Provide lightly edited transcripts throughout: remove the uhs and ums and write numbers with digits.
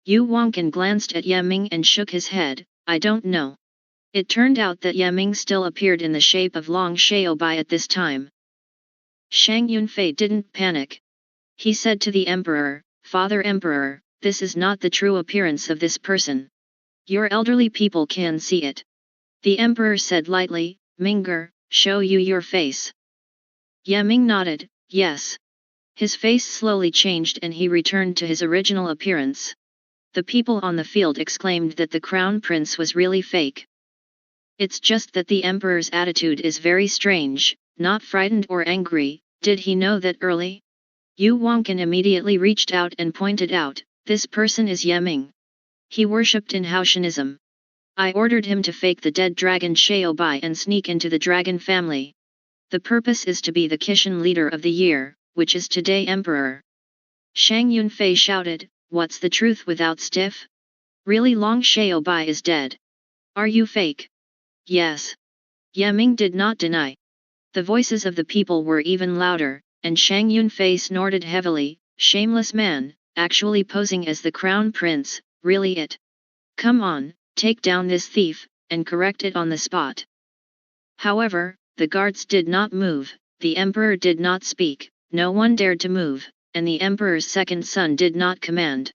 Yu Wangqan glanced at Ye Ming and shook his head, I don't know. It turned out that Ye Ming still appeared in the shape of Long Xiaobai at this time. Shang Yunfei didn't panic. He said to the emperor, Father Emperor, this is not the true appearance of this person. Your elderly people can see it. The emperor said lightly, Ming'er, show you your face. Ye Ming nodded, yes. His face slowly changed and he returned to his original appearance. The people on the field exclaimed that the crown prince was really fake. It's just that the emperor's attitude is very strange, not frightened or angry. Did he know that early? Yu Wangqan immediately reached out and pointed out, this person is Ye Ming. He worshipped in Haoshanism. I ordered him to fake the dead dragon Xiaobai and sneak into the dragon family. The purpose is to be the Qishan leader of the year, which is today emperor. Shang Yunfei shouted, what's the truth without stiff? Really Long Xiaobai is dead. Are you fake? Yes. Ye Ming did not deny. The voices of the people were even louder, and Shang Yunfei snorted heavily, shameless man, actually posing as the crown prince, really it? Come on, take down this thief, and correct it on the spot. However, the guards did not move, the emperor did not speak, no one dared to move, and the emperor's second son did not command.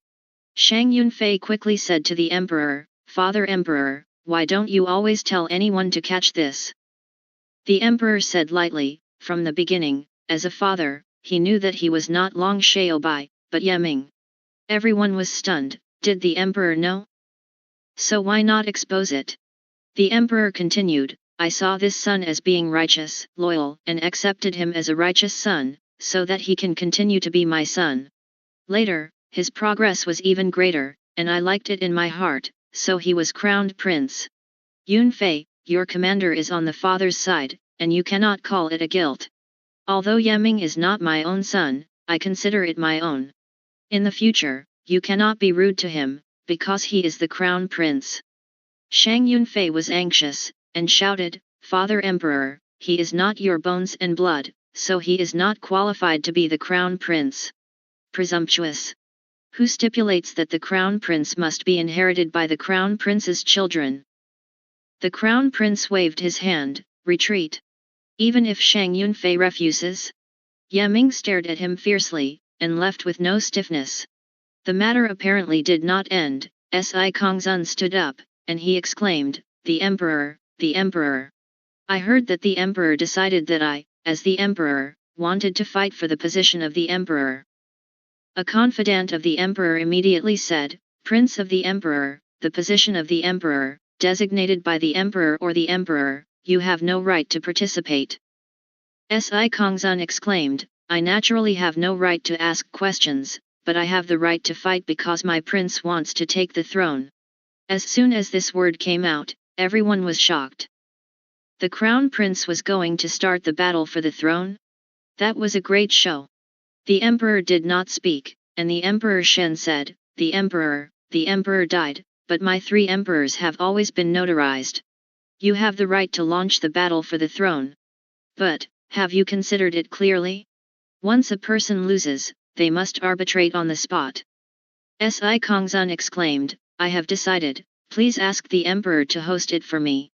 Shang Yunfei quickly said to the emperor, Father Emperor, why don't you always tell anyone to catch this? The emperor said lightly, from the beginning, as a father, he knew that he was not Long Xiaobai, but Ye Ming. Everyone was stunned, did the emperor know? So why not expose it? The emperor continued, I saw this son as being righteous, loyal, and accepted him as a righteous son, so that he can continue to be my son. Later, his progress was even greater, and I liked it in my heart, so he was crowned prince. Yunfei, your commander is on the father's side, and you cannot call it a guilt. Although Ye Ming is not my own son, I consider it my own. In the future, you cannot be rude to him, because he is the crown prince. Shang Yunfei was anxious, and shouted, Father Emperor, he is not your bones and blood, so he is not qualified to be the crown prince. Presumptuous. Who stipulates that the crown prince must be inherited by the crown prince's children? The crown prince waved his hand, retreat. Even if Shang Yunfei refuses? Ye Ming stared at him fiercely, and left with no stiffness. The matter apparently did not end. Si Kongzun stood up, and he exclaimed, the emperor, the emperor. I heard that the emperor decided that I, as the emperor, wanted to fight for the position of the emperor. A confidant of the emperor immediately said, Prince of the emperor, the position of the emperor, designated by the emperor or the emperor, you have no right to participate. Si Kongzun exclaimed, I naturally have no right to ask questions, but I have the right to fight because my prince wants to take the throne. As soon as this word came out, everyone was shocked. The crown prince was going to start the battle for the throne? That was a great show. The emperor did not speak, and the emperor Shen said, the emperor died, but my 3 emperors have always been notarized. You have the right to launch the battle for the throne. But, have you considered it clearly? Once a person loses, they must arbitrate on the spot. Si Kongzun exclaimed, I have decided, please ask the emperor to host it for me.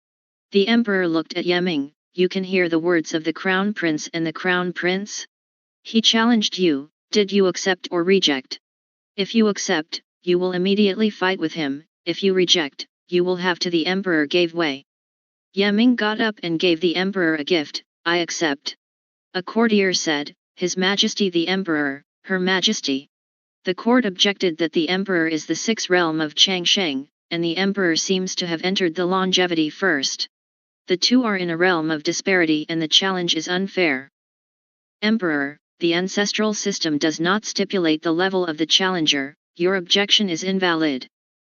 The emperor looked at Ye Ming, you can hear the words of the crown prince and the crown prince? He challenged you, did you accept or reject? If you accept, you will immediately fight with him, if you reject, you will have to. The emperor gave way. Ye Ming got up and gave the emperor a gift, I accept. A courtier said, His Majesty the Emperor, Her Majesty. The court objected that the emperor is the 6th realm of Changsheng, and the emperor seems to have entered the longevity first. The two are in a realm of disparity and the challenge is unfair. Emperor, the ancestral system does not stipulate the level of the challenger, your objection is invalid.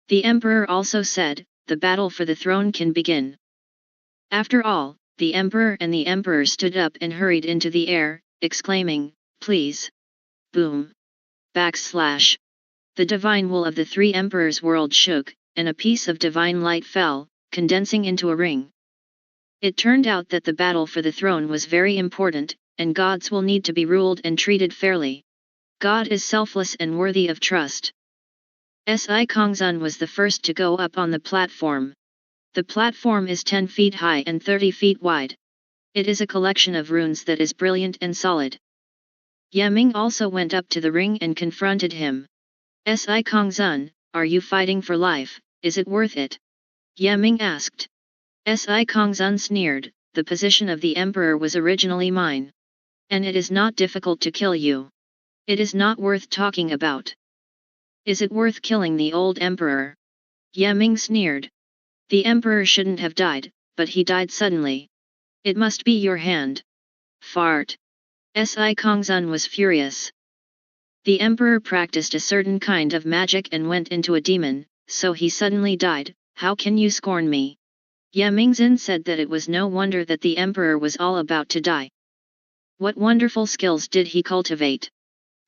The emperor also said, the battle for the throne can begin. After all, the emperor and the emperor stood up and hurried into the air, exclaiming, please. Boom. Backslash. The divine will of the 3 emperors' world shook, and a piece of divine light fell, condensing into a ring. It turned out that the battle for the throne was very important, and gods will need to be ruled and treated fairly. God is selfless and worthy of trust. Si Kongzun was the first to go up on the platform. The platform is 10 feet high and 30 feet wide. It is a collection of runes that is brilliant and solid. Yaming also went up to the ring and confronted him. Si Kongzun, are you fighting for life, is it worth it? Yaming asked. Si Kongzun sneered, the position of the emperor was originally mine. And it is not difficult to kill you. It is not worth talking about. Is it worth killing the old emperor? Yaming sneered. The emperor shouldn't have died, but he died suddenly. It must be your hand. Fart. Si Kongzun was furious. The emperor practiced a certain kind of magic and went into a demon, so he suddenly died. How can you scorn me? Yamingzin said that it was no wonder that the emperor was all about to die. What wonderful skills did he cultivate?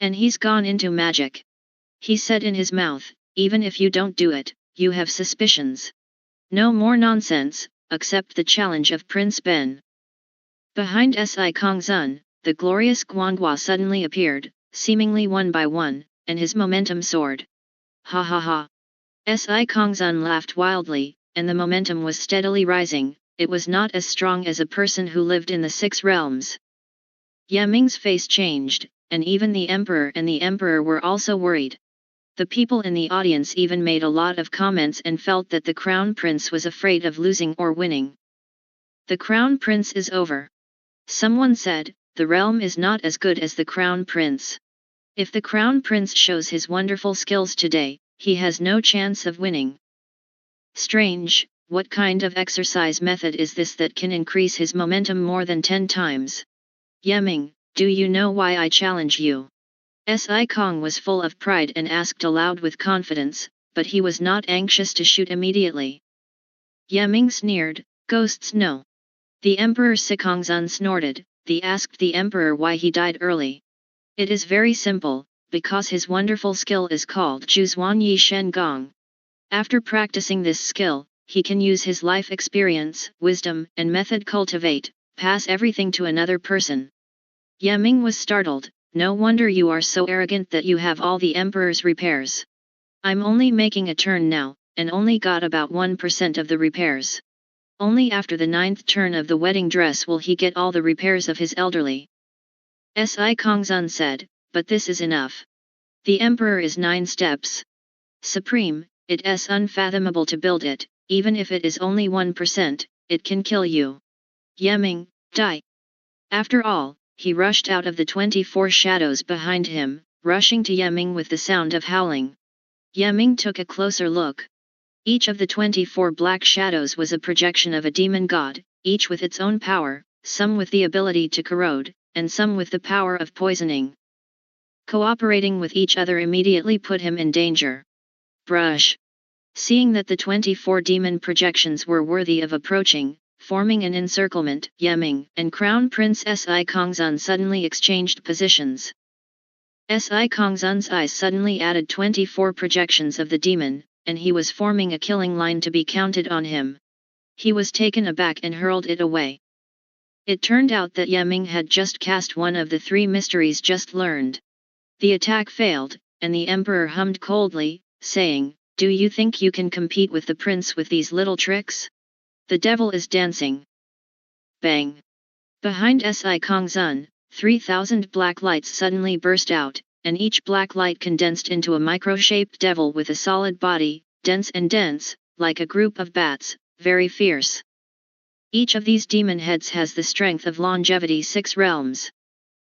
And he's gone into magic. He said in his mouth, even if you don't do it, you have suspicions. No more nonsense, accept the challenge of Prince Ben. Behind Si Kongzun, the glorious Guanghua suddenly appeared, seemingly one by one, and his momentum soared. Ha ha ha. Si Kongzun laughed wildly, and the momentum was steadily rising. It was not as strong as a person who lived in the 6 realms. Yaming's face changed, and even the emperor and the emperor were also worried. The people in the audience even made a lot of comments and felt that the crown prince was afraid of losing or winning. The crown prince is over. Someone said, the realm is not as good as the crown prince. If the crown prince shows his wonderful skills today, he has no chance of winning. Strange, what kind of exercise method is this that can increase his momentum more than 10 times? Yaming, do you know why I challenge you? Si Kong was full of pride and asked aloud with confidence, but he was not anxious to shoot immediately. Yaming sneered, ghosts no. The Emperor Sikongzun snorted, he asked the Emperor why he died early. It is very simple, because his wonderful skill is called Zhuzuan Yi Shen Gong. After practicing this skill, he can use his life experience, wisdom, and method cultivate, pass everything to another person. Yaming was startled, no wonder you are so arrogant that you have all the Emperor's repairs. I'm only making a turn now, and only got about 1% of the repairs. Only after the 9th turn of the wedding dress will he get all the repairs of his elderly. Si Kongzun said, but this is enough. The Emperor is 9 steps. Supreme, it is unfathomable to build it, even if it is only 1%, it can kill you. Yaming, die. After all, he rushed out of the 24 shadows behind him, rushing to Yaming with the sound of howling. Yaming took a closer look. Each of the 24 black shadows was a projection of a demon god, each with its own power, some with the ability to corrode, and some with the power of poisoning. Cooperating with each other immediately put him in danger. Brush. Seeing that the 24 demon projections were worthy of approaching, forming an encirclement, Yaming and Crown Prince Si Kongzun suddenly exchanged positions. Si Kongzun's eyes suddenly added 24 projections of the demon, and he was forming a killing line to be counted on him. He was taken aback and hurled it away. It turned out that Yaming had just cast one of the 3 mysteries just learned. The attack failed, and the Emperor hummed coldly, saying, do you think you can compete with the prince with these little tricks? The devil is dancing. Bang! Behind Si Kongzun, 3,000 black lights suddenly burst out, and each black light condensed into a micro-shaped devil with a solid body, dense and dense, like a group of bats, very fierce. Each of these demon heads has the strength of longevity 6 realms.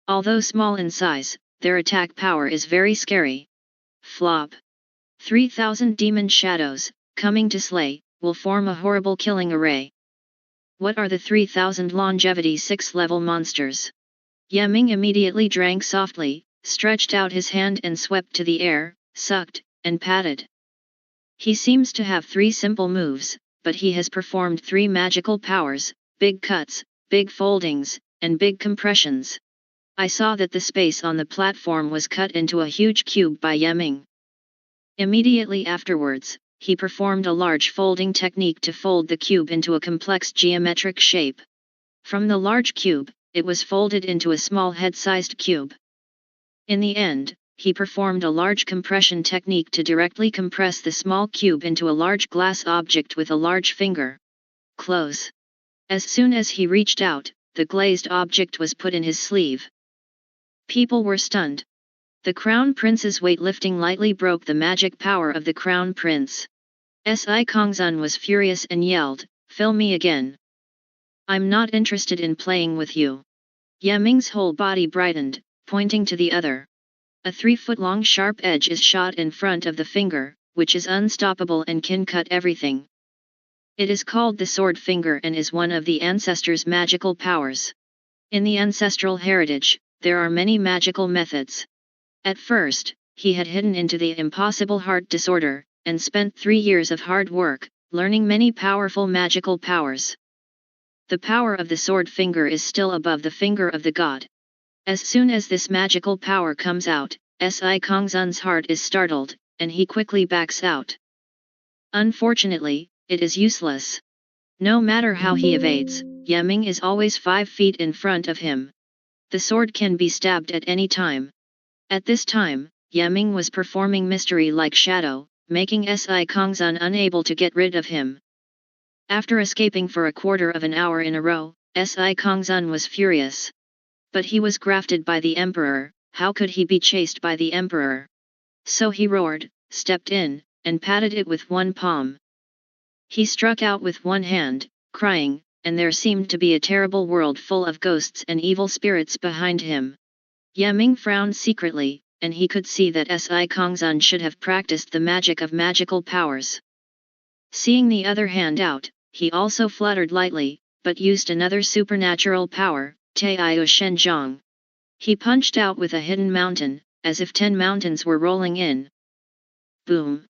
Although small in size, their attack power is very scary. Flop. 3,000 demon shadows, coming to slay, will form a horrible killing array. What are the 3,000 longevity 6-level monsters? Yaming immediately drank softly, stretched out his hand and swept to the air, sucked, and patted. He seems to have 3 simple moves, but he has performed 3 magical powers, big cuts, big foldings, and big compressions. I saw that the space on the platform was cut into a huge cube by Yaming. Immediately afterwards, he performed a large folding technique to fold the cube into a complex geometric shape. From the large cube, it was folded into a small head-sized cube. In the end, he performed a large compression technique to directly compress the small cube into a large glass object with a large finger. Close. As soon as he reached out, the glazed object was put in his sleeve. People were stunned. The Crown Prince's weightlifting lightly broke the magic power of the Crown Prince. Si Kongzun was furious and yelled, "Fill me again. I'm not interested in playing with you." Yaming's whole body brightened, pointing to the other. A 3-foot-long sharp edge is shot in front of the finger, which is unstoppable and can cut everything. It is called the sword finger and is one of the ancestors' magical powers. In the ancestral heritage, there are many magical methods. At first, he had hidden into the impossible heart disorder, and spent 3 years of hard work, learning many powerful magical powers. The power of the sword finger is still above the finger of the god. As soon as this magical power comes out, Si Kongzun's heart is startled, and he quickly backs out. Unfortunately, it is useless. No matter how he evades, Yaming is always 5 feet in front of him. The sword can be stabbed at any time. At this time, Yaming was performing mystery like shadow, making Si Kongzun unable to get rid of him. After escaping for a quarter of an hour in a row, Si Kongzun was furious. But he was grafted by the emperor, how could he be chased by the emperor? So he roared, stepped in, and patted it with one palm. He struck out with one hand, crying, and there seemed to be a terrible world full of ghosts and evil spirits behind him. Yaming frowned secretly, and he could see that Si Kongzun should have practiced the magic of magical powers. Seeing the other hand out, he also fluttered lightly, but used another supernatural power, Taiyu Shenjiang. He punched out with a hidden mountain, as if 10 mountains were rolling in. Boom!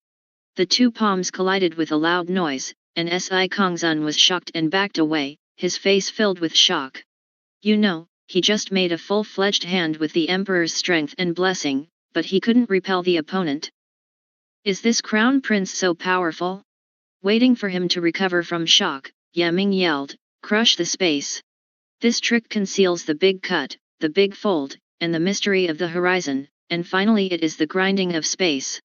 The 2 palms collided with a loud noise, and Si Kongzun was shocked and backed away, his face filled with shock. You know, he just made a full-fledged hand with the emperor's strength and blessing, but he couldn't repel the opponent. Is this crown prince so powerful? Waiting for him to recover from shock, Yaming yelled, "Crush the space." This trick conceals the big cut, the big fold, and the mystery of the horizon, and finally it is the grinding of space.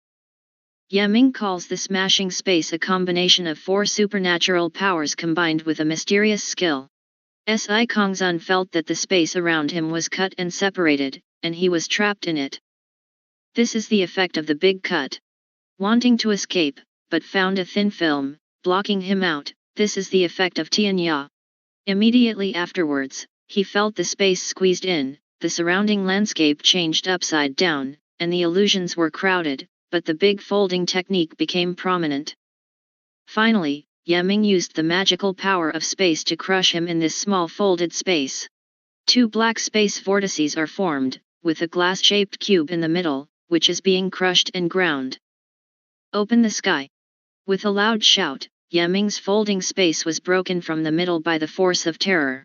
Yaming calls the smashing space a combination of 4 supernatural powers combined with a mysterious skill. Si Kongzun felt that the space around him was cut and separated, and he was trapped in it. This is the effect of the big cut. Wanting to escape, but found a thin film, blocking him out, this is the effect of Tianya. Immediately afterwards, he felt the space squeezed in, the surrounding landscape changed upside down, and the illusions were crowded, but the big folding technique became prominent. Finally, Yaming used the magical power of space to crush him in this small folded space. 2 black space vortices are formed, with a glass-shaped cube in the middle, which is being crushed and ground. Open the sky. With a loud shout, Yaming's folding space was broken from the middle by the force of terror.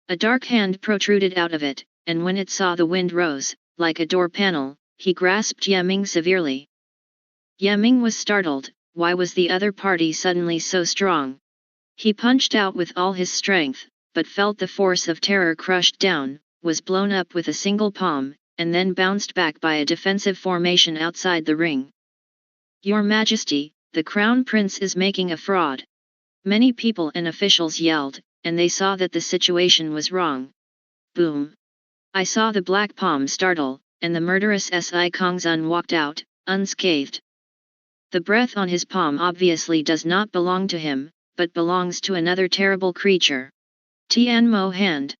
A dark hand protruded out of it, and when it saw the wind rose, like a door panel, he grasped Yaming severely. Yaming was startled. Why was the other party suddenly so strong? He punched out with all his strength, but felt the force of terror crushed down, was blown up with a single palm, and then bounced back by a defensive formation outside the ring. Your Majesty, the Crown Prince is making a fraud. Many people and officials yelled, and they saw that the situation was wrong. Boom! I saw the black palm startle, and the murderous Si Kongzun walked out, unscathed. The breath on his palm obviously does not belong to him, but belongs to another terrible creature. Tianmo hand.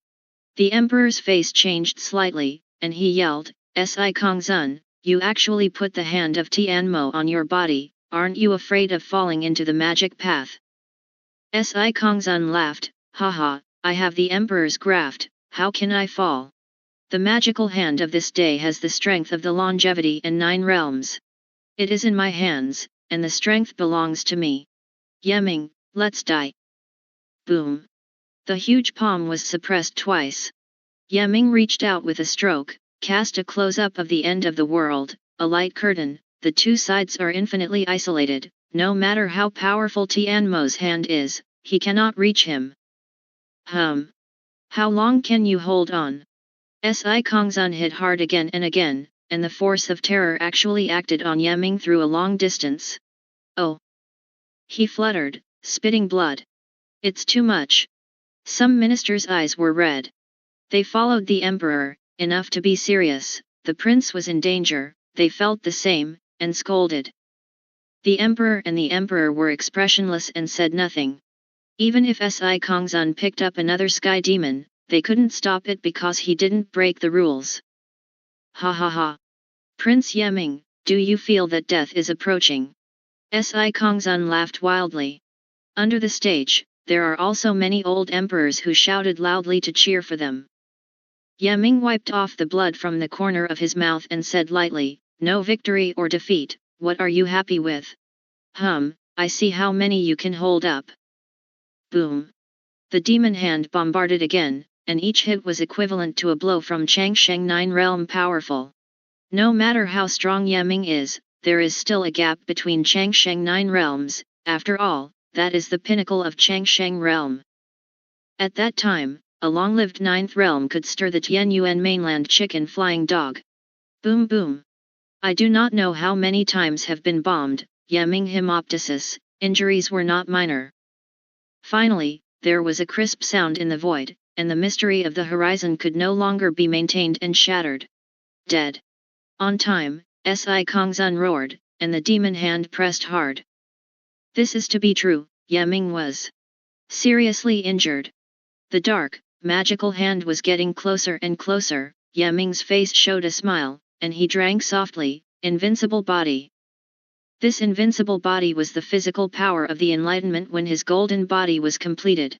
The emperor's face changed slightly, and he yelled, Si Kongzun, you actually put the hand of Tianmo on your body, aren't you afraid of falling into the magic path? Si Kongzun laughed, haha, I have the emperor's graft, how can I fall? The magical hand of this day has the strength of the longevity and 9 realms. It is in my hands, and the strength belongs to me. Yaming, let's die. Boom! The huge palm was suppressed twice. Yaming reached out with a stroke, cast a close-up of the end of the world, a light curtain. The 2 sides are infinitely isolated, no matter how powerful Tianmo's hand is, he cannot reach him. How long can you hold on? Si Kongzun hit hard again and again, and the force of terror actually acted on Yaming through a long distance. Oh! He fluttered, spitting blood. It's too much. Some ministers' eyes were red. They followed the emperor, enough to be serious. The prince was in danger, they felt the same, and scolded. The emperor and the emperor were expressionless and said nothing. Even if Si Kongzun picked up another sky demon, they couldn't stop it because he didn't break the rules. Ha ha ha! Prince Yeming, do you feel that death is approaching? Si Kongzun laughed wildly. Under the stage, there are also many old emperors who shouted loudly to cheer for them. Yeming wiped off the blood from the corner of his mouth and said lightly, "No victory or defeat, what are you happy with? I see how many you can hold up." Boom! The demon hand bombarded again, and each hit was equivalent to a blow from Changsheng 9 realm powerful. No matter how strong Yeming is, there is still a gap between Changsheng 9 realms. After all, that is the pinnacle of Changsheng realm. At that time, a long-lived 9th realm could stir the Tianyuan mainland chicken flying dog. Boom boom! I do not know how many times have been bombed, Yeming hemoptysis, injuries were not minor. Finally, there was a crisp sound in the void, and the mystery of the horizon could no longer be maintained and shattered. Dead. On time, Si Kongzun roared, and the demon hand pressed hard. This is to be true, Yeming was seriously injured. The dark, magical hand was getting closer and closer. Yeming's face showed a smile, and he drank softly, "Invincible body." This invincible body was the physical power of the enlightenment when his golden body was completed.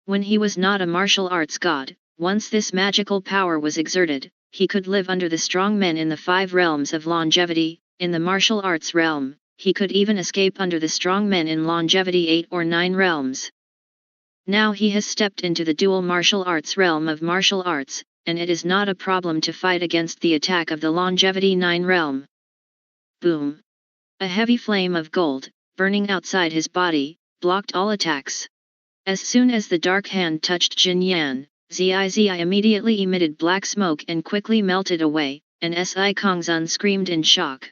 When he was not a martial arts god, once this magical power was exerted, he could live under the strong men in the 5 realms of longevity. In the martial arts realm, he could even escape under the strong men in longevity 8 or 9 realms. Now he has stepped into the dual martial arts realm of martial arts, and it is not a problem to fight against the attack of the longevity 9 realm. Boom! A heavy flame of gold, burning outside his body, blocked all attacks. As soon as the dark hand touched Jin Yan, Zizi immediately emitted black smoke and quickly melted away, and Si Kongzun screamed in shock.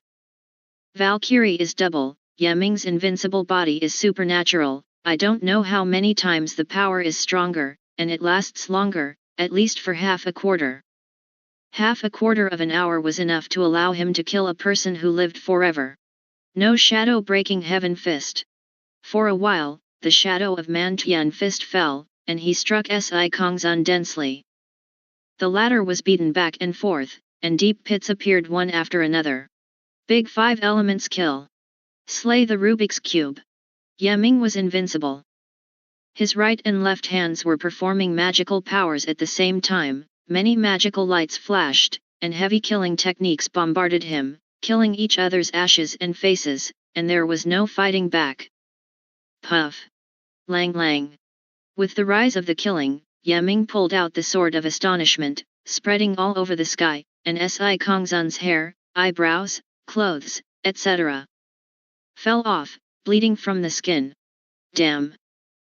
Valkyrie is double, Yeming's invincible body is supernatural. I don't know how many times the power is stronger, and it lasts longer, at least for half a quarter. Half a quarter of an hour was enough to allow him to kill a person who lived forever. No shadow-breaking heaven fist. For a while, the shadow of Mantian fist fell, and he struck Si Kongzun densely. The latter was beaten back and forth, and deep pits appeared one after another. Big 5 elements kill. Slay the Rubik's Cube. Yeming was invincible. His right and left hands were performing magical powers at the same time, many magical lights flashed, and heavy killing techniques bombarded him, killing each other's ashes and faces, and there was no fighting back. Puff! Lang lang! With the rise of the killing, Yeming pulled out the sword of astonishment, spreading all over the sky, and Si Kongzun's hair, eyebrows, clothes, etc. fell off, bleeding from the skin. Damn!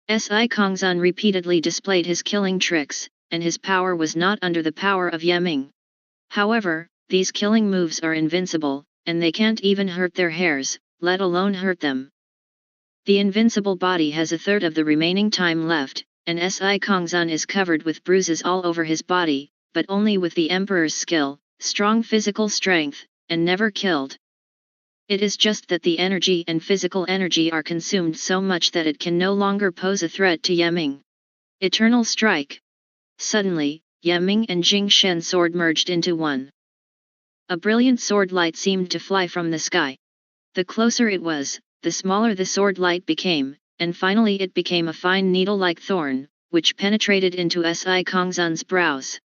Si Kongzun repeatedly displayed his killing tricks, and his power was not under the power of Yeming. However, these killing moves are invincible, and they can't even hurt their hairs, let alone hurt them. The invincible body has a third of the remaining time left, and Si Kongzun is covered with bruises all over his body, but only with the Emperor's skill, strong physical strength, and never killed. It is just that the energy and physical energy are consumed so much that it can no longer pose a threat to Yeming. Eternal Strike. Suddenly, Yeming and Jing Shen's sword merged into one. A brilliant sword light seemed to fly from the sky. The closer it was, the smaller the sword light became, and finally it became a fine needle-like thorn, which penetrated into Si Kongzun's brows.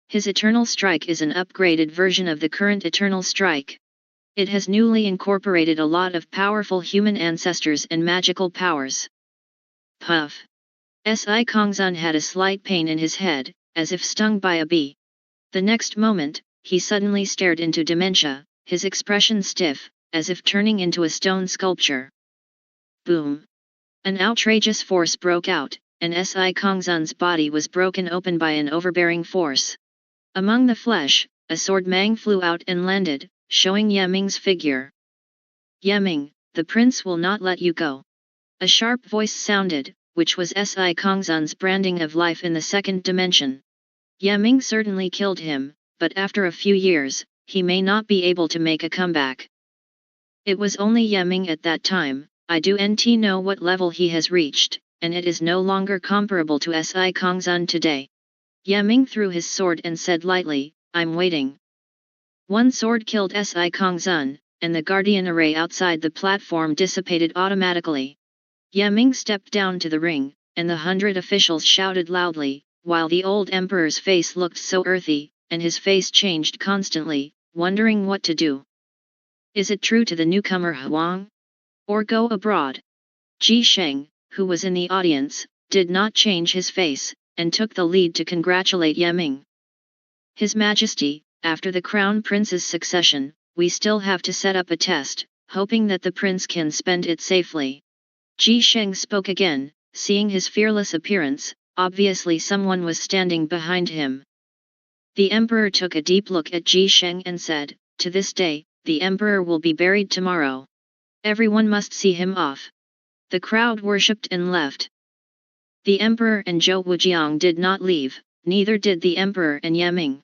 His Eternal Strike is an upgraded version of the current Eternal Strike. It has newly incorporated a lot of powerful human ancestors and magical powers. Puff! Si Kongzun had a slight pain in his head, as if stung by a bee. The next moment, he suddenly stared into dementia, his expression stiff, as if turning into a stone sculpture. Boom! An outrageous force broke out, and Si Kongzun's body was broken open by an overbearing force. Among the flesh, a sword mang flew out and landed, showing Yeming's figure. Yeming, the prince will not let you go. A sharp voice sounded, which was Si Kongzun's branding of life in the second dimension. Yeming certainly killed him, but after a few years, he may not be able to make a comeback. It was only Yeming at that time. I do not know what level he has reached, and it is no longer comparable to Si Kongzun today. Yeming threw his sword and said lightly, I'm waiting. One sword killed Si Kongzun, and the guardian array outside the platform dissipated automatically. Yeming stepped down to the ring, and the 100 officials shouted loudly, while the old emperor's face looked so earthy, and his face changed constantly, wondering what to do. Is it true to the newcomer Huang? Or go abroad? Ji Sheng, who was in the audience, did not change his face, and took the lead to congratulate Yeming. His Majesty, after the Crown Prince's succession, we still have to set up a test, hoping that the prince can spend it safely. Ji Sheng spoke again, seeing his fearless appearance, obviously someone was standing behind him. The emperor took a deep look at Ji Sheng and said, to this day, the emperor will be buried tomorrow. Everyone must see him off. The crowd worshipped and left. The emperor and Zhou Wujiang did not leave, neither did the emperor and Yeming.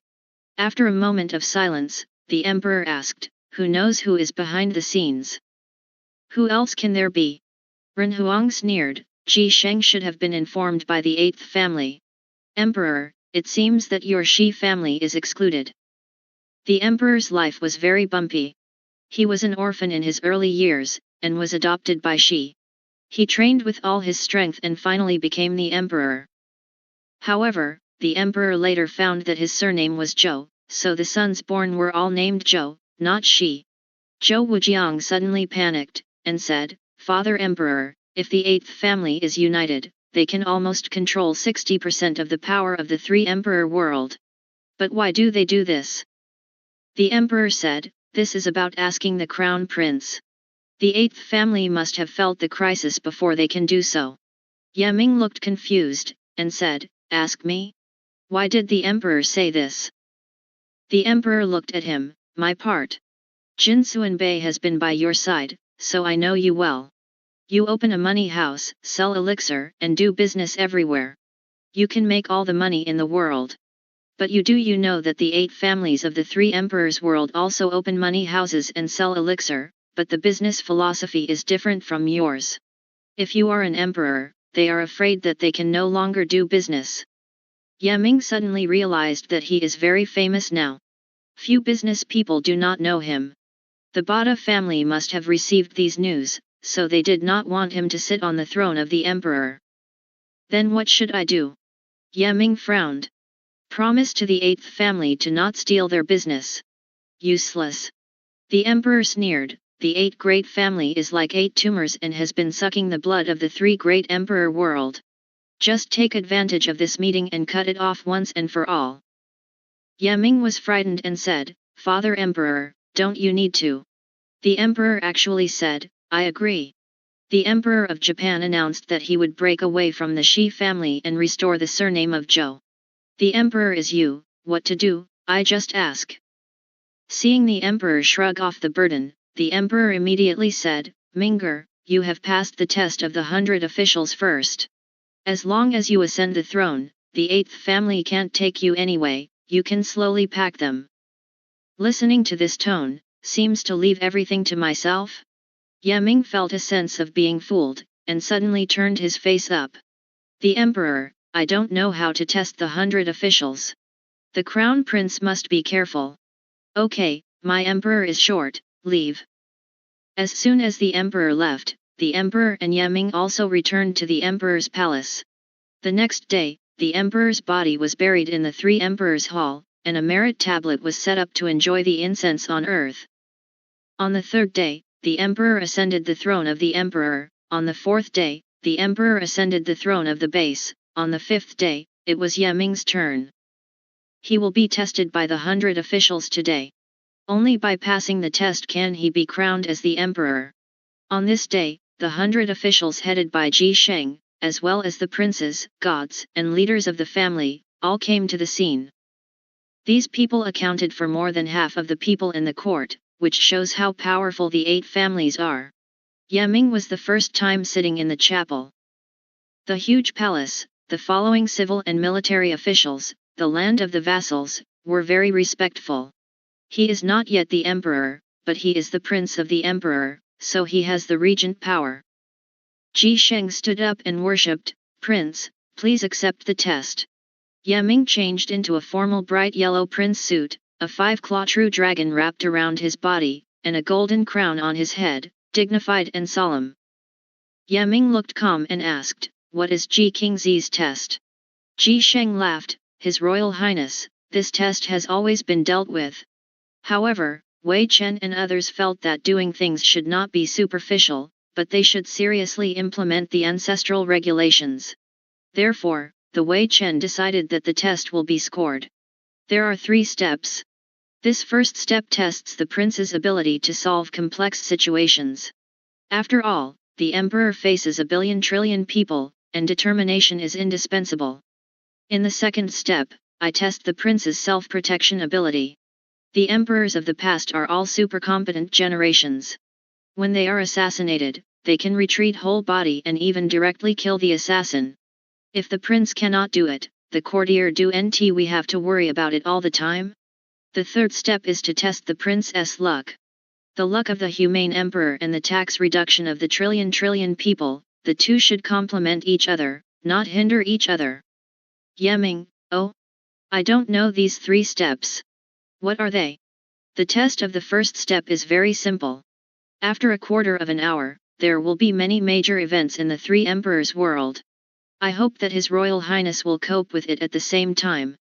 After a moment of silence, the emperor asked, who knows who is behind the scenes? Who else can there be? Ren Huang sneered, Ji Sheng should have been informed by the 8th family. Emperor, it seems that your Shi family is excluded. The emperor's life was very bumpy. He was an orphan in his early years, and was adopted by Shi. He trained with all his strength and finally became the emperor. However, the emperor later found that his surname was Zhou, so the sons born were all named Zhou, not Shi. Zhou Wujiang suddenly panicked, and said, Father Emperor, if the 8th family is united, they can almost control 60% of the power of the 3 emperor world. But why do they do this? The emperor said, this is about asking the crown prince. The 8th family must have felt the crisis before they can do so. Yeming looked confused, and said, ask me? Why did the emperor say this? The emperor looked at him, my part. Jin Suanbei has been by your side, so I know you well. You open a money house, sell elixir, and do business everywhere. You can make all the money in the world. But you know that the 8 families of the 3 emperors' world also open money houses and sell elixir, but the business philosophy is different from yours. If you are an emperor, they are afraid that they can no longer do business. Yeming suddenly realized that he is very famous now. Few business people do not know him. The Bada family must have received these news, so they did not want him to sit on the throne of the emperor. Then what should I do? Yeming frowned. Promise to the 8th family to not steal their business. Useless. The emperor sneered, the 8 great family is like 8 tumors and has been sucking the blood of the 3 great emperor world. Just take advantage of this meeting and cut it off once and for all. Yeming was frightened and said, Father Emperor, don't you need to? The emperor actually said, I agree. The emperor of Japan announced that he would break away from the Shi family and restore the surname of Zhou. The emperor is you, what to do, I just ask. Seeing the emperor shrug off the burden, the emperor immediately said, Ming'er, you have passed the test of the 100 officials first. As long as you ascend the throne, the 8th family can't take you anyway, you can slowly pack them. Listening to this tone, seems to leave everything to myself? Yeming felt a sense of being fooled, and suddenly turned his face up. The emperor, I don't know how to test the 100 officials. The crown prince must be careful. Okay, my emperor is short, leave. As soon as the emperor left, the emperor and Yeming also returned to the emperor's palace. The next day, the emperor's body was buried in the 3 emperors' hall, and a merit tablet was set up to enjoy the incense on earth. On the 3rd day, the emperor ascended the throne of the emperor, on the 4th day, the emperor ascended the throne of the base, on the 5th day, it was Yeming's turn. He will be tested by the 100 officials today. Only by passing the test can he be crowned as the emperor. On this day, the 100 officials headed by Ji Sheng, as well as the princes, gods, and leaders of the family, all came to the scene. These people accounted for more than half of the people in the court, which shows how powerful the 8 families are. Ye Ming was the first time sitting in the chapel. The huge palace, the following civil and military officials, the land of the vassals, were very respectful. He is not yet the emperor, but he is the prince of the emperor, so he has the regent power. Ji Sheng stood up and worshipped, "Prince, please accept the test." Ye Ming changed into a formal bright yellow prince suit, a 5-claw true dragon wrapped around his body, and a golden crown on his head, dignified and solemn. Ye Ming looked calm and asked, "What is Ji Kingzi's test?" Ji Sheng laughed, "His Royal Highness, this test has always been dealt with." However, Wei Chen and others felt that doing things should not be superficial, but they should seriously implement the ancestral regulations. Therefore, the Wei Chen decided that the test will be scored. There are 3 steps. This first step tests the prince's ability to solve complex situations. After all, the emperor faces 1 billion people, and determination is indispensable. In the second step, I test the prince's self-protection ability. The emperors of the past are all super-competent generations. When they are assassinated, they can retreat whole body and even directly kill the assassin. If the prince cannot do it, the courtier do nt we have to worry about it all the time? The third step is to test the prince's luck. The luck of the humane emperor and the tax reduction of the trillion people, the two should complement each other, not hinder each other. Ye Ming, oh? I don't know these 3 steps. What are they? The test of the first step is very simple. After a quarter of an hour, there will be many major events in the 3 emperors' world. I hope that His Royal Highness will cope with it at the same time.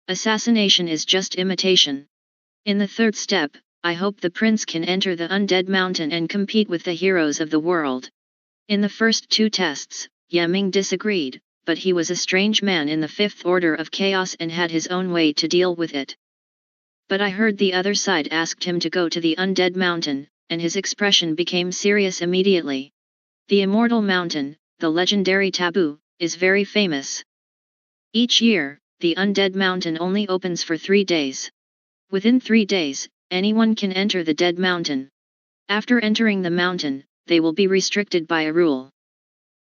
Assassination is just imitation. In the third step, I hope the prince can enter the Undead Mountain and compete with the heroes of the world. In the first 2 tests, Ye Ming disagreed, but he was a strange man in the 5th order of chaos and had his own way to deal with it. But I heard the other side asked him to go to the Undead Mountain, and his expression became serious immediately. The Immortal Mountain, the legendary taboo, is very famous. Each year, the Undead Mountain only opens for 3 days. Within 3 days, anyone can enter the Dead Mountain. After entering the mountain, they will be restricted by a rule.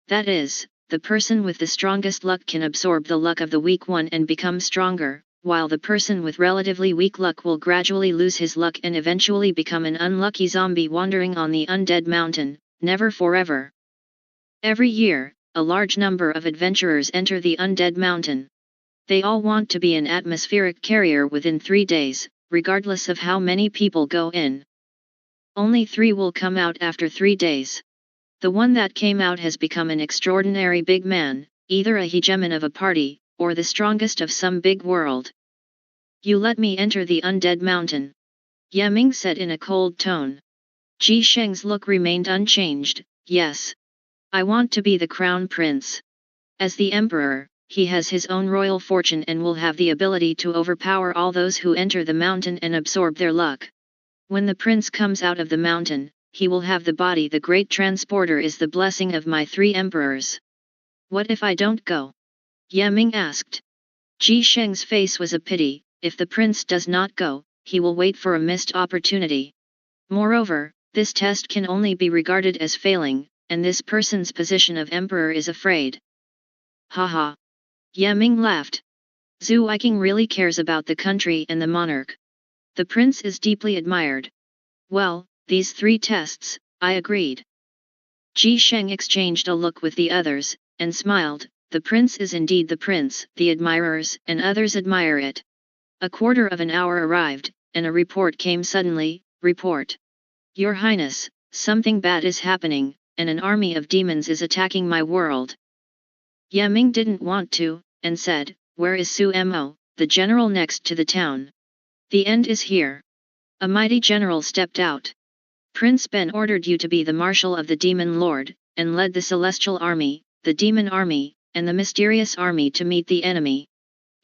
That is, the person with the strongest luck can absorb the luck of the weak one and become stronger, while the person with relatively weak luck will gradually lose his luck and eventually become an unlucky zombie wandering on the Undead Mountain, never forever. Every year, a large number of adventurers enter the Undead Mountain. They all want to be an atmospheric carrier within 3 days, regardless of how many people go in. Only 3 will come out after 3 days. The one that came out has become an extraordinary big man, either a hegemon of a party, or the strongest of some big world. You let me enter the Undead Mountain. Ye Ming said in a cold tone. Ji Sheng's look remained unchanged. Yes. I want to be the crown prince. As the emperor, he has his own royal fortune and will have the ability to overpower all those who enter the mountain and absorb their luck. When the prince comes out of the mountain, he will have the body. The great transporter is the blessing of my 3 emperors. What if I don't go? Ye Ming asked. Ji Sheng's face was a pity. If the prince does not go, he will wait for a missed opportunity. Moreover, this test can only be regarded as failing, and this person's position of emperor is afraid. Haha. Ye Ming laughed. Zhu Yiqing really cares about the country and the monarch. The prince is deeply admired. Well, these 3 tests, I agreed. Ji Sheng exchanged a look with the others, and smiled. The prince is indeed the prince. The admirers and others admire it. A quarter of an hour arrived, and a report came suddenly. Report. Your Highness, something bad is happening, and an army of demons is attacking my world. Ye Ming didn't want to, and said, Where is Su Mo, the general next to the town? The end is here. A mighty general stepped out. Prince Ben ordered you to be the marshal of the demon lord, and led the celestial army, the demon army, and the mysterious army to meet the enemy.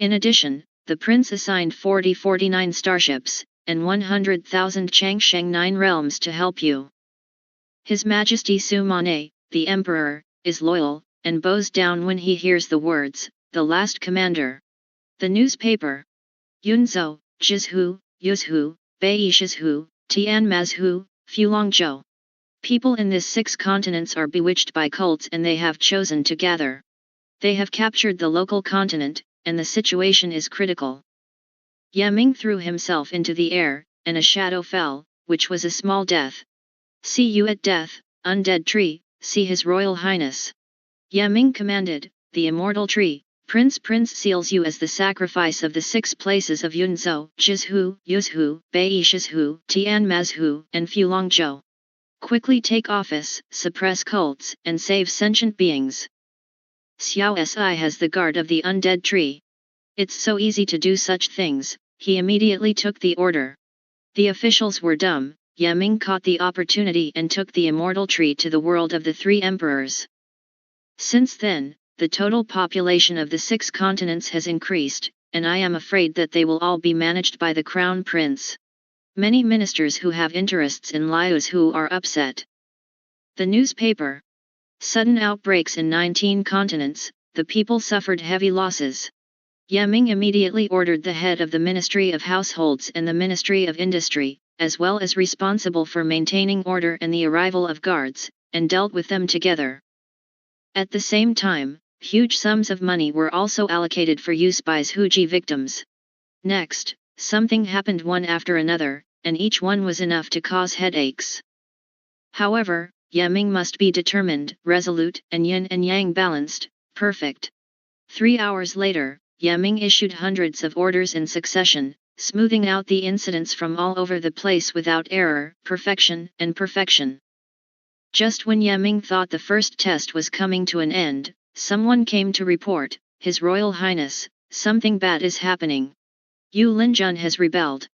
In addition, the prince assigned 49 starships, and 100,000 Changsheng 9 realms to help you. His Majesty Su Mane, the emperor, is loyal, and bows down when he hears the words, the last commander. The newspaper. Yunzhou, Jizhu, Yuzhu, Baishizhu, Tianmazhu, Fulongzhou. People in this 6 continents are bewitched by cults and they have chosen to gather. They have captured the local continent, and the situation is critical. Yaming threw himself into the air, and a shadow fell, which was a small death. See you at death, undead tree, see His Royal Highness. Yaming commanded, the immortal tree, Prince seals you as the sacrifice of the 6 places of Yunzhou, Jizhu, Yuzhu, Baishizhu, Tianmazhu, and Fulongzhou. Quickly take office, suppress cults, and save sentient beings. Xiao Si has the guard of the undead tree. It's so easy to do such things, he immediately took the order. The officials were dumb. Yaming caught the opportunity and took the immortal tree to the world of the 3 emperors. Since then, the total population of the 6 continents has increased, and I am afraid that they will all be managed by the crown prince. Many ministers who have interests in Liuzhu are upset. The newspaper. Sudden outbreaks in 19 continents, the people suffered heavy losses. Yaming immediately ordered the head of the Ministry of Households and the Ministry of Industry, as well as responsible for maintaining order and the arrival of guards, and dealt with them together. At the same time, huge sums of money were also allocated for use by Zhuji victims. Next, something happened one after another, and each one was enough to cause headaches. However, Yaming must be determined, resolute, and yin and yang balanced, perfect. 3 hours later, Yaming issued hundreds of orders in succession, smoothing out the incidents from all over the place without error, perfection, and perfection. Just when Yaming thought the first test was coming to an end, someone came to report, His Royal Highness, something bad is happening. Yu Linjun has rebelled.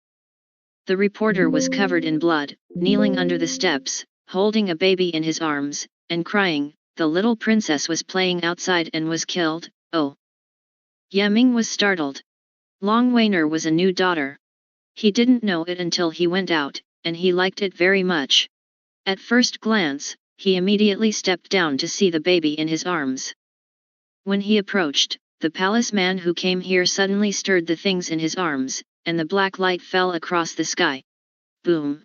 The reporter was covered in blood, kneeling under the steps, holding a baby in his arms, and crying, the little princess was playing outside and was killed, oh. Yaming was startled. Long Weiner was a new daughter. He didn't know it until he went out, and he liked it very much. At first glance, he immediately stepped down to see the baby in his arms. When he approached, the palace man who came here suddenly stirred the things in his arms, and the black light fell across the sky. Boom!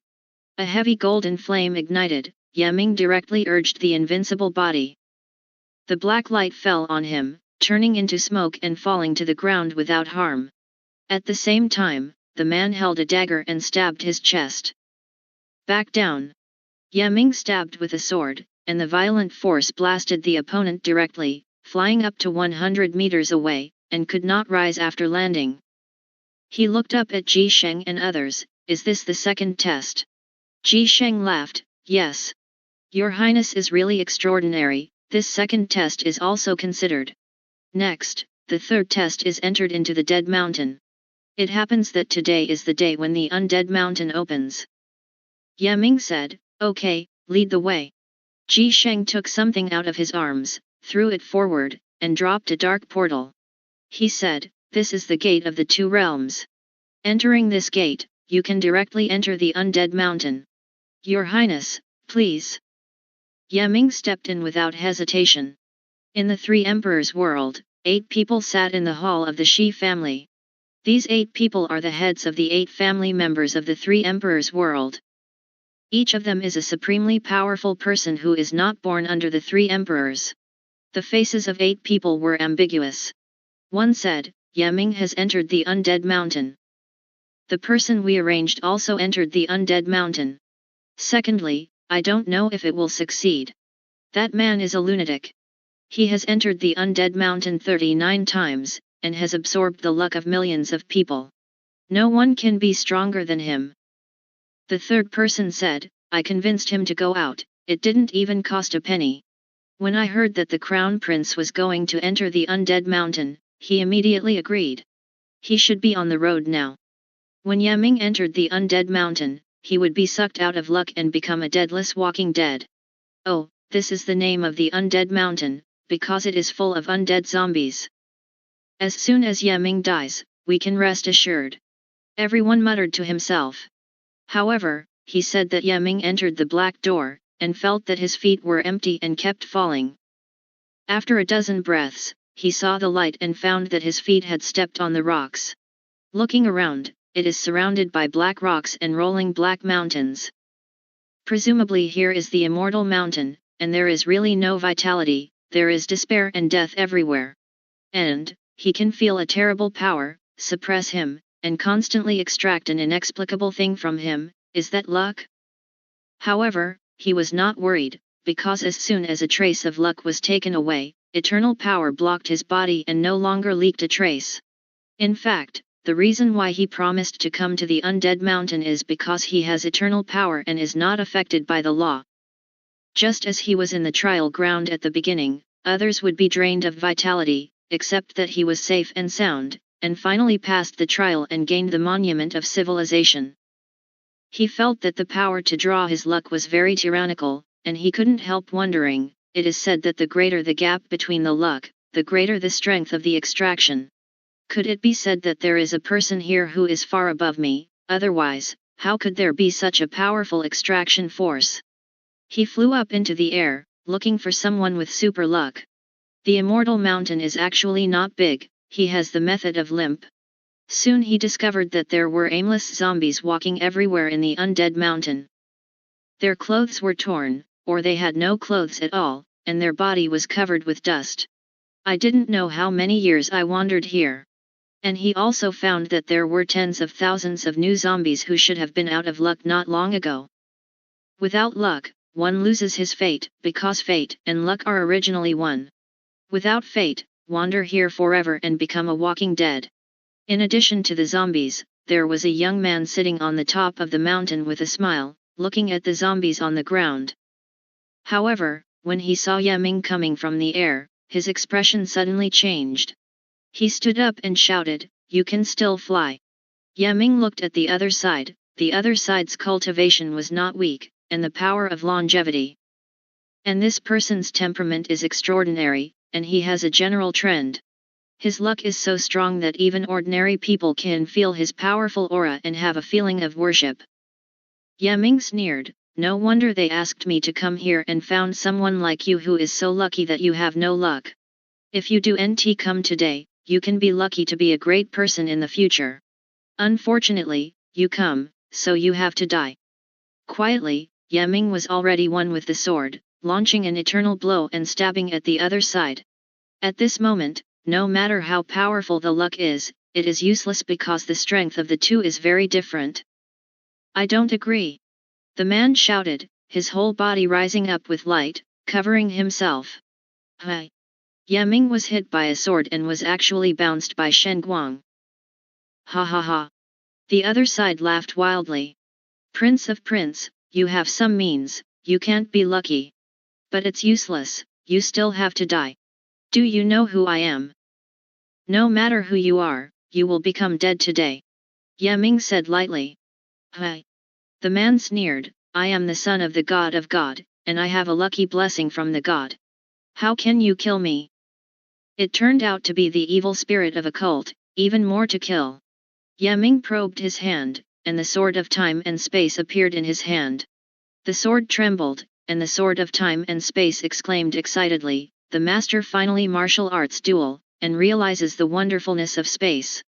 A heavy golden flame ignited. Yaming directly urged the invincible body. The black light fell on him, turning into smoke and falling to the ground without harm. At the same time, the man held a dagger and stabbed his chest. Back down! Yaming stabbed with a sword, and the violent force blasted the opponent directly, flying up to 100 meters away, and could not rise after landing. He looked up at Ji Sheng and others, is this the second test? Ji Sheng laughed, yes. Your Highness is really extraordinary, this second test is also considered. Next, the third test is entered into the Dead Mountain. It happens that today is the day when the Undead Mountain opens. Yaming said, okay, lead the way. Ji Sheng took something out of his arms, threw it forward, and dropped a dark portal. He said, this is the gate of the 2 realms. Entering this gate, you can directly enter the Undead Mountain. Your Highness, please. Yaming stepped in without hesitation. In the 3 emperors' world, 8 people sat in the hall of the Shi family. These 8 people are the heads of the 8 family members of the 3 emperors' world. Each of them is a supremely powerful person who is not born under the 3 emperors. The faces of 8 people were ambiguous. One said, Yaming has entered the Undead Mountain. The person we arranged also entered the Undead Mountain. Secondly, I don't know if it will succeed. That man is a lunatic. He has entered the Undead Mountain 39 times, and has absorbed the luck of millions of people. No one can be stronger than him. The third person said, I convinced him to go out, it didn't even cost a penny. When I heard that the Crown Prince was going to enter the Undead Mountain, he immediately agreed. He should be on the road now. When Yaming entered the Undead Mountain, he would be sucked out of luck and become a deadless walking dead. Oh, this is the name of the Undead Mountain, because it is full of undead zombies. As soon as Yaming dies, we can rest assured. Everyone muttered to himself. However, he said that Yaming entered the black door, and felt that his feet were empty and kept falling. After a dozen breaths, he saw the light and found that his feet had stepped on the rocks. Looking around, it is surrounded by black rocks and rolling black mountains. Presumably here is the immortal mountain, and there is really no vitality, there is despair and death everywhere. And, he can feel a terrible power, suppress him, and constantly extract an inexplicable thing from him. Is that luck? However, he was not worried, because as soon as a trace of luck was taken away, eternal power blocked his body and no longer leaked a trace. In fact, the reason why he promised to come to the Undead Mountain is because he has eternal power and is not affected by the law. Just as he was in the trial ground at the beginning, others would be drained of vitality, except that he was safe and sound, and finally passed the trial and gained the monument of civilization. He felt that the power to draw his luck was very tyrannical, and he couldn't help wondering. It is said that the greater the gap between the luck, the greater the strength of the extraction. Could it be said that there is a person here who is far above me? Otherwise, how could there be such a powerful extraction force? He flew up into the air, looking for someone with super luck. The immortal mountain is actually not big, he has the method of limp. Soon he discovered that there were aimless zombies walking everywhere in the Undead Mountain. Their clothes were torn, or they had no clothes at all, and their body was covered with dust. I didn't know how many years I wandered here. And he also found that there were tens of thousands of new zombies who should have been out of luck not long ago. Without luck, one loses his fate, because fate and luck are originally one. Without fate, wander here forever and become a walking dead. In addition to the zombies, there was a young man sitting on the top of the mountain with a smile, looking at the zombies on the ground. However, when he saw Yaming coming from the air, his expression suddenly changed. He stood up and shouted, "You can still fly." Yaming looked at the other side's cultivation was not weak, and the power of longevity. And this person's temperament is extraordinary, and he has a general trend. His luck is so strong that even ordinary people can feel his powerful aura and have a feeling of worship. Yaming sneered, "No wonder they asked me to come here and found someone like you who is so lucky that you have no luck. If you do nt come today, you can be lucky to be a great person in the future. Unfortunately, you come, so you have to die." Quietly, Yaming was already one with the sword, launching an eternal blow and stabbing at the other side. At this moment, no matter how powerful the luck is, it is useless because the strength of the two is very different. "I don't agree," the man shouted, his whole body rising up with light, covering himself. "Hi!" Yaming was hit by a sword and was actually bounced by Shen Guang. "Ha ha ha!" The other side laughed wildly. "Prince of Prince, you have some means, you can't be lucky. But it's useless, you still have to die. Do you know who I am? No matter who you are, you will become dead today," Yaming said lightly. "Hi!" The man sneered, "I am the son of the god of God, and I have a lucky blessing from the god. How can you kill me?" It turned out to be the evil spirit of a cult, even more to kill. Yaming probed his hand, and the sword of time and space appeared in his hand. The sword trembled, and the sword of time and space exclaimed excitedly, "The master finally martial arts duel, and realizes the wonderfulness of space."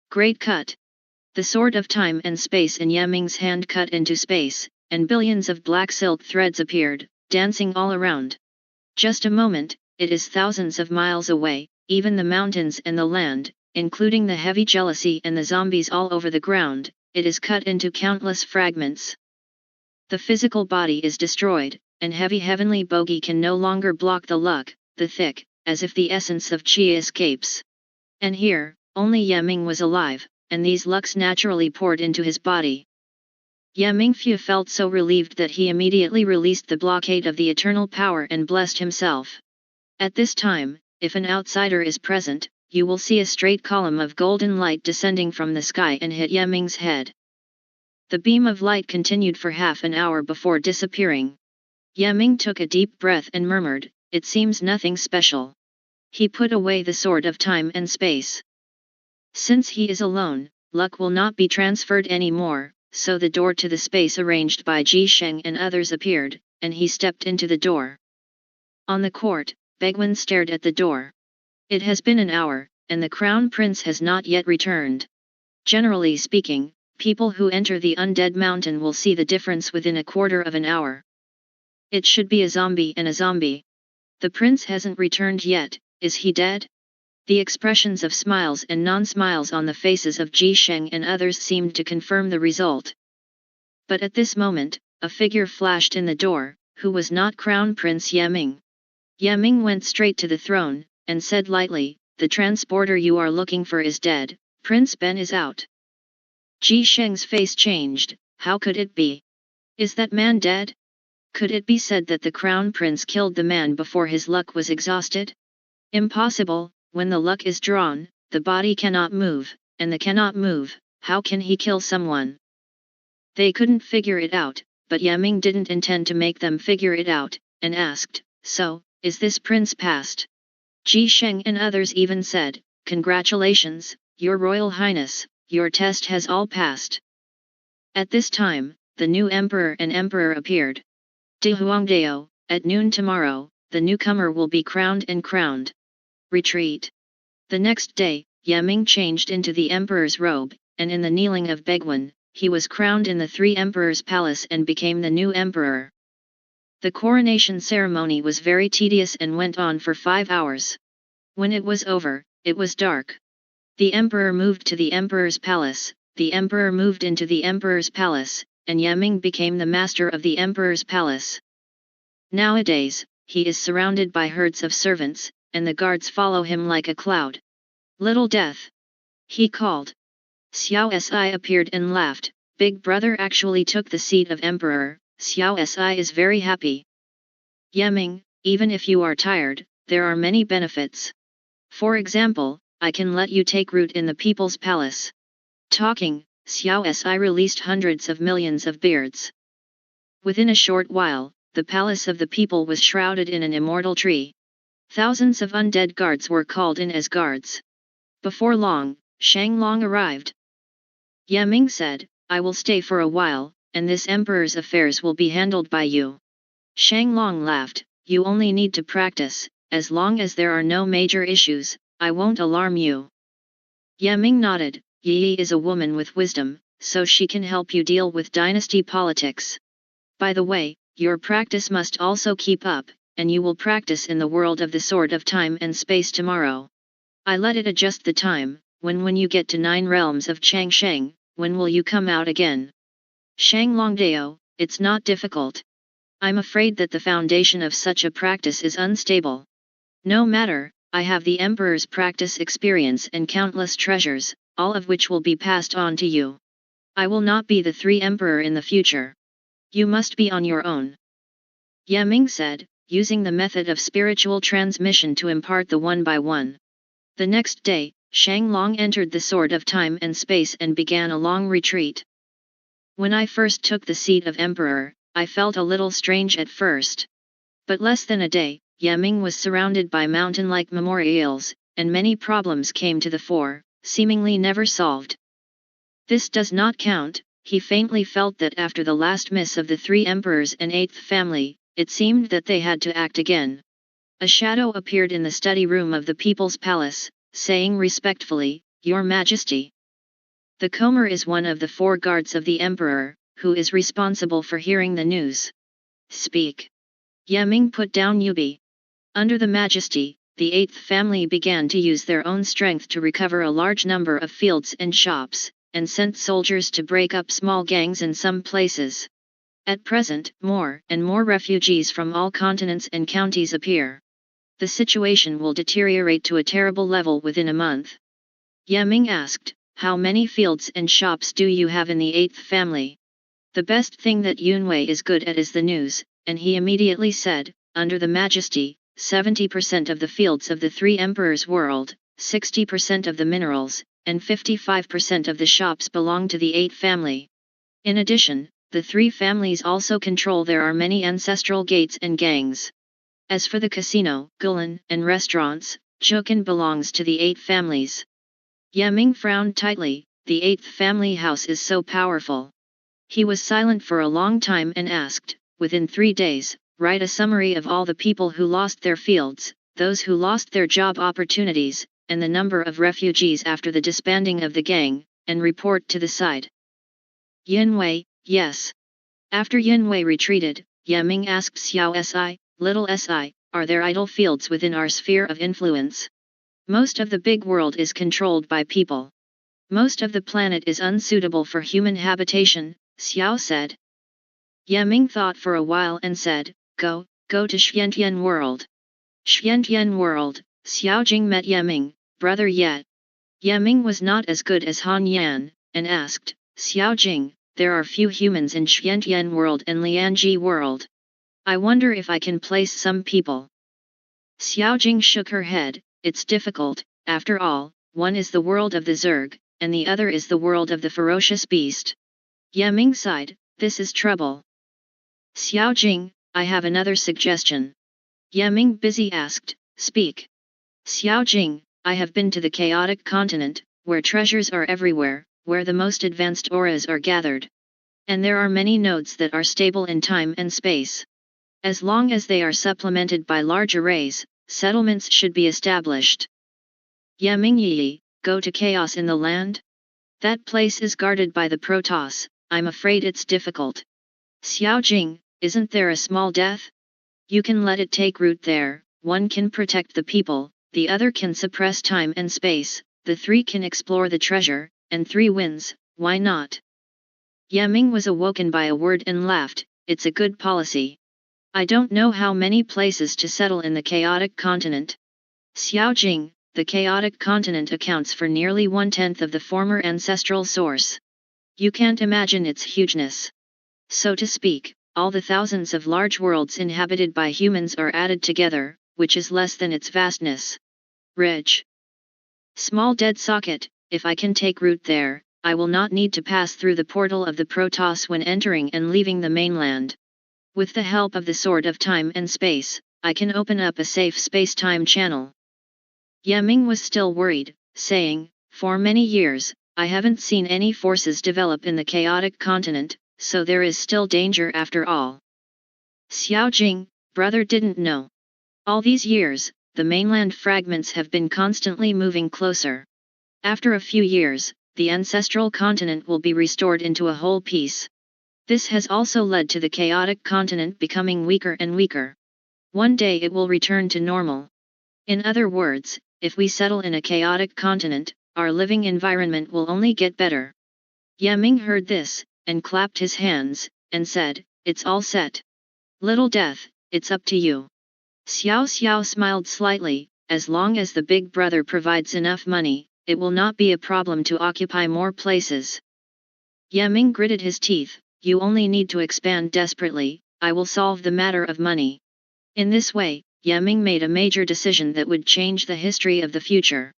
Great cut! The sword of time and space in Yaming's hand cut into space, and billions of black silk threads appeared, dancing all around. Just a moment, it is thousands of miles away, even the mountains and the land, including the heavy jealousy and the zombies all over the ground, it is cut into countless fragments. The physical body is destroyed, and heavy heavenly bogey can no longer block the luck, the thick, as if the essence of chi escapes. And here, only Yaming was alive, and these lucks naturally poured into his body. Yaming Fu felt so relieved that he immediately released the blockade of the eternal power and blessed himself. At this time, if an outsider is present, you will see a straight column of golden light descending from the sky and hit Yaming's head. The beam of light continued for half an hour before disappearing. Yaming took a deep breath and murmured, "It seems nothing special." He put away the sword of time and space. Since he is alone, luck will not be transferred anymore, so the door to the space arranged by Ji Sheng and others appeared, and he stepped into the door. On the court, Begwen stared at the door. It has been an hour, and the crown prince has not yet returned. Generally speaking, people who enter the Undead Mountain will see the difference within a quarter of an hour. It should be a zombie and a zombie. The prince hasn't returned yet, is he dead? The expressions of smiles and non-smiles on the faces of Ji Sheng and others seemed to confirm the result. But at this moment, a figure flashed in the door, who was not Crown Prince Yeming. Yeming went straight to the throne, and said lightly, "The transporter you are looking for is dead, Prince Ben is out." Ji Sheng's face changed. How could it be? Is that man dead? Could it be said that the Crown Prince killed the man before his luck was exhausted? Impossible. When the luck is drawn, the body cannot move, and the cannot move, how can he kill someone? They couldn't figure it out, but Yeming didn't intend to make them figure it out, and asked, "So, is this prince passed?" Ji Sheng and others even said, "Congratulations, Your Royal Highness, your test has all passed." At this time, the new emperor and emperor appeared. De Huangdao, at noon tomorrow, the newcomer will be crowned and crowned. Retreat. The next day, Yeming changed into the emperor's robe, and in the kneeling of Begwan, he was crowned in the Three Emperors' Palace and became the new emperor. The coronation ceremony was very tedious and went on for 5 hours. When it was over, it was dark. The emperor moved to the emperor's palace, the emperor moved into the emperor's palace, and Yeming became the master of the emperor's palace. Nowadays, he is surrounded by herds of servants, and the guards follow him like a cloud. "Little Death!" he called. Xiao Si appeared and laughed. "Big brother actually took the seat of emperor, Xiao Si is very happy." "Yeming, even if you are tired, there are many benefits. For example, I can let you take root in the people's palace." Talking, Xiao Si released hundreds of millions of beards. Within a short while, the palace of the people was shrouded in an immortal tree. Thousands of undead guards were called in as guards. Before long, Shang Long arrived. Yeming said, "I will stay for a while, and this emperor's affairs will be handled by you." Shang Long laughed, "You only need to practice, as long as there are no major issues, I won't alarm you." Yeming nodded, "Yi is a woman with wisdom, so she can help you deal with dynasty politics. By the way, your practice must also keep up, and you will practice in the world of the Sword of Time and Space tomorrow. I let it adjust the time. When you get to 9 realms of Changsheng, when will you come out again?" Shang Longdao, "It's not difficult. I'm afraid that the foundation of such a practice is unstable. No matter, I have the Emperor's practice experience and countless treasures, all of which will be passed on to you. I will not be the 3 Emperor in the future. You must be on your own." Yeming said, using the method of spiritual transmission to impart the one by one. The next day, Shang Long entered the Sword of Time and Space and began a long retreat. "When I first took the seat of Emperor, I felt a little strange at first. But less than a day, Yeming was surrounded by mountain-like memorials, and many problems came to the fore, seemingly never solved. This does not count." He faintly felt that after the last miss of the 3 emperors and 8th family, it seemed that they had to act again. A shadow appeared in the study room of the People's Palace, saying respectfully, "Your Majesty." The Comer is one of the 4 guards of the Emperor, who is responsible for hearing the news. "Speak." Yeming put down Yubi. Under the Majesty, the 8th family began to use their own strength to recover a large number of fields and shops, and sent soldiers to break up small gangs in some places. At present, more and more refugees from all continents and counties appear. The situation will deteriorate to a terrible level within a month. Yeming asked, "How many fields and shops do you have in the 8th family?" "The best thing that Yunwei is good at is the news," and he immediately said, "Under the Majesty, 70% of the fields of the 3 Emperors' world, 60% of the minerals, and 55% of the shops belong to the 8th family. In addition, the 3 families also control there are many ancestral gates and gangs. As for the casino, Gulan, and restaurants, Jukan belongs to the 8 families." Yeming frowned tightly, the 8th family house is so powerful. He was silent for a long time and asked, "Within 3 days, write a summary of all the people who lost their fields, those who lost their job opportunities, and the number of refugees after the disbanding of the gang, and report to the side. Yin Wei, yes. After Yin Wei retreated, Yaming asked Xiao Si, little Si, are there idle fields within our sphere of influence? Most of the big world is controlled by people. Most of the planet is unsuitable for human habitation, Xiao said. Yaming thought for a while and said, go to Xiantian world. Xiantian world, Xiao Jing met Yaming, brother yet. Yaming was not as good as Han Yan, and asked, Xiao Jing, there are few humans in Xiantian world and Lianji world. I wonder if I can place some people. Xiao Jing shook her head, it's difficult, after all, one is the world of the Zerg, and the other is the world of the ferocious beast. Yaming sighed, this is trouble. Xiao Jing, I have another suggestion. Yaming busy asked, speak. Xiao Jing, I have been to the chaotic continent, where treasures are everywhere, where the most advanced auras are gathered. And there are many nodes that are stable in time and space. As long as they are supplemented by large arrays, settlements should be established. Yaming Yi, go to chaos in the land? That place is guarded by the Protoss, I'm afraid it's difficult. Xiao Jing, isn't there a small death? You can let it take root there, one can protect the people, the other can suppress time and space, the three can explore the treasure, and 3 wins, why not? Yaming was awoken by a word and laughed, it's a good policy. I don't know how many places to settle in the chaotic continent. Xiao Jing, the chaotic continent accounts for nearly 1/10 of the former ancestral source. You can't imagine its hugeness. So to speak, all the thousands of large worlds inhabited by humans are added together, which is less than its vastness. Rich. Small dead socket, if I can take root there, I will not need to pass through the portal of the Protoss when entering and leaving the mainland. With the help of the Sword of Time and Space, I can open up a safe space-time channel. Yaming was still worried, saying, for many years, I haven't seen any forces develop in the chaotic continent, so there is still danger after all. Xiao Jing, brother didn't know. All these years, the mainland fragments have been constantly moving closer. After a few years, the ancestral continent will be restored into a whole piece. This has also led to the chaotic continent becoming weaker and weaker. One day it will return to normal. In other words, if we settle in a chaotic continent, our living environment will only get better. Yaming heard this, and clapped his hands, and said, it's all set. Little Death, it's up to you. Xiao Xiao smiled slightly, as long as the big brother provides enough money, it will not be a problem to occupy more places. Yaming gritted his teeth, you only need to expand desperately, I will solve the matter of money. In this way, Yaming made a major decision that would change the history of the future.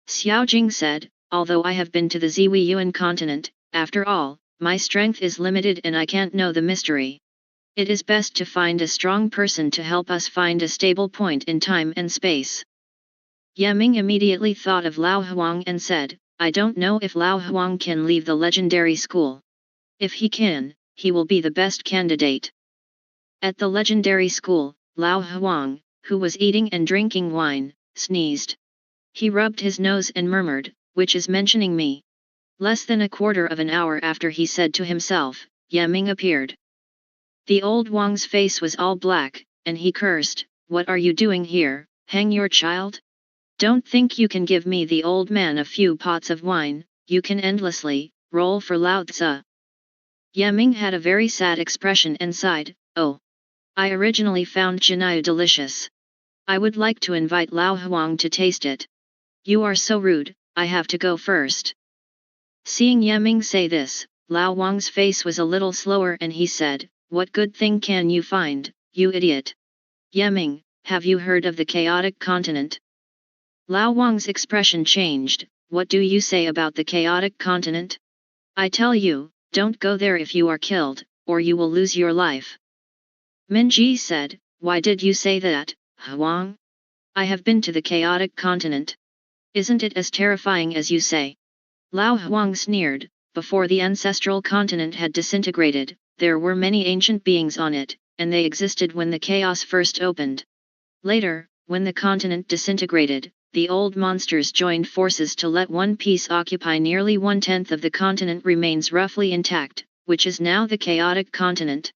Xiao Jing said, although I have been to the Ziwiyuan continent, after all, my strength is limited and I can't know the mystery. It is best to find a strong person to help us find a stable point in time and space. Yaming immediately thought of Lao Huang and said, I don't know if Lao Huang can leave the legendary school. If he can, he will be the best candidate. At the legendary school, Lao Huang, who was eating and drinking wine, sneezed. He rubbed his nose and murmured, which is mentioning me. Less than a quarter of an hour after he said to himself, Yaming appeared. The old Wang's face was all black, and he cursed, what are you doing here, hang your child? Don't think you can give me the old man a few pots of wine, you can endlessly, roll for Lao Tzu. Yaming had a very sad expression and sighed, oh. I originally found Jinyu delicious. I would like to invite Lao Huang to taste it. You are so rude, I have to go first. Seeing Yaming say this, Lao Wang's face was a little slower and he said, what good thing can you find, you idiot? Yaming, have you heard of the chaotic continent? Lao Wang's expression changed, what do you say about the chaotic continent? I tell you, don't go there if you are killed, or you will lose your life. Minji said, why did you say that, Huang? I have been to the chaotic continent. Isn't it as terrifying as you say? Lao Huang sneered, before the ancestral continent had disintegrated, there were many ancient beings on it, and they existed when the chaos first opened. Later, when the continent disintegrated, the old monsters joined forces to let one piece occupy nearly 1/10 of the continent remains roughly intact, which is now the chaotic continent.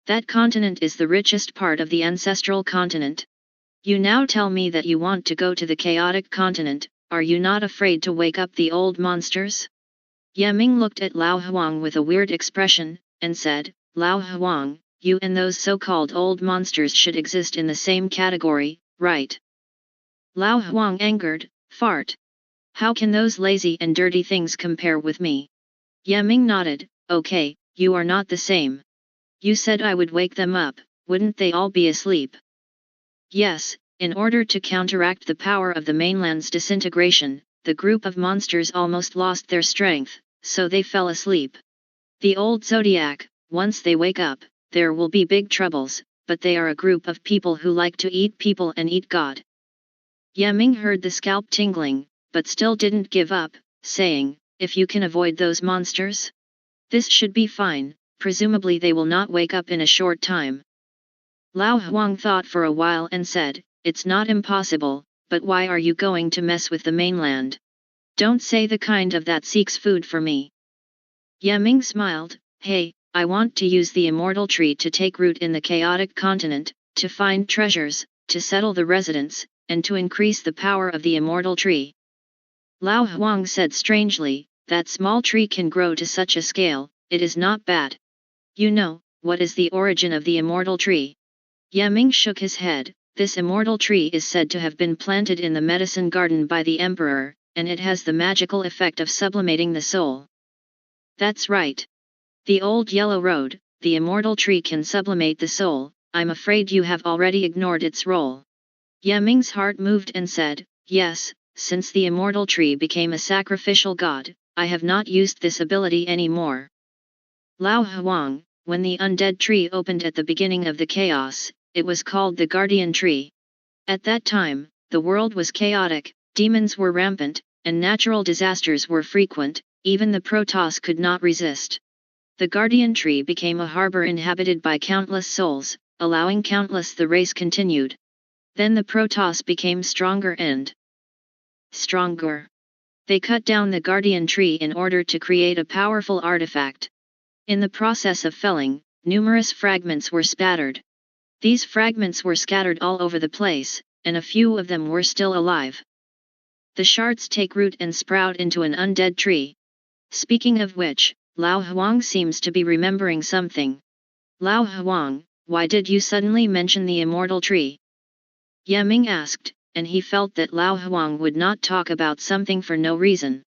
That continent is the richest part of the ancestral continent. You now tell me that you want to go to the chaotic continent, are you not afraid to wake up the old monsters? Yaming looked at Lao Huang with a weird expression, and said, Lao Huang, you and those so-called old monsters should exist in the same category, right? Lao Huang angered, fart. How can those lazy and dirty things compare with me? Yaming nodded, okay, you are not the same. You said I would wake them up, wouldn't they all be asleep? Yes, in order to counteract the power of the mainland's disintegration, the group of monsters almost lost their strength, so they fell asleep. The old Zodiac, once they wake up, there will be big troubles, but they are a group of people who like to eat people and eat God. Yaming heard the scalp tingling, but still didn't give up, saying, if you can avoid those monsters, this should be fine, presumably they will not wake up in a short time. Lao Huang thought for a while and said, it's not impossible, but why are you going to mess with the mainland? Don't say the kind of that seeks food for me. Yaming smiled, hey, I want to use the immortal tree to take root in the chaotic continent, to find treasures, to settle the residents, and to increase the power of the immortal tree. Lao Huang said strangely, that small tree can grow to such a scale, it is not bad. You know, what is the origin of the immortal tree? Yaming shook his head, this immortal tree is said to have been planted in the medicine garden by the emperor, and it has the magical effect of sublimating the soul. That's right. The old yellow road, the immortal tree can sublimate the soul, I'm afraid you have already ignored its role. Yaming's heart moved and said, yes, since the immortal tree became a sacrificial god, I have not used this ability anymore. Lao Huang, when the undead tree opened at the beginning of the chaos, it was called the guardian tree. At that time, the world was chaotic, demons were rampant, and natural disasters were frequent, even the Protoss could not resist. The guardian tree became a harbor inhabited by countless souls, allowing countless the race continued. Then the Protoss became stronger and stronger. They cut down the guardian tree in order to create a powerful artifact. In the process of felling, numerous fragments were spattered. These fragments were scattered all over the place, and a few of them were still alive. The shards take root and sprout into an undead tree. Speaking of which, Lao Huang seems to be remembering something. Lao Huang, why did you suddenly mention the immortal tree? Yaming asked, and he felt that Lao Huang would not talk about something for no reason.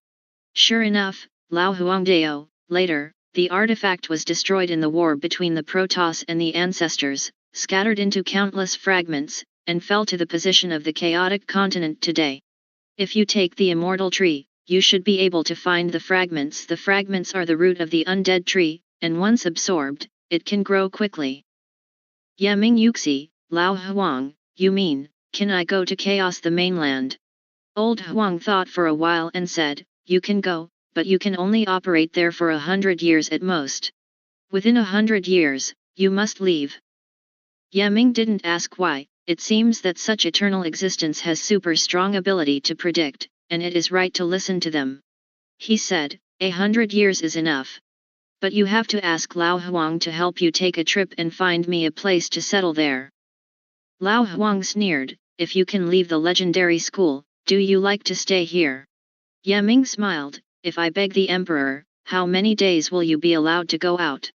Sure enough, Lao Huangdao, later, the artifact was destroyed in the war between the Protoss and the ancestors, scattered into countless fragments, and fell to the position of the chaotic continent today. If you take the immortal tree, you should be able to find the fragments. The fragments are the root of the undead tree, and once absorbed, it can grow quickly. Yaming Yuxi, Lao Huang, you mean, can I go to Chaos the mainland? Old Huang thought for a while and said, you can go, but you can only operate there for 100 years at most. Within 100 years, you must leave. Yaming didn't ask why, it seems that such eternal existence has super strong ability to predict, and it is right to listen to them. He said, 100 years is enough. But you have to ask Lao Huang to help you take a trip and find me a place to settle there. Lao Huang sneered, if you can leave the legendary school, do you like to stay here? Yaming smiled, if I beg the emperor, how many days will you be allowed to go out?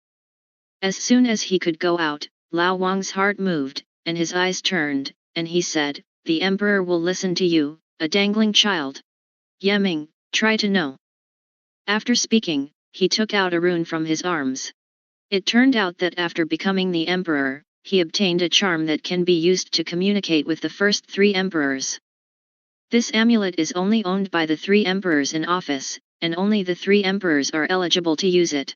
As soon as he could go out, Lao Huang's heart moved, and his eyes turned, and he said, the emperor will listen to you, a dangling child. Yaming, try to know. After speaking, he took out a rune from his arms. It turned out that after becoming the emperor, he obtained a charm that can be used to communicate with the first 3 emperors. This amulet is only owned by the 3 emperors in office, and only the 3 emperors are eligible to use it.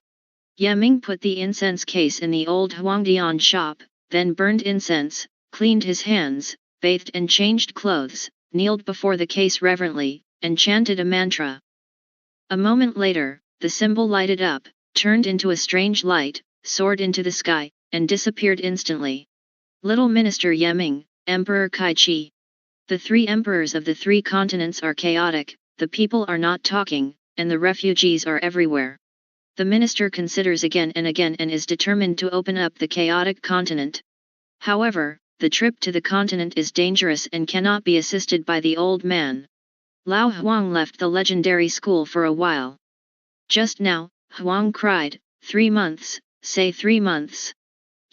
Yaming put the incense case in the old Huangdian shop, then burned incense, cleaned his hands, bathed and changed clothes, kneeled before the case reverently, and chanted a mantra. A moment later, the symbol lighted up, turned into a strange light, soared into the sky, and disappeared instantly. Little Minister Yaming, Emperor Kai Chi. The three emperors of the three continents are chaotic, the people are not talking, and the refugees are everywhere. The minister considers again and again and is determined to open up the chaotic continent. However, the trip to the continent is dangerous and cannot be assisted by the old man. Lao Huang left the legendary school for a while. Just now, Huang cried, 3 months, say 3 months.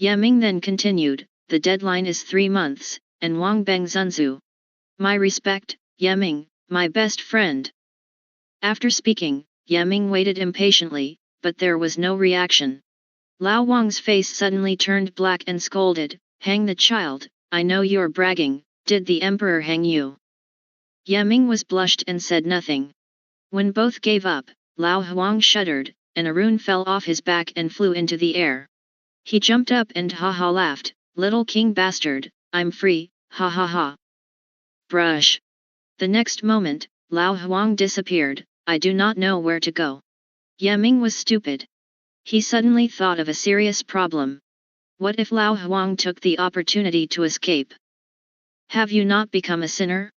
Yaming then continued, the deadline is 3 months, and Wang Beng Zunzu. My respect, Yaming, my best friend. After speaking, Yaming waited impatiently, but there was no reaction. Lao Wang's face suddenly turned black and scolded, hang the child, I know you're bragging, did the emperor hang you? Yaming was blushed and said nothing. When both gave up, Lao Huang shuddered, and a rune fell off his back and flew into the air. He jumped up and ha-ha laughed, little king bastard, I'm free, ha-ha-ha. Brush. The next moment, Lao Huang disappeared, I do not know where to go. Yaming was stupid. He suddenly thought of a serious problem. What if Lao Huang took the opportunity to escape? Have you not become a sinner?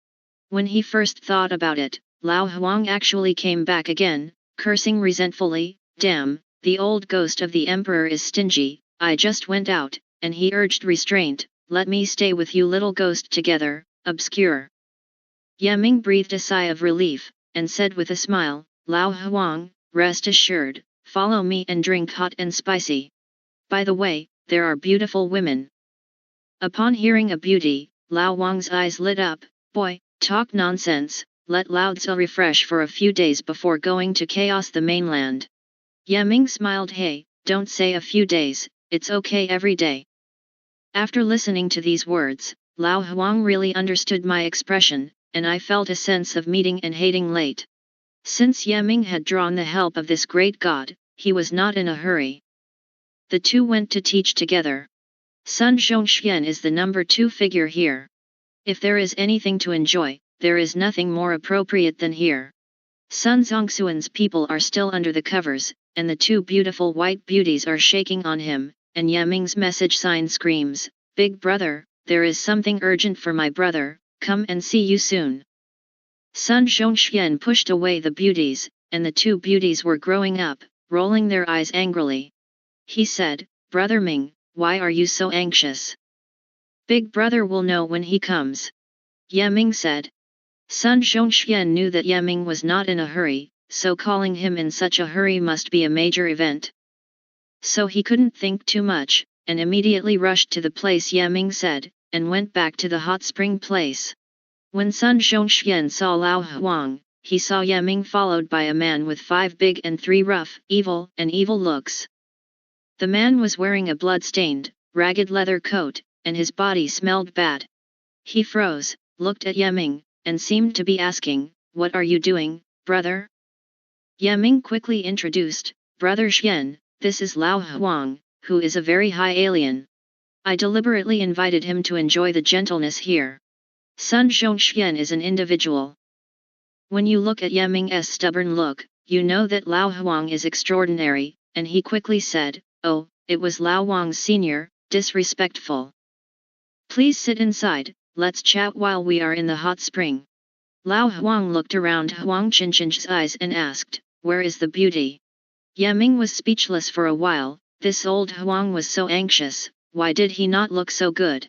When he first thought about it, Lao Huang actually came back again, cursing resentfully, damn, the old ghost of the emperor is stingy, I just went out, and he urged restraint, let me stay with you little ghost together, obscure. Yaming breathed a sigh of relief, and said with a smile, Lao Huang, rest assured, follow me and drink hot and spicy. By the way, there are beautiful women. Upon hearing a beauty, Lao Wang's eyes lit up, boy, talk nonsense, let Lao Tzu refresh for a few days before going to chaos the mainland. Yaming smiled, hey, don't say a few days, it's okay every day. After listening to these words, Lao Huang really understood my expression, and I felt a sense of meeting and hating late. Since Yaming had drawn the help of this great god, he was not in a hurry. The two went to teach together. Sun Zhongxian is the number 2 figure here. If there is anything to enjoy, there is nothing more appropriate than here. Sun Zongxuan's people are still under the covers, and the 2 beautiful white beauties are shaking on him, and Yaming's message sign screams, Big brother, there is something urgent for my brother, come and see you soon. Sun Zhongxian pushed away the beauties, and the 2 beauties were growing up, rolling their eyes angrily. He said, Brother Ming, why are you so anxious? Big brother will know when he comes. Yaming said. Sun Zhongxian knew that Yaming was not in a hurry, so calling him in such a hurry must be a major event. So he couldn't think too much, and immediately rushed to the place Yaming said, and went back to the hot spring place. When Sun Zhongxian saw Lao Huang, he saw Yaming followed by a man with 5 big and 3 rough, evil looks. The man was wearing a blood-stained, ragged leather coat, and his body smelled bad. He froze, looked at Yaming, and seemed to be asking, what are you doing, brother? Yaming quickly introduced, Brother Xian, this is Lao Huang, who is a very high alien. I deliberately invited him to enjoy the gentleness here. Sun Zhongxian is an individual. When you look at Yaming's stubborn look, you know that Lao Huang is extraordinary, and he quickly said, oh, it was Lao Wang's senior, disrespectful. Please sit inside, let's chat while we are in the hot spring. Lao Huang looked around Huang Qinchin's eyes and asked, where is the beauty? Yaming was speechless for a while, this old Huang was so anxious, why did he not look so good?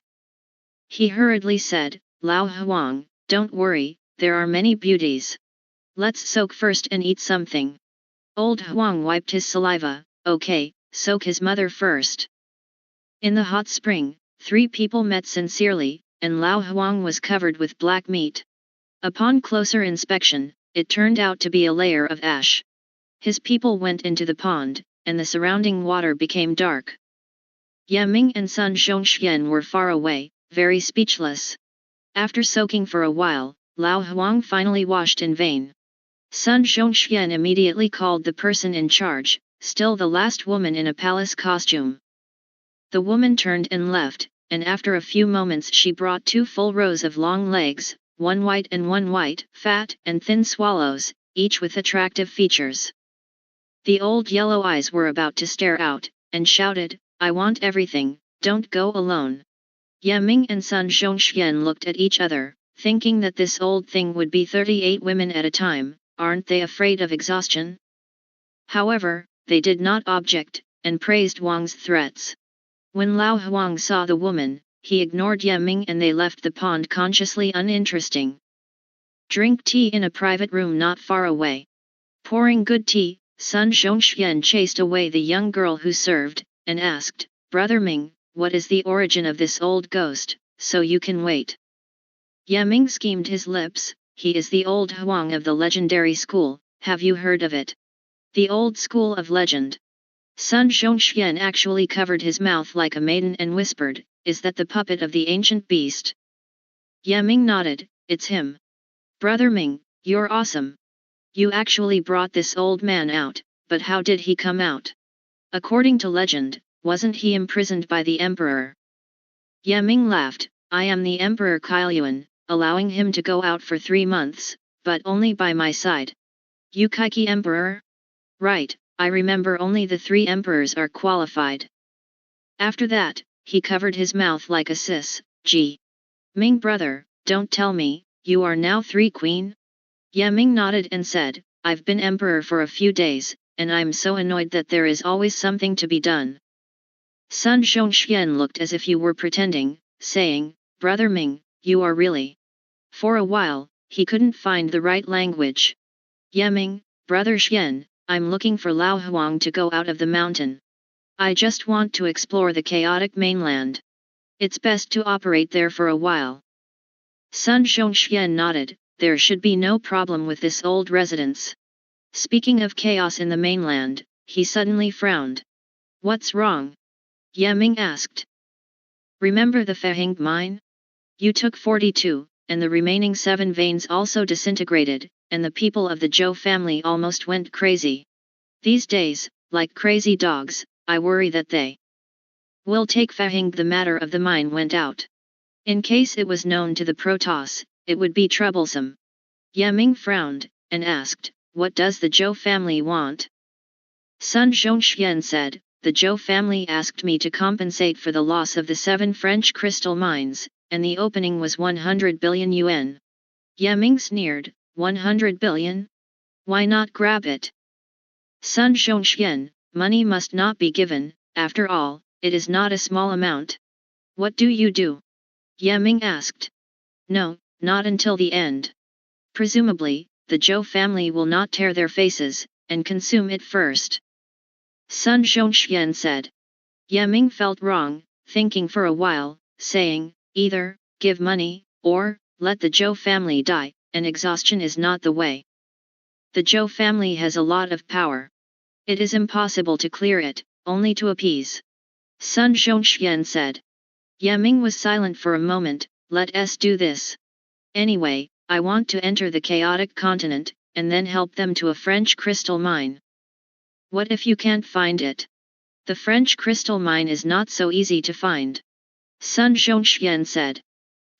He hurriedly said, Lao Huang, don't worry, there are many beauties. Let's soak first and eat something. Old Huang wiped his saliva, okay, soak his mother first. In the hot spring, 3 people met sincerely, and Lao Huang was covered with black meat. Upon closer inspection, it turned out to be a layer of ash. His people went into the pond, and the surrounding water became dark. Yaming and Sun Zhongxian were far away, very speechless. After soaking for a while, Lao Huang finally washed in vain. Sun Zhongxian immediately called the person in charge, still the last woman in a palace costume. The woman turned and left, and after a few moments she brought 2 full rows of long legs, one white, fat and thin swallows, each with attractive features. The old yellow eyes were about to stare out, and shouted, I want everything, don't go alone. Yaming and Sun Zhongxian looked at each other, thinking that this old thing would be 38 women at a time. Aren't they afraid of exhaustion? However, they did not object, and praised Wang's threats. When Lao Huang saw the woman, he ignored Ye Ming and they left the pond consciously uninteresting. Drink tea in a private room not far away. Pouring good tea, Sun Zhongxian chased away the young girl who served, and asked, "Brother Ming, what is the origin of this old ghost, so you can wait?" Ye Ming schemed his lips. "He is the old Huang of the legendary school, have you heard of it? The old school of legend." Sun Zhongxian actually covered his mouth like a maiden and whispered, "Is that the puppet of the ancient beast?" Ye Ming nodded, "It's him. Brother Ming, you're awesome. You actually brought this old man out, but how did he come out? According to legend, wasn't he imprisoned by the emperor?" Ye Ming laughed, "I am the Emperor Kaiyuan, allowing him to go out for 3 months, but only by my side." "You Kaiki Emperor?" "Right, I remember only the 3 emperors are qualified." After that, he covered his mouth like a sis. "Gee. Ming brother, don't tell me, you are now 3 queen?" Ye Ming nodded and said, "I've been emperor for a few days, and I'm so annoyed that there is always something to be done." Sun Zhongxian looked as if you were pretending, saying, "Brother Ming, you are really..." For a while, he couldn't find the right language. "Ye Ming, Brother Xian, I'm looking for Lao Huang to go out of the mountain. I just want to explore the chaotic mainland. It's best to operate there for a while." Sun Zhongxian nodded, "There should be no problem with this old residence." Speaking of chaos in the mainland, he suddenly frowned. "What's wrong?" Ye Ming asked. "Remember the Fehing mine? You took 42, and the remaining 7 veins also disintegrated, and the people of the Zhou family almost went crazy. These days, like crazy dogs, I worry that they will take Fehing." The matter of the mine went out. In case it was known to the Protoss, it would be troublesome. Ye Ming frowned, and asked, "What does the Zhou family want?" Sun Zhongxian said, "The Zhou family asked me to compensate for the loss of the 7 French crystal mines, and the opening was 100 billion yuan. Ye Ming sneered, 100 billion? Why not grab it? Sun Zhongxian, money must not be given, after all, it is not a small amount. What do you do? Ye Ming asked. No, not until the end. Presumably, the Zhou family will not tear their faces, and consume it first. Sun Zhongxian said. Ye Ming felt wrong, thinking for a while, saying, either, give money, or, let the Zhou family die, and exhaustion is not the way. The Zhou family has a lot of power. It is impossible to clear it, only to appease. Sun Zhongxian said. Ye Ming was silent for a moment, let us do this. Anyway, I want to enter the chaotic continent, and then help them to a French crystal mine. What if you can't find it? The French crystal mine is not so easy to find. Sun Zhongxian said.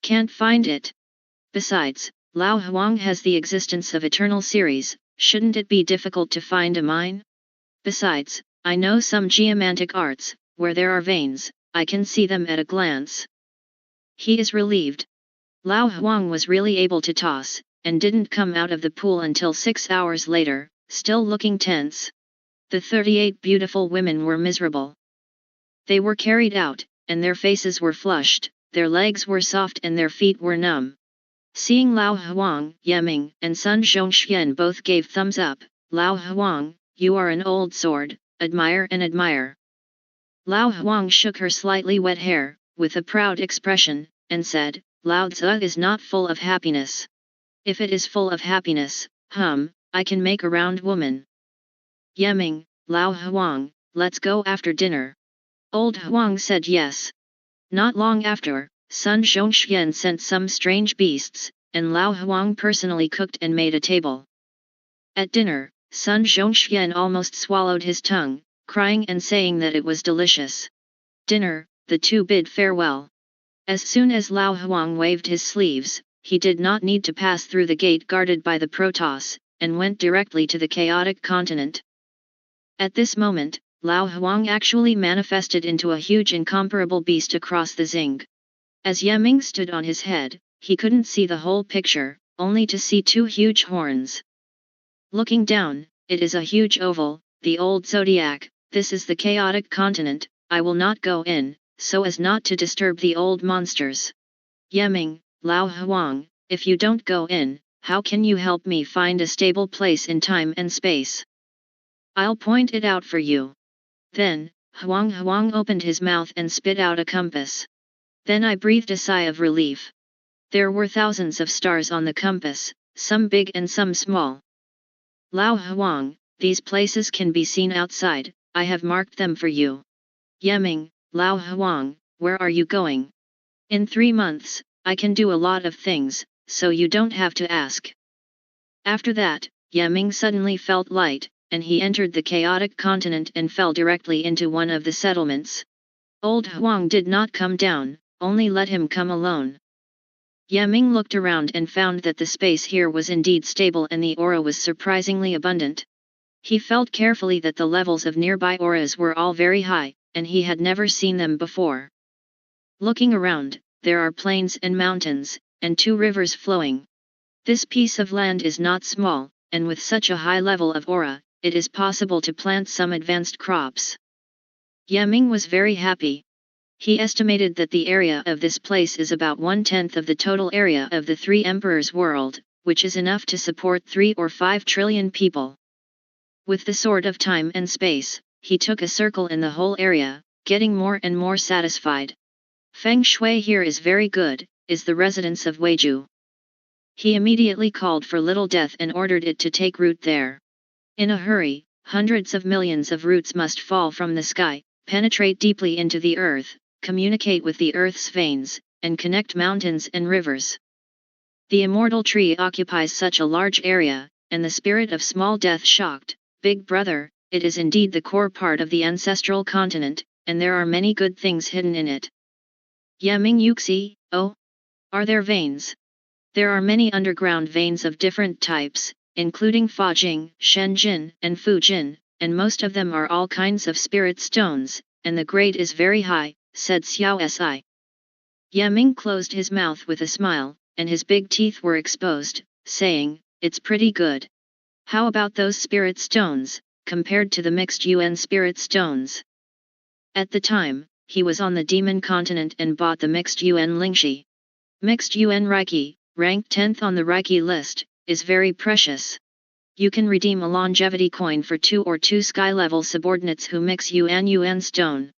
Can't find it. Besides, Lao Huang has the existence of eternal series, shouldn't it be difficult to find a mine? Besides, I know some geomantic arts, where there are veins, I can see them at a glance. He is relieved. Lao Huang was really able to toss, and didn't come out of the pool until 6 hours later, still looking tense. The 38 beautiful women were miserable. They were carried out, and their faces were flushed, their legs were soft and their feet were numb. Seeing Lao Huang, Ye Ming, and Sun Zhongxian both gave thumbs up. Lao Huang, you are an old sword, admire and admire. Lao Huang shook her slightly wet hair, with a proud expression, and said, Lao Tzu is not full of happiness. If it is full of happiness, I can make a round woman. Ye Ming, Lao Huang, let's go after dinner. Old Huang said yes. Not long after, Sun Zhongxian sent some strange beasts, and Lao Huang personally cooked and made a table. At dinner, Sun Zhongxian almost swallowed his tongue, crying and saying that it was delicious. Dinner, the two bid farewell. As soon as Lao Huang waved his sleeves, he did not need to pass through the gate guarded by the Protoss, and went directly to the chaotic continent. At this moment, Lao Huang actually manifested into a huge incomparable beast across the Xing. As Ye Ming stood on his head, he couldn't see the whole picture, only to see two huge horns. Looking down, it is a huge oval, the old zodiac. This is the chaotic continent. I will not go in, so as not to disturb the old monsters. Yeming, Lao Huang, if you don't go in, how can you help me find a stable place in time and space? I'll point it out for you. Then, Huang opened his mouth and spit out a compass. Then I breathed a sigh of relief. There were thousands of stars on the compass, some big and some small. Lao Huang, these places can be seen outside, I have marked them for you. Yeming, Lao Huang, where are you going? In 3 months, I can do a lot of things, so you don't have to ask. After that, Yeming suddenly felt light, and he entered the chaotic continent and fell directly into one of the settlements. Old Huang did not come down, only let him come alone. Yeming looked around and found that the space here was indeed stable and the aura was surprisingly abundant. He felt carefully that the levels of nearby auras were all very high, and he had never seen them before. Looking around, there are plains and mountains, and 2 rivers flowing. This piece of land is not small, and with such a high level of aura, it is possible to plant some advanced crops. Yeming was very happy. He estimated that the area of this place is about 1/10 of the total area of the 3 emperors' world, which is enough to support 3 or 5 trillion people. With the sword of time and space, he took a circle in the whole area, getting more and more satisfied. Feng Shui here is very good, is the residence of Weiju. He immediately called for Little Death and ordered it to take root there. In a hurry, hundreds of millions of roots must fall from the sky, penetrate deeply into the earth, communicate with the earth's veins, and connect mountains and rivers. The immortal tree occupies such a large area, and the spirit of small death shocked, Big Brother, it is indeed the core part of the ancestral continent, and there are many good things hidden in it. Yeming Yuxi, oh? Are there veins? There are many underground veins of different types, including Fajing, Shenjin, and Fujin, and most of them are all kinds of spirit stones, and the grade is very high, said Xiao Si. Yeming closed his mouth with a smile, and his big teeth were exposed, saying, it's pretty good. How about those spirit stones, compared to the mixed Yuan spirit stones? At the time, he was on the demon continent and bought the mixed Yuan Lingxi. Mixed Yuan Reiki, ranked 10th on the Reiki list, is very precious. You can redeem a longevity coin for 2 or 2 sky-level subordinates who mix Yuan stone.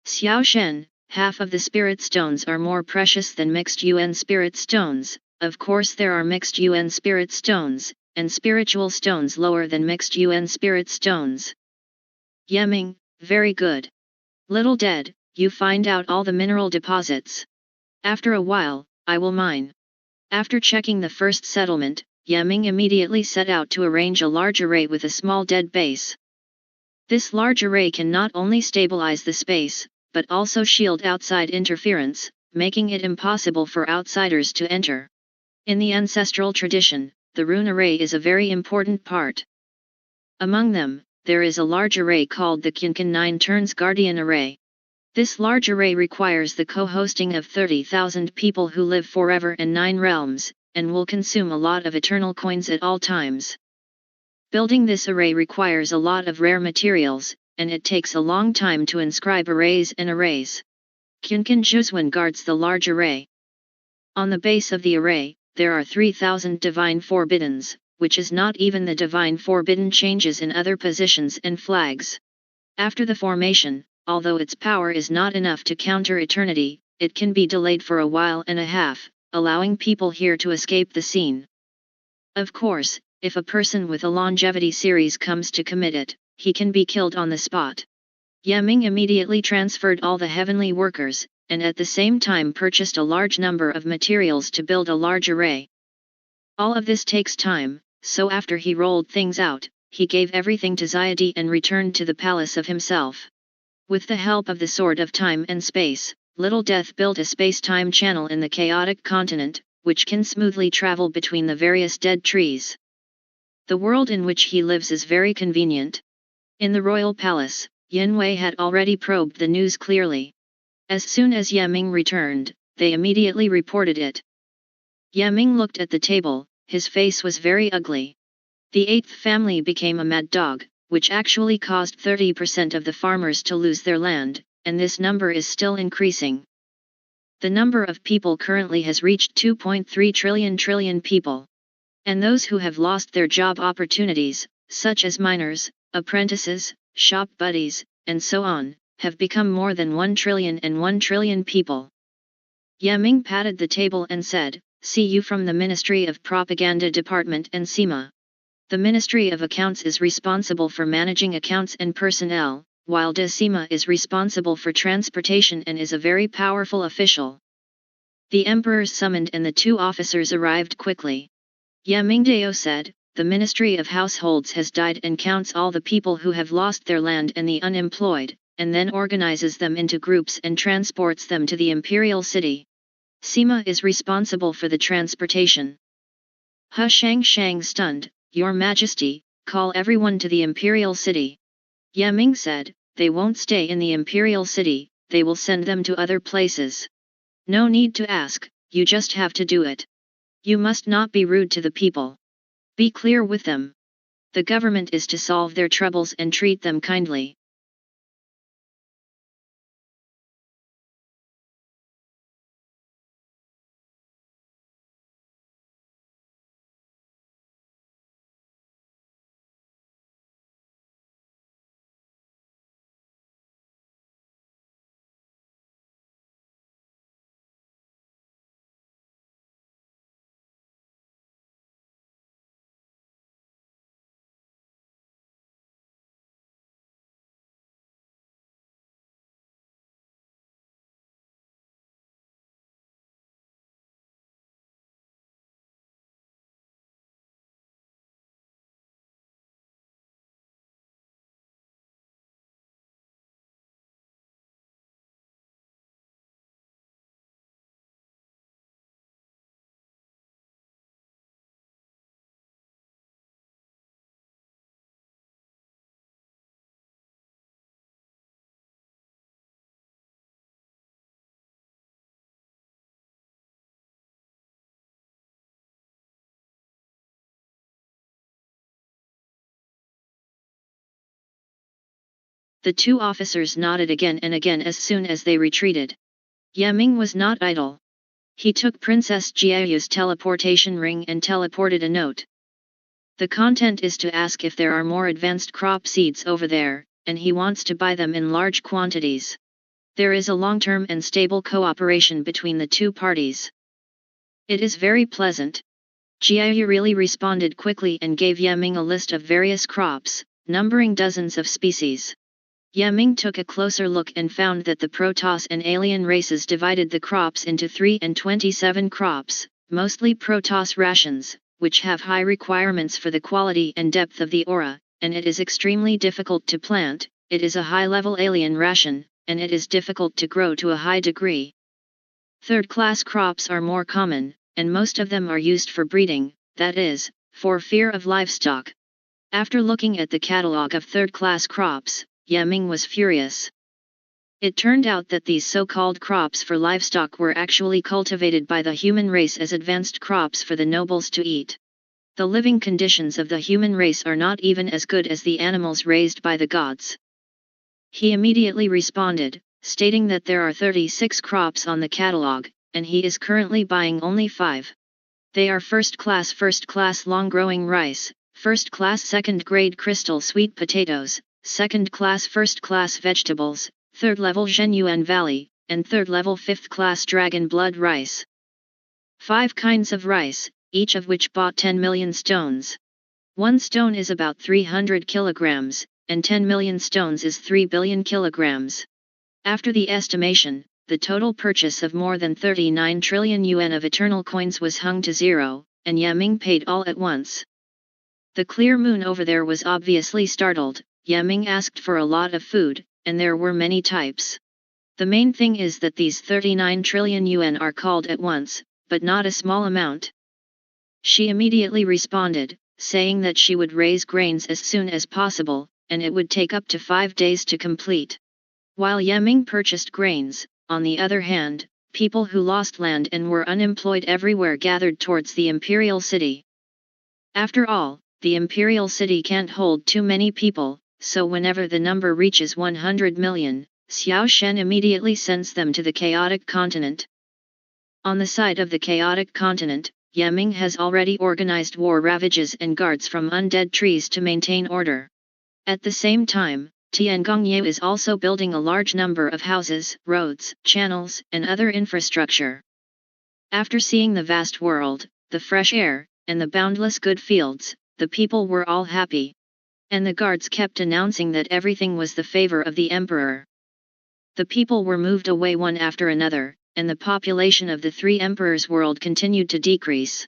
Xiao Shen, half of the spirit stones are more precious than mixed Yuan spirit stones. Of course there are mixed Yuan spirit stones, and spiritual stones lower than mixed Yuan spirit stones. Yeming, very good. Little Dead, you find out all the mineral deposits. After a while, I will mine. After checking the first settlement, Yeming immediately set out to arrange a large array with a small dead base. This large array can not only stabilize the space, but also shield outside interference, making it impossible for outsiders to enter. In the ancestral tradition, the rune array is a very important part. Among them, there is a large array called the Qinkan 9 Turns Guardian Array. This large array requires the co-hosting of 30,000 people who live forever in 9 realms, and will consume a lot of eternal coins at all times. Building this array requires a lot of rare materials, and it takes a long time to inscribe arrays and arrays. Qinkan Zhuzuan guards the large array. On the base of the array, there are 3,000 divine forbiddens, which is not even the divine forbidden changes in other positions and flags. After the formation, although its power is not enough to counter eternity, it can be delayed for a while and a half, allowing people here to escape the scene. Of course, if a person with a longevity series comes to commit it, he can be killed on the spot. Yeming immediately transferred all the heavenly workers, and at the same time purchased a large number of materials to build a large array. All of this takes time, so after he rolled things out, he gave everything to Xiadi and returned to the palace of himself. With the help of the Sword of Time and Space, Little Death built a space-time channel in the chaotic continent, which can smoothly travel between the various dead trees. The world in which he lives is very convenient. In the royal palace, Yin Wei had already probed the news clearly. As soon as Yeming returned, they immediately reported it. Yaming looked at the table, his face was very ugly. The eighth family became a mad dog, which actually caused 30% of the farmers to lose their land, and this number is still increasing. The number of people currently has reached 2.3 trillion people. And those who have lost their job opportunities, such as miners, apprentices, shop buddies, and so on, have become more than 1 trillion people. Yaming patted the table and said, "See you from the Ministry of Propaganda Department and SEMA. The Ministry of Accounts is responsible for managing accounts and personnel, while de SEMA is responsible for transportation and is a very powerful official." The emperors summoned and the two officers arrived quickly. Yamingdao said, "The Ministry of Households has died and counts all the people who have lost their land and the unemployed, and then organizes them into groups and transports them to the imperial city. SEMA is responsible for the transportation." Hu Shang stunned, "Your Majesty, call everyone to the imperial city." Yaming said, "They won't stay in the imperial city, they will send them to other places. No need to ask, you just have to do it. You must not be rude to the people. Be clear with them. The government is to solve their troubles and treat them kindly." The two officers nodded again and again as soon as they retreated. Yaming was not idle. He took Princess Jiayu's teleportation ring and teleported a note. The content is to ask if there are more advanced crop seeds over there, and he wants to buy them in large quantities. There is a long-term and stable cooperation between the two parties. It is very pleasant. Jiayu really responded quickly and gave Yaming a list of various crops, numbering dozens of species. Yaming took a closer look and found that the Protoss and alien races divided the crops into 3 and 27 crops, mostly Protoss rations, which have high requirements for the quality and depth of the aura, and it is extremely difficult to plant. It is a high-level alien ration, and it is difficult to grow to a high degree. Third-class crops are more common, and most of them are used for breeding, that is, for fear of livestock. After looking at the catalog of third-class crops, Yaming was furious. It turned out that these so-called crops for livestock were actually cultivated by the human race as advanced crops for the nobles to eat. The living conditions of the human race are not even as good as the animals raised by the gods. He immediately responded, stating that there are 36 crops on the catalog, and he is currently buying only 5. They are first-class long-growing rice, first-class second-grade crystal sweet potatoes, second-class first-class vegetables, third-level Zhenyuan Valley, and third-level fifth-class dragon blood rice. 5 kinds of rice, each of which bought 10 million stones. 1 stone is about 300 kilograms, and 10 million stones is 3 billion kilograms. After the estimation, the total purchase of more than 39 trillion yuan of eternal coins was hung to zero, and Yaming paid all at once. The clear moon over there was obviously startled. Yaming asked for a lot of food, and there were many types. The main thing is that these 39 trillion yuan are called at once, but not a small amount. She immediately responded, saying that she would raise grains as soon as possible, and it would take up to 5 days to complete. While Yaming purchased grains, on the other hand, people who lost land and were unemployed everywhere gathered towards the imperial city. After all, the imperial city can't hold too many people, so whenever the number reaches 100 million, Xiao Shen immediately sends them to the chaotic continent. On the side of the chaotic continent, Ye Ming has already organized war ravages and guards from undead trees to maintain order. At the same time, Tiangongye is also building a large number of houses, roads, channels, and other infrastructure. After seeing the vast world, the fresh air, and the boundless good fields, the people were all happy. And the guards kept announcing that everything was the favor of the emperor. The people were moved away one after another, and the population of the three emperors' world continued to decrease.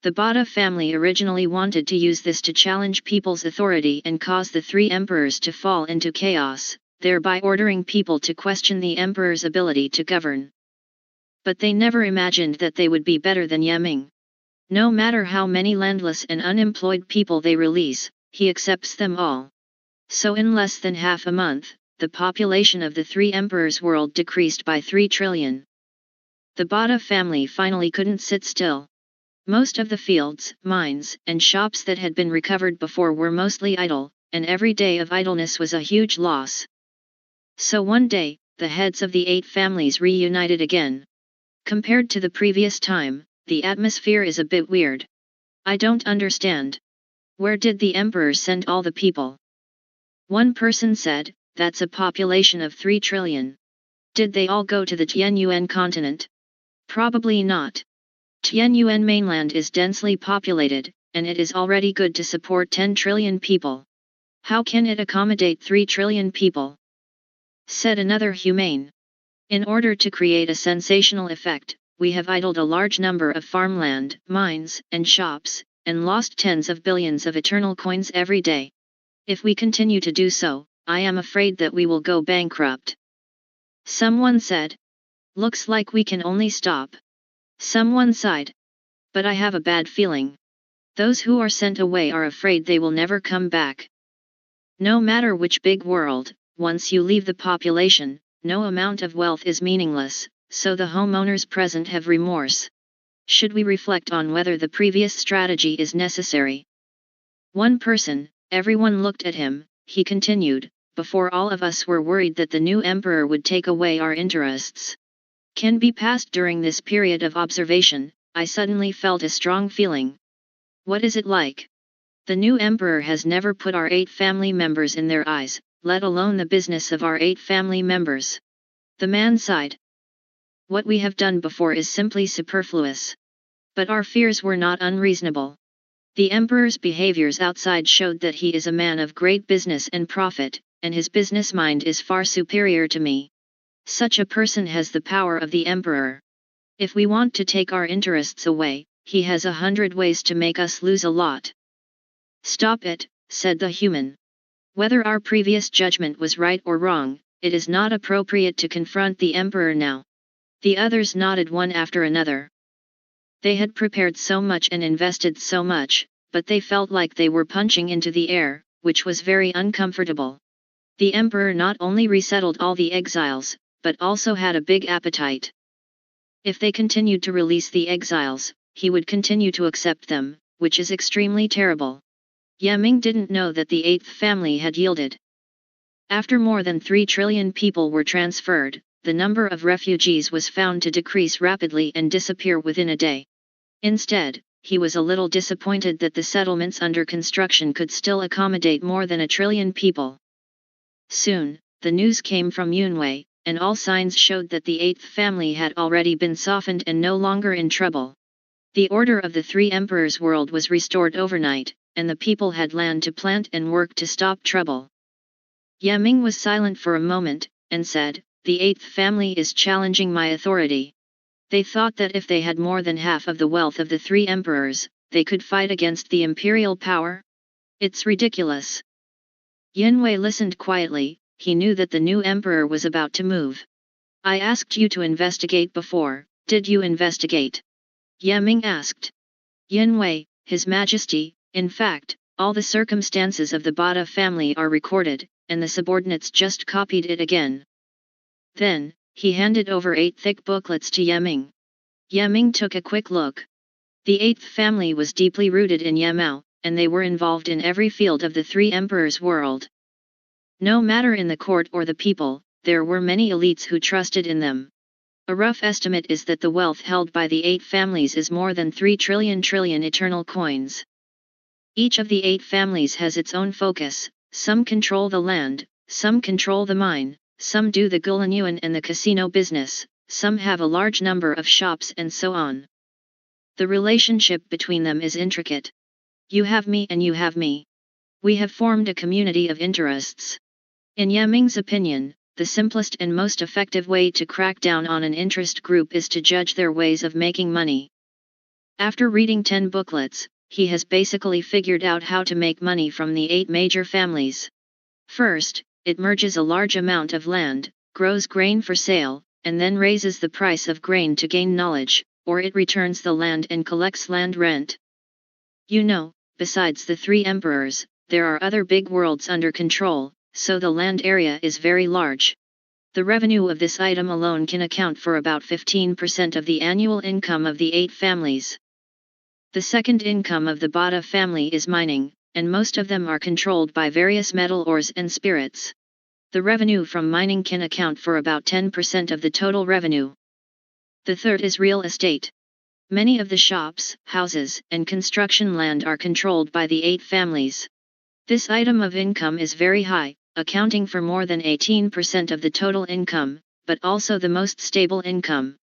The Bada family originally wanted to use this to challenge people's authority and cause the three emperors to fall into chaos, thereby ordering people to question the emperor's ability to govern. But they never imagined that they would be better than Ye Ming. No matter how many landless and unemployed people they release, he accepts them all. So in less than half a month, the population of the three emperors' world decreased by 3 trillion. The Bada family finally couldn't sit still. Most of the fields, mines, and shops that had been recovered before were mostly idle, and every day of idleness was a huge loss. So one day, the heads of the 8 families reunited again. Compared to the previous time, the atmosphere is a bit weird. I don't understand. Where did the emperor send all the people? One person said, that's a population of 3 trillion. Did they all go to the Tianyuan continent? Probably not. Tianyuan mainland is densely populated, and it is already good to support 10 trillion people. How can it accommodate 3 trillion people? Said another humane. In order to create a sensational effect, we have idled a large number of farmland, mines, and shops, and lost tens of billions of eternal coins every day. If we continue to do so, I am afraid that we will go bankrupt. Someone said. Looks like we can only stop. Someone sighed. But I have a bad feeling. Those who are sent away are afraid they will never come back. No matter which big world, once you leave the population, no amount of wealth is meaningless, so the homeowners present have remorse. Should we reflect on whether the previous strategy is necessary? One person, everyone looked at him, he continued, before all of us were worried that the new emperor would take away our interests. Can be passed during this period of observation, I suddenly felt a strong feeling. What is it like? The new emperor has never put our 8 family members in their eyes, let alone the business of our 8 family members. The man sighed. What we have done before is simply superfluous. But our fears were not unreasonable. The emperor's behaviors outside showed that he is a man of great business and profit, and his business mind is far superior to me. Such a person has the power of the emperor. If we want to take our interests away, he has 100 ways to make us lose a lot. Stop it, said the human. Whether our previous judgment was right or wrong, it is not appropriate to confront the emperor now. The others nodded one after another. They had prepared so much and invested so much, but they felt like they were punching into the air, which was very uncomfortable. The emperor not only resettled all the exiles, but also had a big appetite. If they continued to release the exiles, he would continue to accept them, which is extremely terrible. Ye Ming didn't know that the 8th family had yielded. After more than 3 trillion people were transferred, the number of refugees was found to decrease rapidly and disappear within a day. Instead, he was a little disappointed that the settlements under construction could still accommodate more than 1 trillion people. Soon, the news came from Yunwei, and all signs showed that the 8th family had already been softened and no longer in trouble. The order of the 3 emperors' world was restored overnight, and the people had land to plant and work to stop trouble. Ye Ming was silent for a moment, and said, the 8th family is challenging my authority. They thought that if they had more than half of the wealth of the 3 emperors, they could fight against the imperial power? It's ridiculous. Yunwei listened quietly, he knew that the new emperor was about to move. I asked you to investigate before, did you investigate? Ye Ming asked. Yunwei, His Majesty, in fact, all the circumstances of the Bada family are recorded, and the subordinates just copied it again. Then, He handed over 8 thick booklets to Yeming. Yeming took a quick look. The 8th family was deeply rooted in Yemao, and they were involved in every field of the three emperors' world. No matter in the court or the people, there were many elites who trusted in them. A rough estimate is that the wealth held by the 8 families is more than 3 trillion eternal coins. Each of the 8 families has its own focus. Some control the land, some control the mine, some do the Gulanyuan and the casino business, some have a large number of shops, and so on. The relationship between them is intricate. You have me and you have me. We have formed a community of interests. In Yeming's opinion, the simplest and most effective way to crack down on an interest group is to judge their ways of making money. After reading 10 booklets, he has basically figured out how to make money from the 8 major families. First, it merges a large amount of land, grows grain for sale, and then raises the price of grain to gain knowledge, or it returns the land and collects land rent. You know, besides the 3 emperors, there are other big worlds under control, so the land area is very large. The revenue of this item alone can account for about 15% of the annual income of the 8 families. The second income of the Bada family is mining, and most of them are controlled by various metal ores and spirits. The revenue from mining can account for about 10% of the total revenue. The third is real estate. Many of the shops, houses, and construction land are controlled by the 8 families. This item of income is very high, accounting for more than 18% of the total income, but also the most stable income.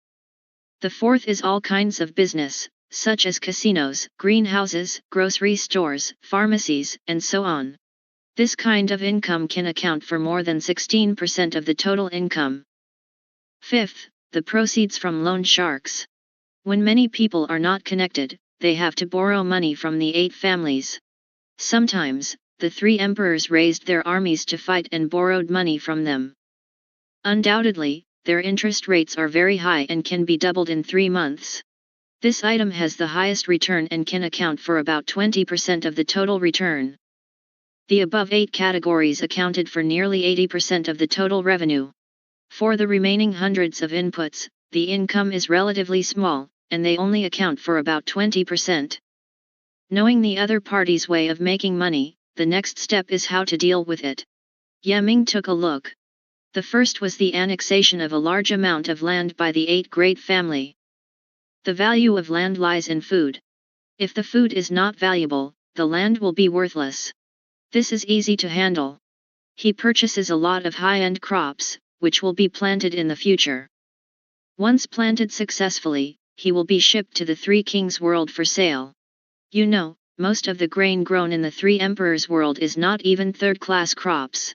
The fourth is all kinds of business, such as casinos, greenhouses, grocery stores, pharmacies, and so on. This kind of income can account for more than 16% of the total income. Fifth, the proceeds from loan sharks. When many people are not connected, they have to borrow money from the 8 families. Sometimes, the 3 emperors raised their armies to fight and borrowed money from them. Undoubtedly, their interest rates are very high and can be doubled in 3 months. This item has the highest return and can account for about 20% of the total return. The above 8 categories accounted for nearly 80% of the total revenue. For the remaining hundreds of inputs, the income is relatively small, and they only account for about 20%. Knowing the other party's way of making money, the next step is how to deal with it. Yeming took a look. The first was the annexation of a large amount of land by the 8 great family. The value of land lies in food. If the food is not valuable, the land will be worthless. This is easy to handle. He purchases a lot of high-end crops, which will be planted in the future. Once planted successfully, he will be shipped to the 3 kings' world for sale. You know, most of the grain grown in the 3 emperors' world is not even third-class crops.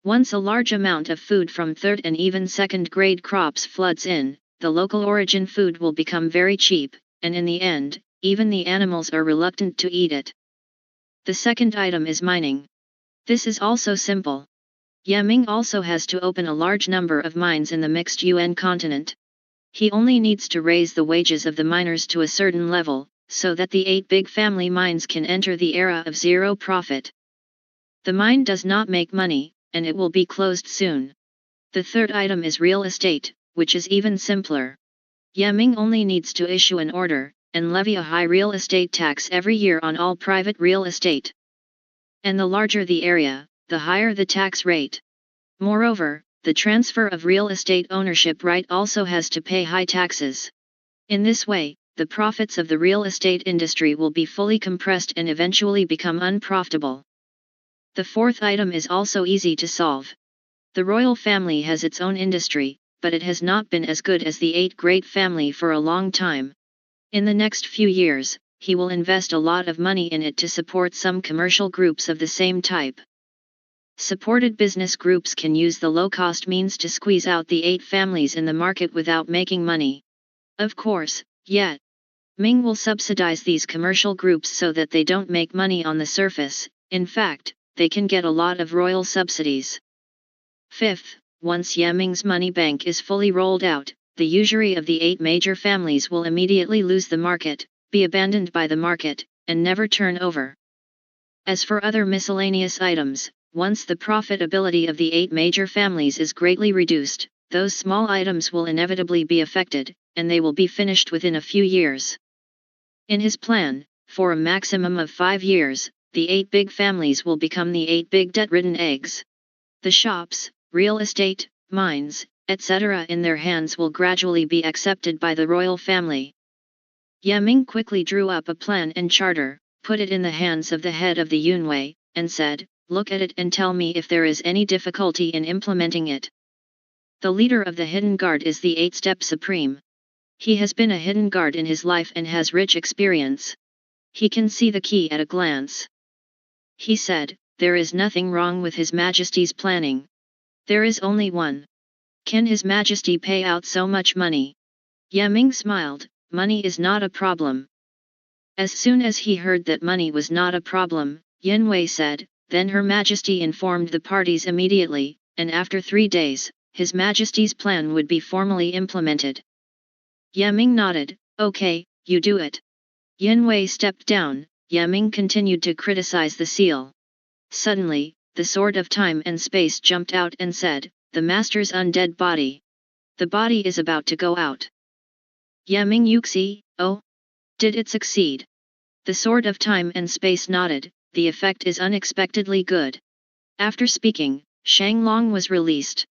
Once a large amount of food from third and even second-grade crops floods in, the local origin food will become very cheap, and in the end, even the animals are reluctant to eat it. The second item is mining. This is also simple. Yeming also has to open a large number of mines in the mixed UN continent. He only needs to raise the wages of the miners to a certain level, so that the 8 big family mines can enter the era of zero profit. The mine does not make money, and it will be closed soon. The third item is real estate, which is even simpler. Yeming only needs to issue an order, and levy a high real estate tax every year on all private real estate. And the larger the area, the higher the tax rate. Moreover, the transfer of real estate ownership right also has to pay high taxes. In this way, the profits of the real estate industry will be fully compressed and eventually become unprofitable. The fourth item is also easy to solve. The royal family has its own industry, but it has not been as good as the 8 great family for a long time. In the next few years, he will invest a lot of money in it to support some commercial groups of the same type. Supported business groups can use the low-cost means to squeeze out the 8 families in the market without making money. Of course, yet. Ming will subsidize these commercial groups so that they don't make money on the surface. In fact, they can get a lot of royal subsidies. Fifth, once Yeming's money bank is fully rolled out, the usury of the 8 major families will immediately lose the market, be abandoned by the market, and never turn over. As for other miscellaneous items, once the profitability of the 8 major families is greatly reduced, those small items will inevitably be affected, and they will be finished within a few years. In his plan, for a maximum of 5 years, the 8 big families will become the 8 big debt-ridden eggs. The shops, real estate, mines, etc. in their hands will gradually be accepted by the royal family. Ye Ming quickly drew up a plan and charter, put it in the hands of the head of the Yunwei, and said, "Look at it and tell me if there is any difficulty in implementing it." The leader of the Hidden Guard is the 8-step Supreme. He has been a hidden guard in his life and has rich experience. He can see the key at a glance. He said, "There is nothing wrong with His Majesty's planning. There is only one. Can His Majesty pay out so much money?" Ye Ming smiled, "Money is not a problem." As soon as he heard that money was not a problem, Yunwei said, "Then Her Majesty informed the parties immediately, and after 3 days, His Majesty's plan would be formally implemented." Ye Ming nodded, "Okay, you do it." Yunwei stepped down. Ye Ming continued to criticize the seal. Suddenly, the Sword of Time and Space jumped out and said, "The Master's undead body. The body is about to go out." Ye Ming Yuxi, "Oh? Did it succeed?" The Sword of Time and Space nodded, "The effect is unexpectedly good." After speaking, Shanglong was released.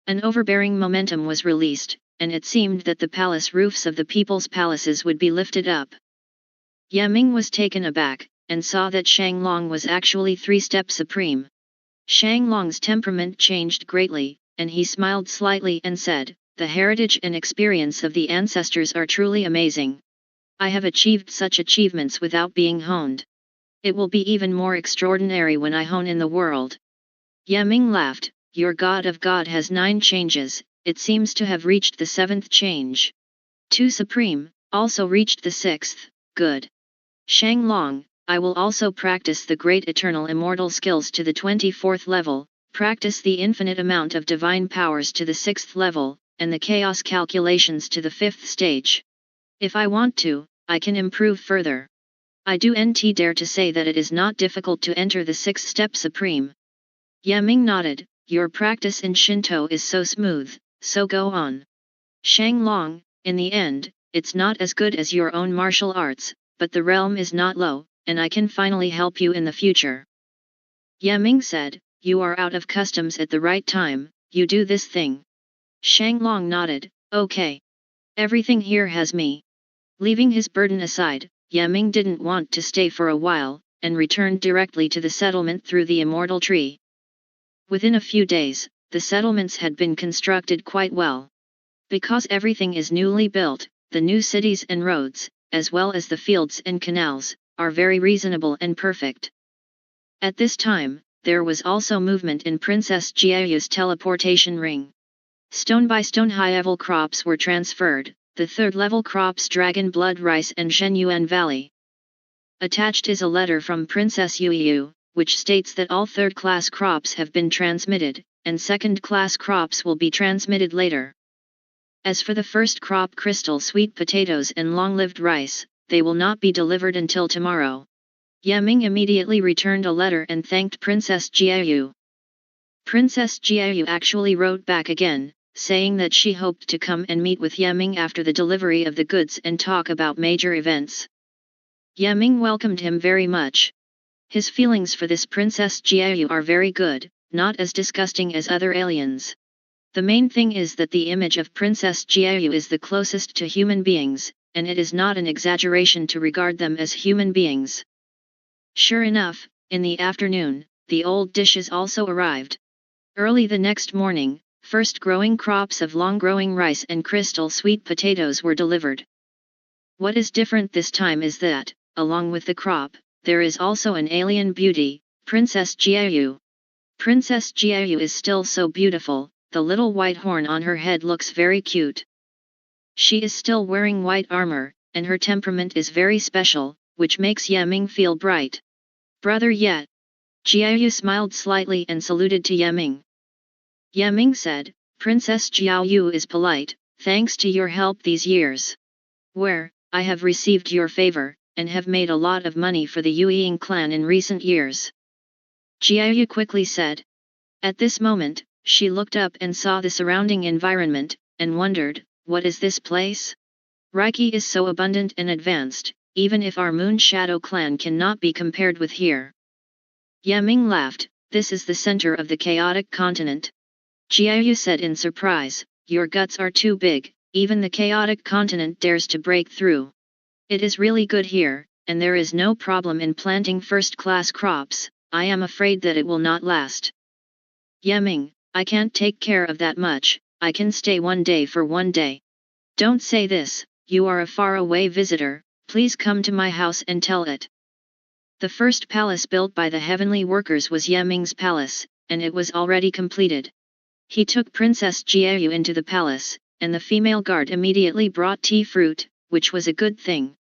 An overbearing momentum was released, and it seemed that the palace roofs of the people's palaces would be lifted up. Ye Ming was taken aback, and saw that Shanglong was actually 3-step Supreme. Shanglong's temperament changed greatly, and he smiled slightly and said, "The heritage and experience of the ancestors are truly amazing. I have achieved such achievements without being honed. It will be even more extraordinary when I hone in the world." Ye Ming laughed, "Your God of God has 9 changes, it seems to have reached the 7th change. 2 Supreme, also reached the 6th, good. Shanglong, I will also practice the great eternal immortal skills to the 24th level, practice the infinite amount of divine powers to the 6th level, and the chaos calculations to the 5th stage. If I want to, I can improve further. I do not dare to say that it is not difficult to enter the 6th-step Supreme." Ye Ming nodded, "Your practice in Shinto is so smooth, so go on. Shanglong, in the end, it's not as good as your own martial arts, but the realm is not low, and I can finally help you in the future." Ye Ming said, "You are out of customs at the right time, you do this thing." Shanglong nodded, "Okay. Everything here has me." Leaving his burden aside, Ye Ming didn't want to stay for a while, and returned directly to the settlement through the immortal tree. Within a few days, the settlements had been constructed quite well. Because everything is newly built, the new cities and roads, as well as the fields and canals, are very reasonable and perfect. At this time, there was also movement in Princess Jiayu's teleportation ring. Stone by stone high-level crops were transferred, the 3rd-level crops Dragon Blood Rice and Shenyuan Valley. Attached is a letter from Princess Yuyu, which states that all 3rd-class crops have been transmitted, and 2nd-class crops will be transmitted later. As for the 1st crop crystal sweet potatoes and long-lived rice, they will not be delivered until tomorrow. Ye Ming immediately returned a letter and thanked Princess Jiayu. Princess Jiayu actually wrote back again, saying that she hoped to come and meet with Ye Ming after the delivery of the goods and talk about major events. Ye Ming welcomed him very much. His feelings for this Princess Jiayu are very good, not as disgusting as other aliens. The main thing is that the image of Princess Jiayu is the closest to human beings, and it is not an exaggeration to regard them as human beings. Sure enough, in the afternoon, the old dishes also arrived. Early the next morning, first growing crops of long-growing rice and crystal sweet potatoes were delivered. What is different this time is that, along with the crop, there is also an alien beauty, Princess Jiayu. Princess Jiayu is still so beautiful, the little white horn on her head looks very cute. She is still wearing white armor, and her temperament is very special, which makes Ye Ming feel bright. "Brother Ye." Jiayu smiled slightly and saluted to Ye Ming. Ye Ming said, "Princess Jiayu is polite, thanks to your help these years. Where, I have received your favor, and have made a lot of money for the Yueying clan in recent years." Jiayu quickly said. At this moment, She looked up and saw the surrounding environment, and wondered, what is this place? Reiki is so abundant and advanced, even if our Moon Shadow clan cannot be compared with here. Yeming laughed, this is the center of the chaotic continent. Jiayu said in surprise, your guts are too big, even the chaotic continent dares to break through. It is really good here, and there is no problem in planting first-class crops. I am afraid that it will not last. Yeming, I can't take care of that much, I can stay 1 day for 1 day. Don't say this, you are a far-away visitor, please come to my house and tell it. The first palace built by the heavenly workers was Yeming's palace, and it was already completed. He took Princess Jiayu into the palace, and the female guard immediately brought tea fruit, which was a good thing.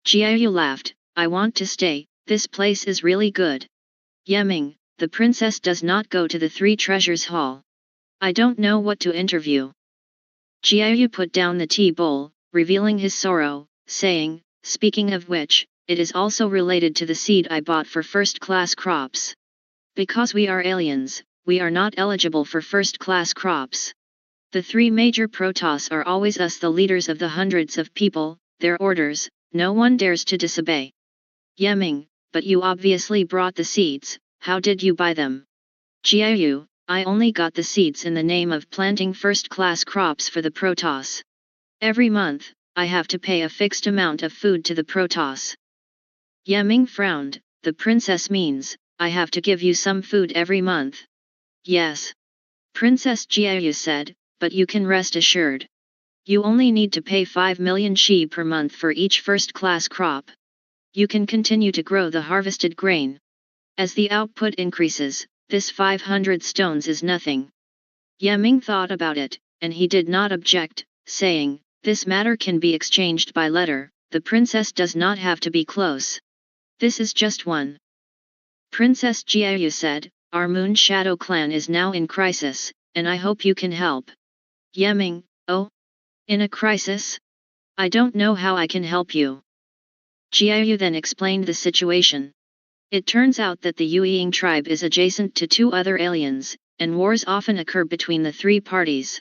Jiayu laughed, I want to stay, this place is really good. Yeming, the princess does not go to the Three Treasures Hall. I don't know what to interview. Jiayu put down the tea bowl, revealing his sorrow, saying, speaking of which, it is also related to the seed I bought for first-class crops. Because we are aliens, we are not eligible for first-class crops. The 3 major Protoss are always us, the leaders of the hundreds of people, their orders, no one dares to disobey. Yeming, but you obviously brought the seeds, how did you buy them? Jiayu, I only got the seeds in the name of planting first-class crops for the Protoss. Every month, I have to pay a fixed amount of food to the Protoss. Yeming frowned, the princess means, I have to give you some food every month. Yes. Princess Jiayu said, but you can rest assured. You only need to pay 5 million shi per month for each first-class crop. You can continue to grow the harvested grain. As the output increases, this 500 stones is nothing. Yeming thought about it, and he did not object, saying, this matter can be exchanged by letter, the princess does not have to be close. This is just one. Princess Jiayu said, our Moon Shadow clan is now in crisis, and I hope you can help. Yeming, oh? In a crisis? I don't know how I can help you. Jiayu then explained the situation. It turns out that the Yueying tribe is adjacent to 2 other aliens, and wars often occur between the 3 parties.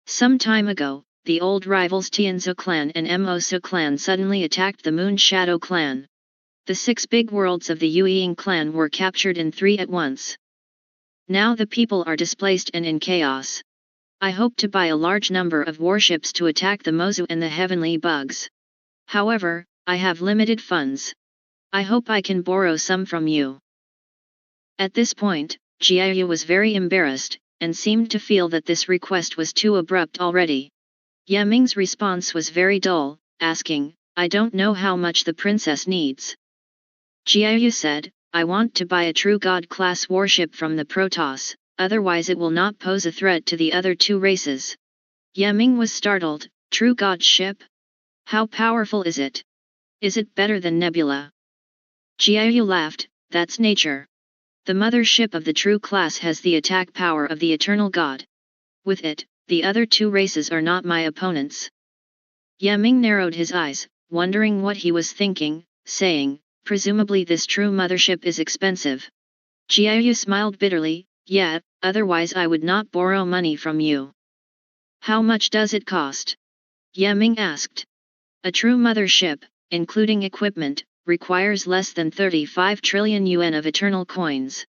Some time ago, the old rivals Tianzhou clan and Mosu clan suddenly attacked the Moon Shadow clan. The 6 big worlds of the Yueying clan were captured in 3 at once. Now the people are displaced and in chaos. I hope to buy a large number of warships to attack the Mozu and the heavenly bugs. However, I have limited funds. I hope I can borrow some from you. At this point, Jiayu was very embarrassed, and seemed to feel that this request was too abrupt already. Yeming's response was very dull, asking, I don't know how much the princess needs. Jiayu said, I want to buy a true god-class warship from the Protoss, otherwise it will not pose a threat to the other 2 races. Yeming was startled, true god ship? How powerful is it? Is it better than Nebula? Jiayu laughed, that's nature. The mother ship of the true class has the attack power of the eternal god. With it, the other 2 races are not my opponents. Yeming narrowed his eyes, wondering what he was thinking, saying, presumably this true mothership is expensive. Jiayu smiled bitterly, yeah, otherwise I would not borrow money from you. How much does it cost? Yeming asked. A true mothership, including equipment, requires less than 35 trillion yuan of eternal coins.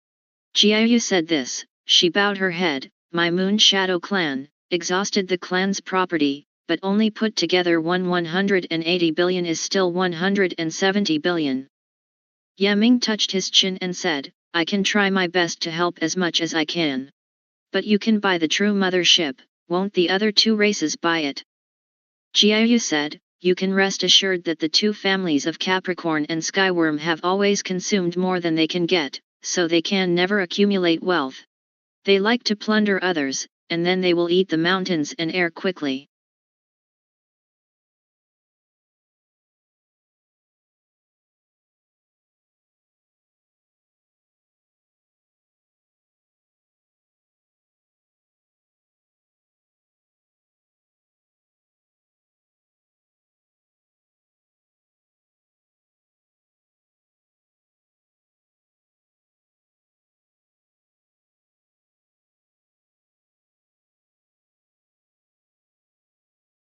Jiayu said this, she bowed her head, my Moon Shadow clan, exhausted the clan's property, but only put together 180 billion is still 170 billion. Yeming touched his chin and said, I can try my best to help as much as I can. But you can buy the true mothership, won't the other 2 races buy it? Jiayu said, you can rest assured that the 2 families of Capricorn and Skyworm have always consumed more than they can get, so they can never accumulate wealth. They like to plunder others, and then they will eat the mountains and air quickly.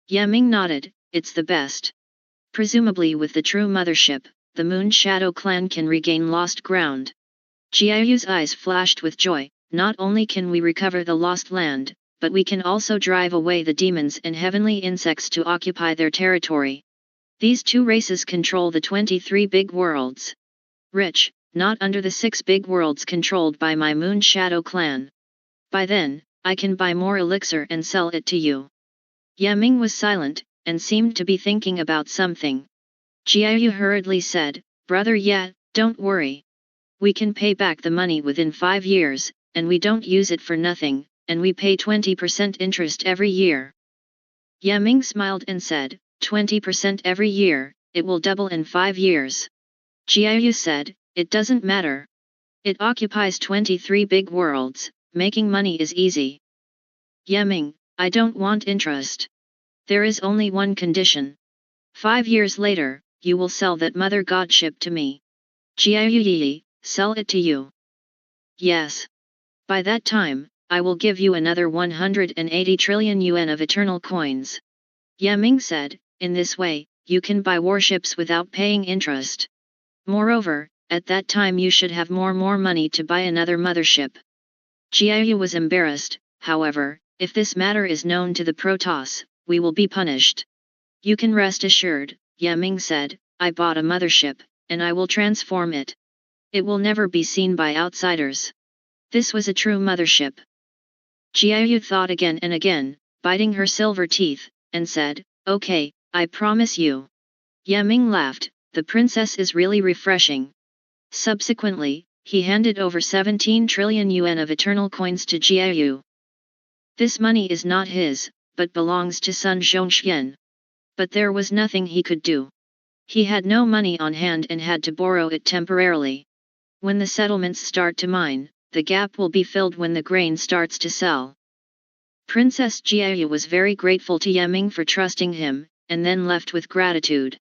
Yaming nodded, it's the best. Presumably with the true mothership, the Moon Shadow clan can regain lost ground. Jiayu's eyes flashed with joy, not only can we recover the lost land, but we can also drive away the demons and heavenly insects to occupy their territory. These two races control the 23 big worlds. Rich, not under the 6 big worlds controlled by my Moon Shadow clan. By then, I can buy more elixir and sell it to you. Yaming was silent, and seemed to be thinking about something. Jiayu hurriedly said, Brother Ye, don't worry. We can pay back the money within 5 years, and we don't use it for nothing, and we pay 20% interest every year. Yaming smiled and said, 20% every year, it will double in 5 years. Jiayu said, it doesn't matter. It occupies 23 big worlds, making money is easy. Yaming, I don't want interest. There is only one condition. 5 years later, you will sell that mother godship to me. Jiayu Yi, sell it to you. Yes. By that time, I will give you another 180 trillion yuan of eternal coins. Yaming said, in this way, you can buy warships without paying interest. Moreover, at that time you should have more money to buy another mothership. Jiayu was embarrassed, however, if this matter is known to the Protoss, we will be punished. You can rest assured, Yaming said, I bought a mothership, and I will transform it. It will never be seen by outsiders. This was a true mothership. Jiayu thought again and again, biting her silver teeth, and said, okay, I promise you. Yaming laughed, the princess is really refreshing. Subsequently, he handed over 17 trillion yuan of eternal coins to Jiayu. This money is not his, but belongs to Sun Zhongxian. But there was nothing he could do. He had no money on hand and had to borrow it temporarily. When the settlements start to mine, the gap will be filled when the grain starts to sell. Princess Jiayu was very grateful to Yaming for trusting him, and then left with gratitude.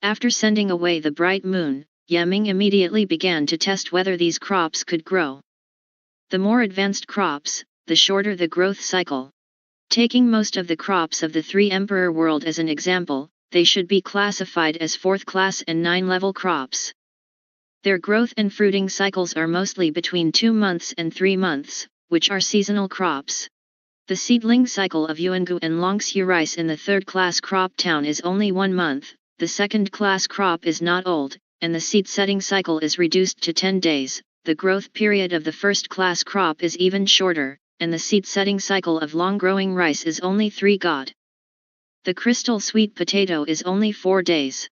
After sending away the bright moon, Yaming immediately began to test whether these crops could grow. The more advanced crops, the shorter the growth cycle. Taking most of the crops of the 3 Emperor world as an example, they should be classified as 4th class and 9-level crops. Their growth and fruiting cycles are mostly between 2 months and 3 months, which are seasonal crops. The seedling cycle of Yuangu and Longxu rice in the 3rd class crop town is only 1 month, the 2nd class crop is not old, and the seed setting cycle is reduced to 10 days, the growth period of the 1st class crop is even shorter, and the seed setting cycle of long-growing rice is only 3 god. The crystal sweet potato is only 4 days.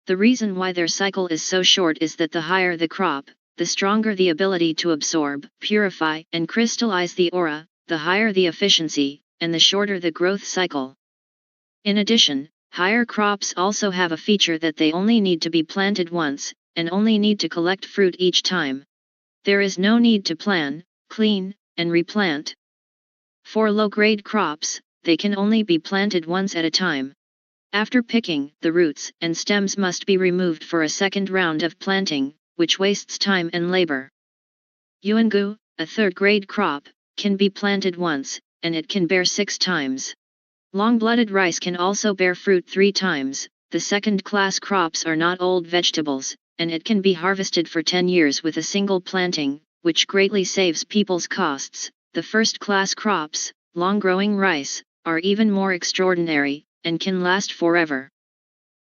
The reason why their cycle is so short is that the higher the crop, the stronger the ability to absorb, purify, and crystallize the aura, the higher the efficiency, and the shorter the growth cycle. In addition, higher crops also have a feature that they only need to be planted once, and only need to collect fruit each time. There is no need to plan, clean, and replant. For low-grade crops, they can only be planted once at a time. After picking, the roots and stems must be removed for a second round of planting, which wastes time and labor. Yuangu, a 3rd-grade crop, can be planted once, and it can bear 6 times. Long-blooded rice can also bear fruit 3 times, the 2nd-class crops are not old vegetables, and it can be harvested for 10 years with a single planting, which greatly saves people's costs. The 1st-class crops, long-growing rice, are even more extraordinary, and can last forever.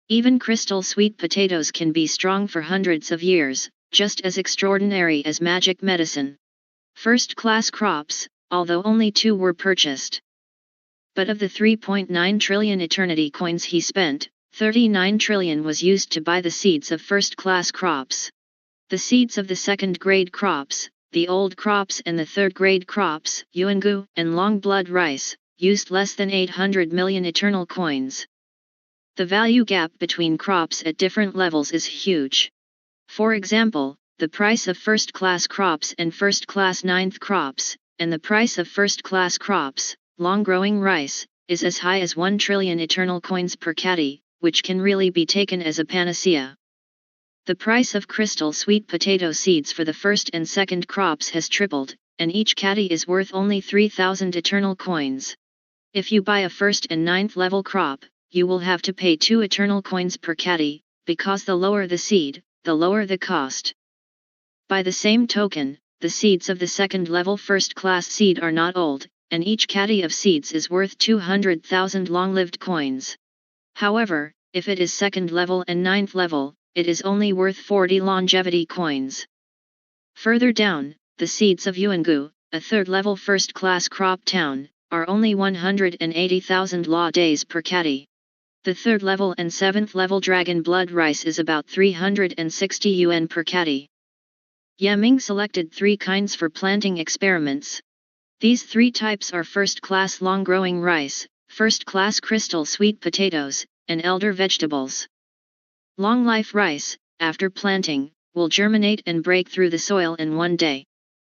Even crystal sweet potatoes can be strong for hundreds of years, just as extraordinary as magic medicine. 1st-class crops, although only 2 were purchased. But of the 3.9 trillion eternity coins he spent, 39 trillion was used to buy the seeds of 1st-class crops. The seeds of the 2nd-grade crops, the old crops and the 3rd-grade crops, Yuangu and long-blood rice, used less than 800 million eternal coins. The value gap between crops at different levels is huge. For example, the price of 1st-class crops and 1st-class 9th crops, and the price of 1st-class crops, long-growing rice, is as high as 1 trillion eternal coins per caddy, which can really be taken as a panacea. The price of crystal sweet potato seeds for the 1st and 2nd crops has tripled, and each caddy is worth only 3,000 eternal coins. If you buy a 1st and 9th level crop, you will have to pay 2 eternal coins per caddy, because the lower the seed, the lower the cost. By the same token, the seeds of the 2nd level first class seed are not old, and each caddy of seeds is worth 200,000 long-lived coins. However, if it is 2nd level and 9th level, it is only worth 40 longevity coins. Further down, the seeds of Yuangu, a 3rd level first class crop town, are only 180,000 law days per caddy. The 3rd level and 7th level dragon blood rice is about 360 yuan per caddy. Yaming selected 3 kinds for planting experiments. These 3 types are first-class long-growing rice, first-class crystal sweet potatoes, and elder vegetables. Long-life rice, after planting, will germinate and break through the soil in 1 day.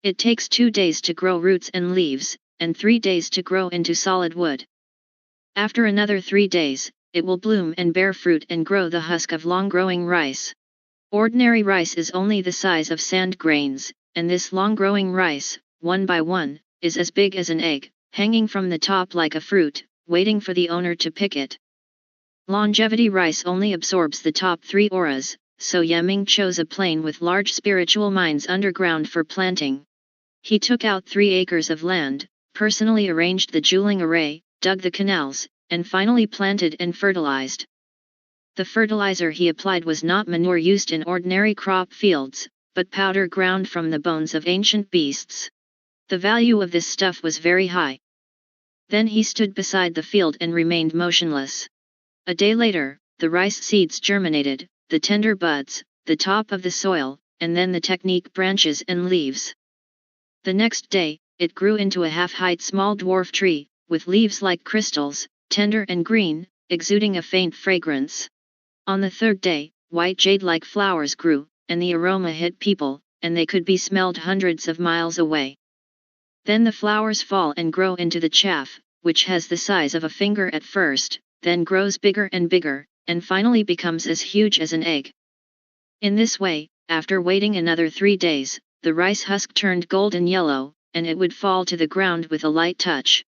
It takes 2 days to grow roots and leaves, and 3 days to grow into solid wood. After another 3 days, it will bloom and bear fruit and grow the husk of long-growing rice. Ordinary rice is only the size of sand grains, and this long-growing rice, one by one, is as big as an egg, hanging from the top like a fruit, waiting for the owner to pick it. Longevity rice only absorbs the top 3 auras, so Yaming chose a plain with large spiritual mines underground for planting. He took out 3 acres of land, personally arranged the juling array, dug the canals, and finally planted and fertilized. The fertilizer he applied was not manure used in ordinary crop fields, but powder ground from the bones of ancient beasts. The value of this stuff was very high. Then he stood beside the field and remained motionless. A day later, the rice seeds germinated, the tender buds, the top of the soil, and then the technique branches and leaves. The next day, it grew into a half-height small dwarf tree, with leaves like crystals, tender and green, exuding a faint fragrance. On the 3rd day, white jade-like flowers grew, and the aroma hit people, and they could be smelled hundreds of miles away. Then the flowers fall and grow into the chaff, which has the size of a finger at first, then grows bigger and bigger, and finally becomes as huge as an egg. In this way, after waiting another 3 days, the rice husk turned golden yellow, and it would fall to the ground with a light touch.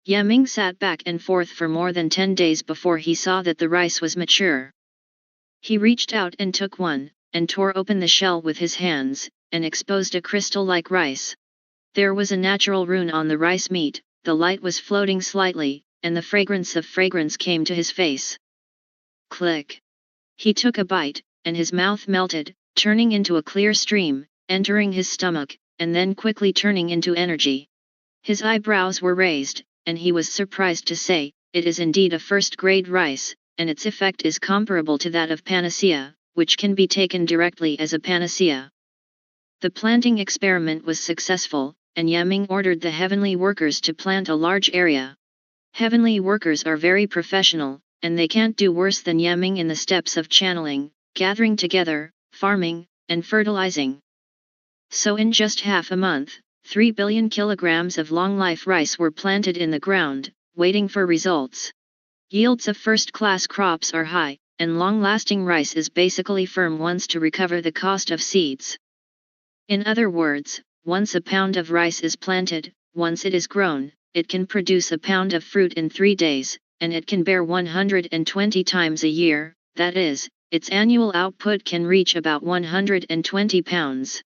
Yaming sat back and forth for more than 10 days before he saw that the rice was mature. He reached out and took one, and tore open the shell with his hands, and exposed a crystal-like rice. There was a natural rune on the rice meat, the light was floating slightly, and the fragrance of fragrance came to his face. Click! He took a bite, and his mouth melted, turning into a clear stream, entering his stomach, and then quickly turning into energy. His eyebrows were raised, and he was surprised to say, "It is indeed a first-grade rice, and its effect is comparable to that of panacea, which can be taken directly as a panacea." The planting experiment was successful, and Yaming ordered the heavenly workers to plant a large area. Heavenly workers are very professional, and they can't do worse than Yaming in the steps of channeling, gathering together, farming, and fertilizing. So in just half a month, 3 billion kilograms of long-life rice were planted in the ground, waiting for results. Yields of first-class crops are high, and long-lasting rice is basically firm once to recover the cost of seeds. In other words, once a pound of rice is planted, once it is grown, it can produce a pound of fruit in 3 days, and it can bear 120 times a year, that is, its annual output can reach about 120 pounds.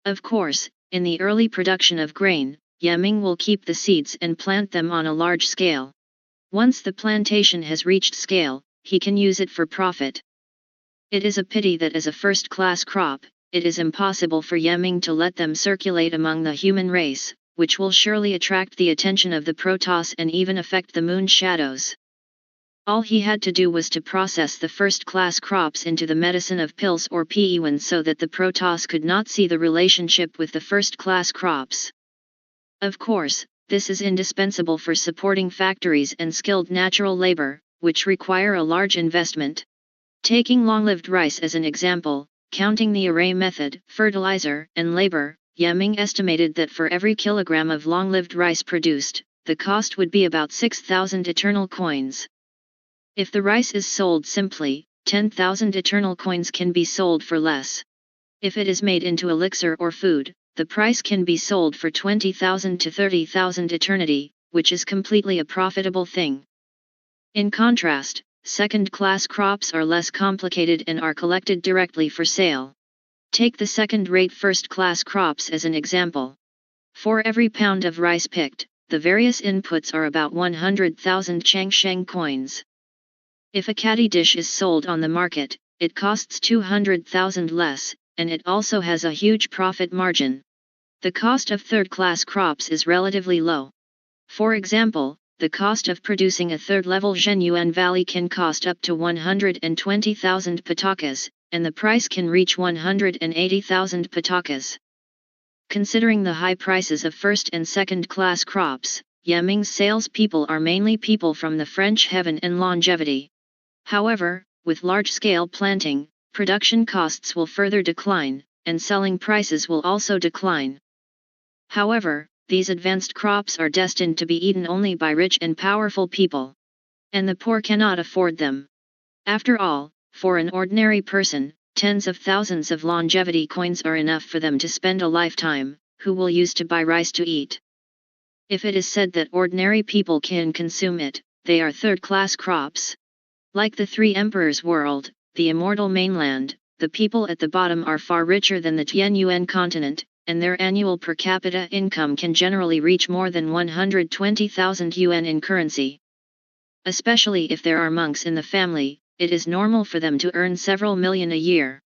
Of course, in the early production of grain, Yaming will keep the seeds and plant them on a large scale. Once the plantation has reached scale, he can use it for profit. It is a pity that as a first-class crop, it is impossible for Yaming to let them circulate among the human race, which will surely attract the attention of the Protoss and even affect the moon shadows. All he had to do was to process the first-class crops into the medicine of pills or Peewin so that the Protoss could not see the relationship with the first-class crops. Of course, this is indispensable for supporting factories and skilled natural labor, which require a large investment. Taking long-lived rice as an example, counting the array method, fertilizer, and labor, Yaming estimated that for every kilogram of long-lived rice produced, the cost would be about 6,000 eternal coins. If the rice is sold simply, 10,000 eternal coins can be sold for less. If it is made into elixir or food, the price can be sold for 20,000 to 30,000 eternity, which is completely a profitable thing. In contrast, second-class crops are less complicated and are collected directly for sale. Take the second-rate first-class crops as an example. For every pound of rice picked, the various inputs are about 100,000 Changsheng coins. If a caddy dish is sold on the market, it costs 200,000 less, and it also has a huge profit margin. The cost of third-class crops is relatively low. For example, the cost of producing a third-level Zhenyuan Valley can cost up to 120,000 patakas, and the price can reach 180,000 patakas. Considering the high prices of first and second-class crops, Yeming's salespeople are mainly people from the French Heaven and Longevity. However, with large-scale planting, production costs will further decline, and selling prices will also decline. However, these advanced crops are destined to be eaten only by rich and powerful people. And the poor cannot afford them. After all, for an ordinary person, tens of thousands of longevity coins are enough for them to spend a lifetime, who will use to buy rice to eat. If it is said that ordinary people can consume it, they are third-class crops. Like the Three Emperors world, the immortal mainland, the people at the bottom are far richer than the Tianyuan continent, and their annual per capita income can generally reach more than 120,000 yuan in currency. Especially if there are monks in the family, it is normal for them to earn several million a year.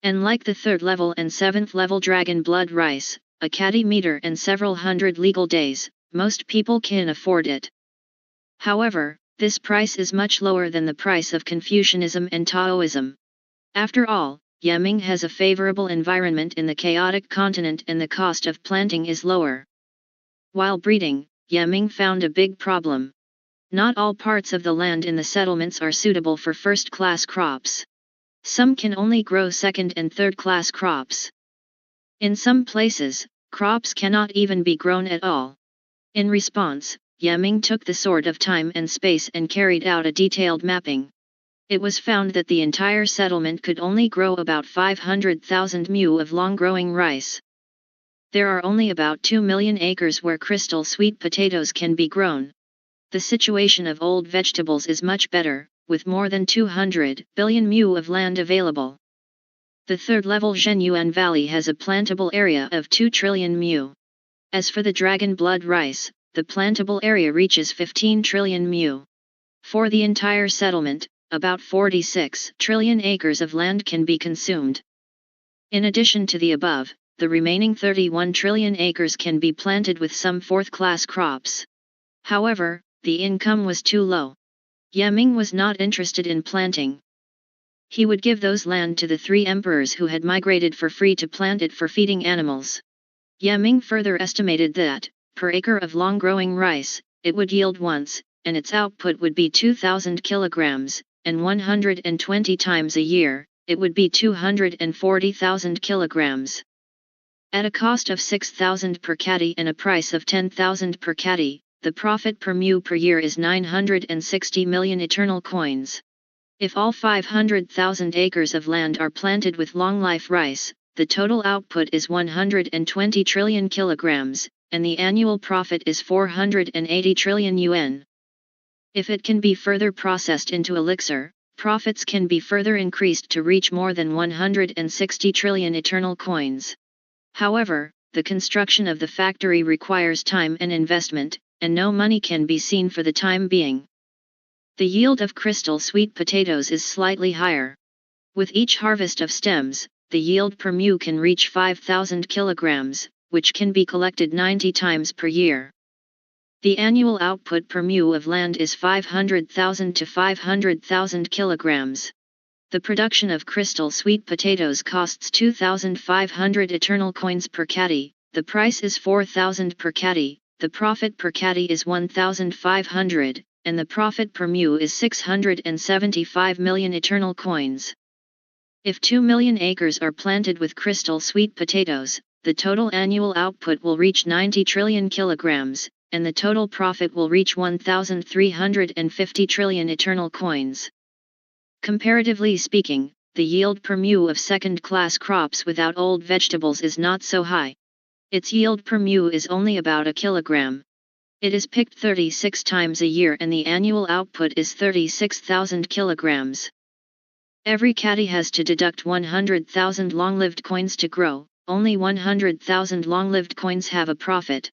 And like the third-level and seventh-level dragon blood rice, a caddy meter and several hundred legal days, most people can afford it. However, this price is much lower than the price of Confucianism and Taoism. After all, Yeming has a favorable environment in the chaotic continent and the cost of planting is lower. While breeding, Yeming found a big problem. Not all parts of the land in the settlements are suitable for first-class crops. Some can only grow second- and third-class crops. In some places, crops cannot even be grown at all. In response, Yeming took the sword of time and space and carried out a detailed mapping. It was found that the entire settlement could only grow about 500,000 mu of long-growing rice. There are only about 2 million acres where crystal sweet potatoes can be grown. The situation of old vegetables is much better, with more than 200 billion mu of land available. The third-level Zhenyuan Valley has a plantable area of 2 trillion mu. As for the dragon blood rice, the plantable area reaches 15 trillion mu. For the entire settlement, about 46 trillion acres of land can be consumed. In addition to the above, the remaining 31 trillion acres can be planted with some fourth-class crops. However, the income was too low. Yeming was not interested in planting. He would give those land to the three emperors who had migrated for free to plant it for feeding animals. Yeming further estimated that, per acre of long-growing rice, it would yield once, and its output would be 2,000 kilograms, and 120 times a year, it would be 240,000 kilograms. At a cost of 6,000 per caddy and a price of 10,000 per caddy, the profit per mu per year is 960 million eternal coins. If all 500,000 acres of land are planted with long-life rice, the total output is 120 trillion kilograms, and the annual profit is 480 trillion yuan. If it can be further processed into elixir, profits can be further increased to reach more than 160 trillion eternal coins. However, the construction of the factory requires time and investment, and no money can be seen for the time being. The yield of crystal sweet potatoes is slightly higher. With each harvest of stems, the yield per mu can reach 5,000 kilograms, which can be collected 90 times per year. The annual output per mu of land is 500,000 to 500,000 kilograms. The production of crystal sweet potatoes costs 2,500 eternal coins per caddy, the price is 4,000 per caddy, the profit per caddy is 1,500, and the profit per mu is 675 million eternal coins. If 2 million acres are planted with crystal sweet potatoes, the total annual output will reach 90 trillion kilograms, and the total profit will reach 1,350 trillion eternal coins. Comparatively speaking, the yield per mu of second-class crops without old vegetables is not so high. Its yield per mu is only about a kilogram. It is picked 36 times a year and the annual output is 36,000 kilograms. Every caddy has to deduct 100,000 long-lived coins to grow, only 100,000 long-lived coins have a profit.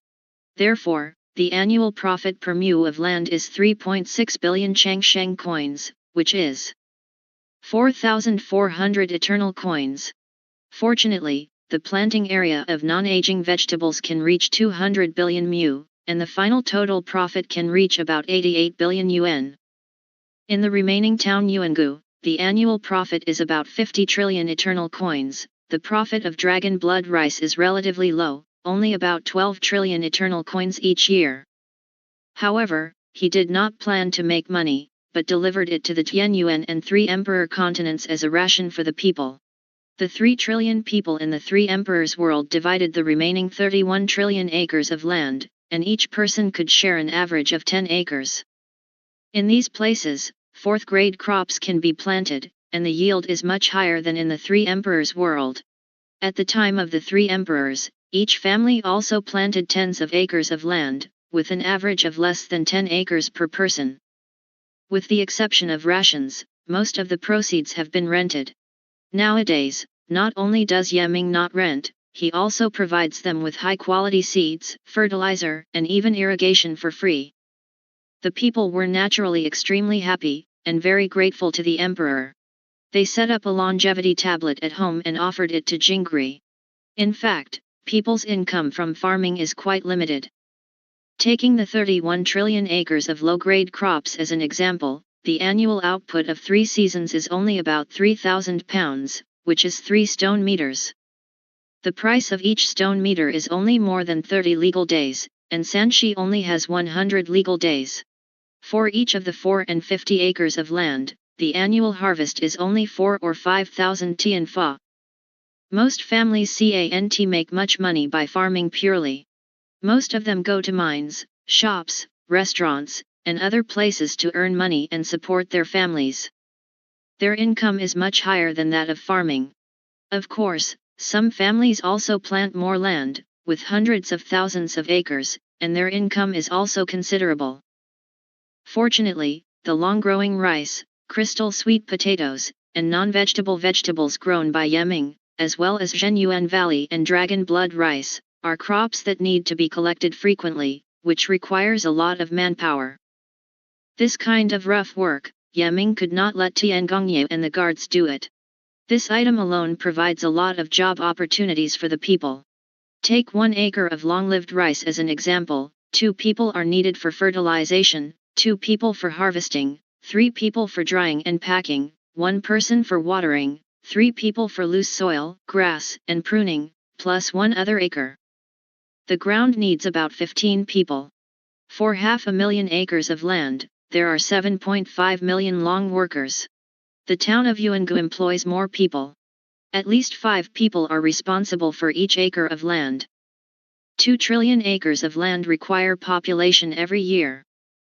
Therefore, the annual profit per mu of land is 3.6 billion Changsheng coins, which is 4,400 eternal coins. Fortunately, the planting area of non-aging vegetables can reach 200 billion mu, and the final total profit can reach about 88 billion yuan. In the remaining town Yuangu, the annual profit is about 50 trillion eternal coins. The profit of dragon blood rice is relatively low, only about 12 trillion eternal coins each year. However, he did not plan to make money, but delivered it to the Tianyuan and 3 emperor continents as a ration for the people. The 3 trillion people in the 3 emperors' world divided the remaining 31 trillion acres of land, and each person could share an average of 10 acres. In these places, 4th-grade crops can be planted, and the yield is much higher than in the 3 emperors' world. At the time of the 3 emperors, each family also planted tens of acres of land, with an average of less than 10 acres per person. With the exception of rations, most of the proceeds have been rented. Nowadays, not only does Yeming not rent, he also provides them with high-quality seeds, fertilizer, and even irrigation for free. The people were naturally extremely happy, and very grateful to the emperor. They set up a longevity tablet at home and offered it to Jingri. In fact, people's income from farming is quite limited. Taking the 31 trillion acres of low-grade crops as an example, the annual output of 3 seasons is only about 3,000 pounds, which is 3 stone meters. The price of each stone meter is only more than 30 legal days, and Sanxi only has 100 legal days. For each of the 4 and 50 acres of land, the annual harvest is only 4 or 5,000 tianfa. Most families can't make much money by farming purely. Most of them go to mines, shops, restaurants, and other places to earn money and support their families. Their income is much higher than that of farming. Of course, some families also plant more land, with hundreds of thousands of acres, and their income is also considerable. Fortunately, the long-growing rice, crystal sweet potatoes, and non-vegetable vegetables grown by Yeming, as well as Zhenyuan Valley and dragon blood rice, are crops that need to be collected frequently, which requires a lot of manpower. This kind of rough work, Yeming could not let Tiangongye and the guards do it. This item alone provides a lot of job opportunities for the people. Take 1 acre of long-lived rice as an example. 2 people are needed for fertilization, 2 people for harvesting, 3 people for drying and packing, 1 person for watering, 3 people for loose soil, grass, and pruning, plus 1 other acre. The ground needs about 15 people. For 500,000 acres of land, there are 7.5 million long workers. The town of Yuangu employs more people. At least 5 people are responsible for each acre of land. 2 trillion acres of land require population every year.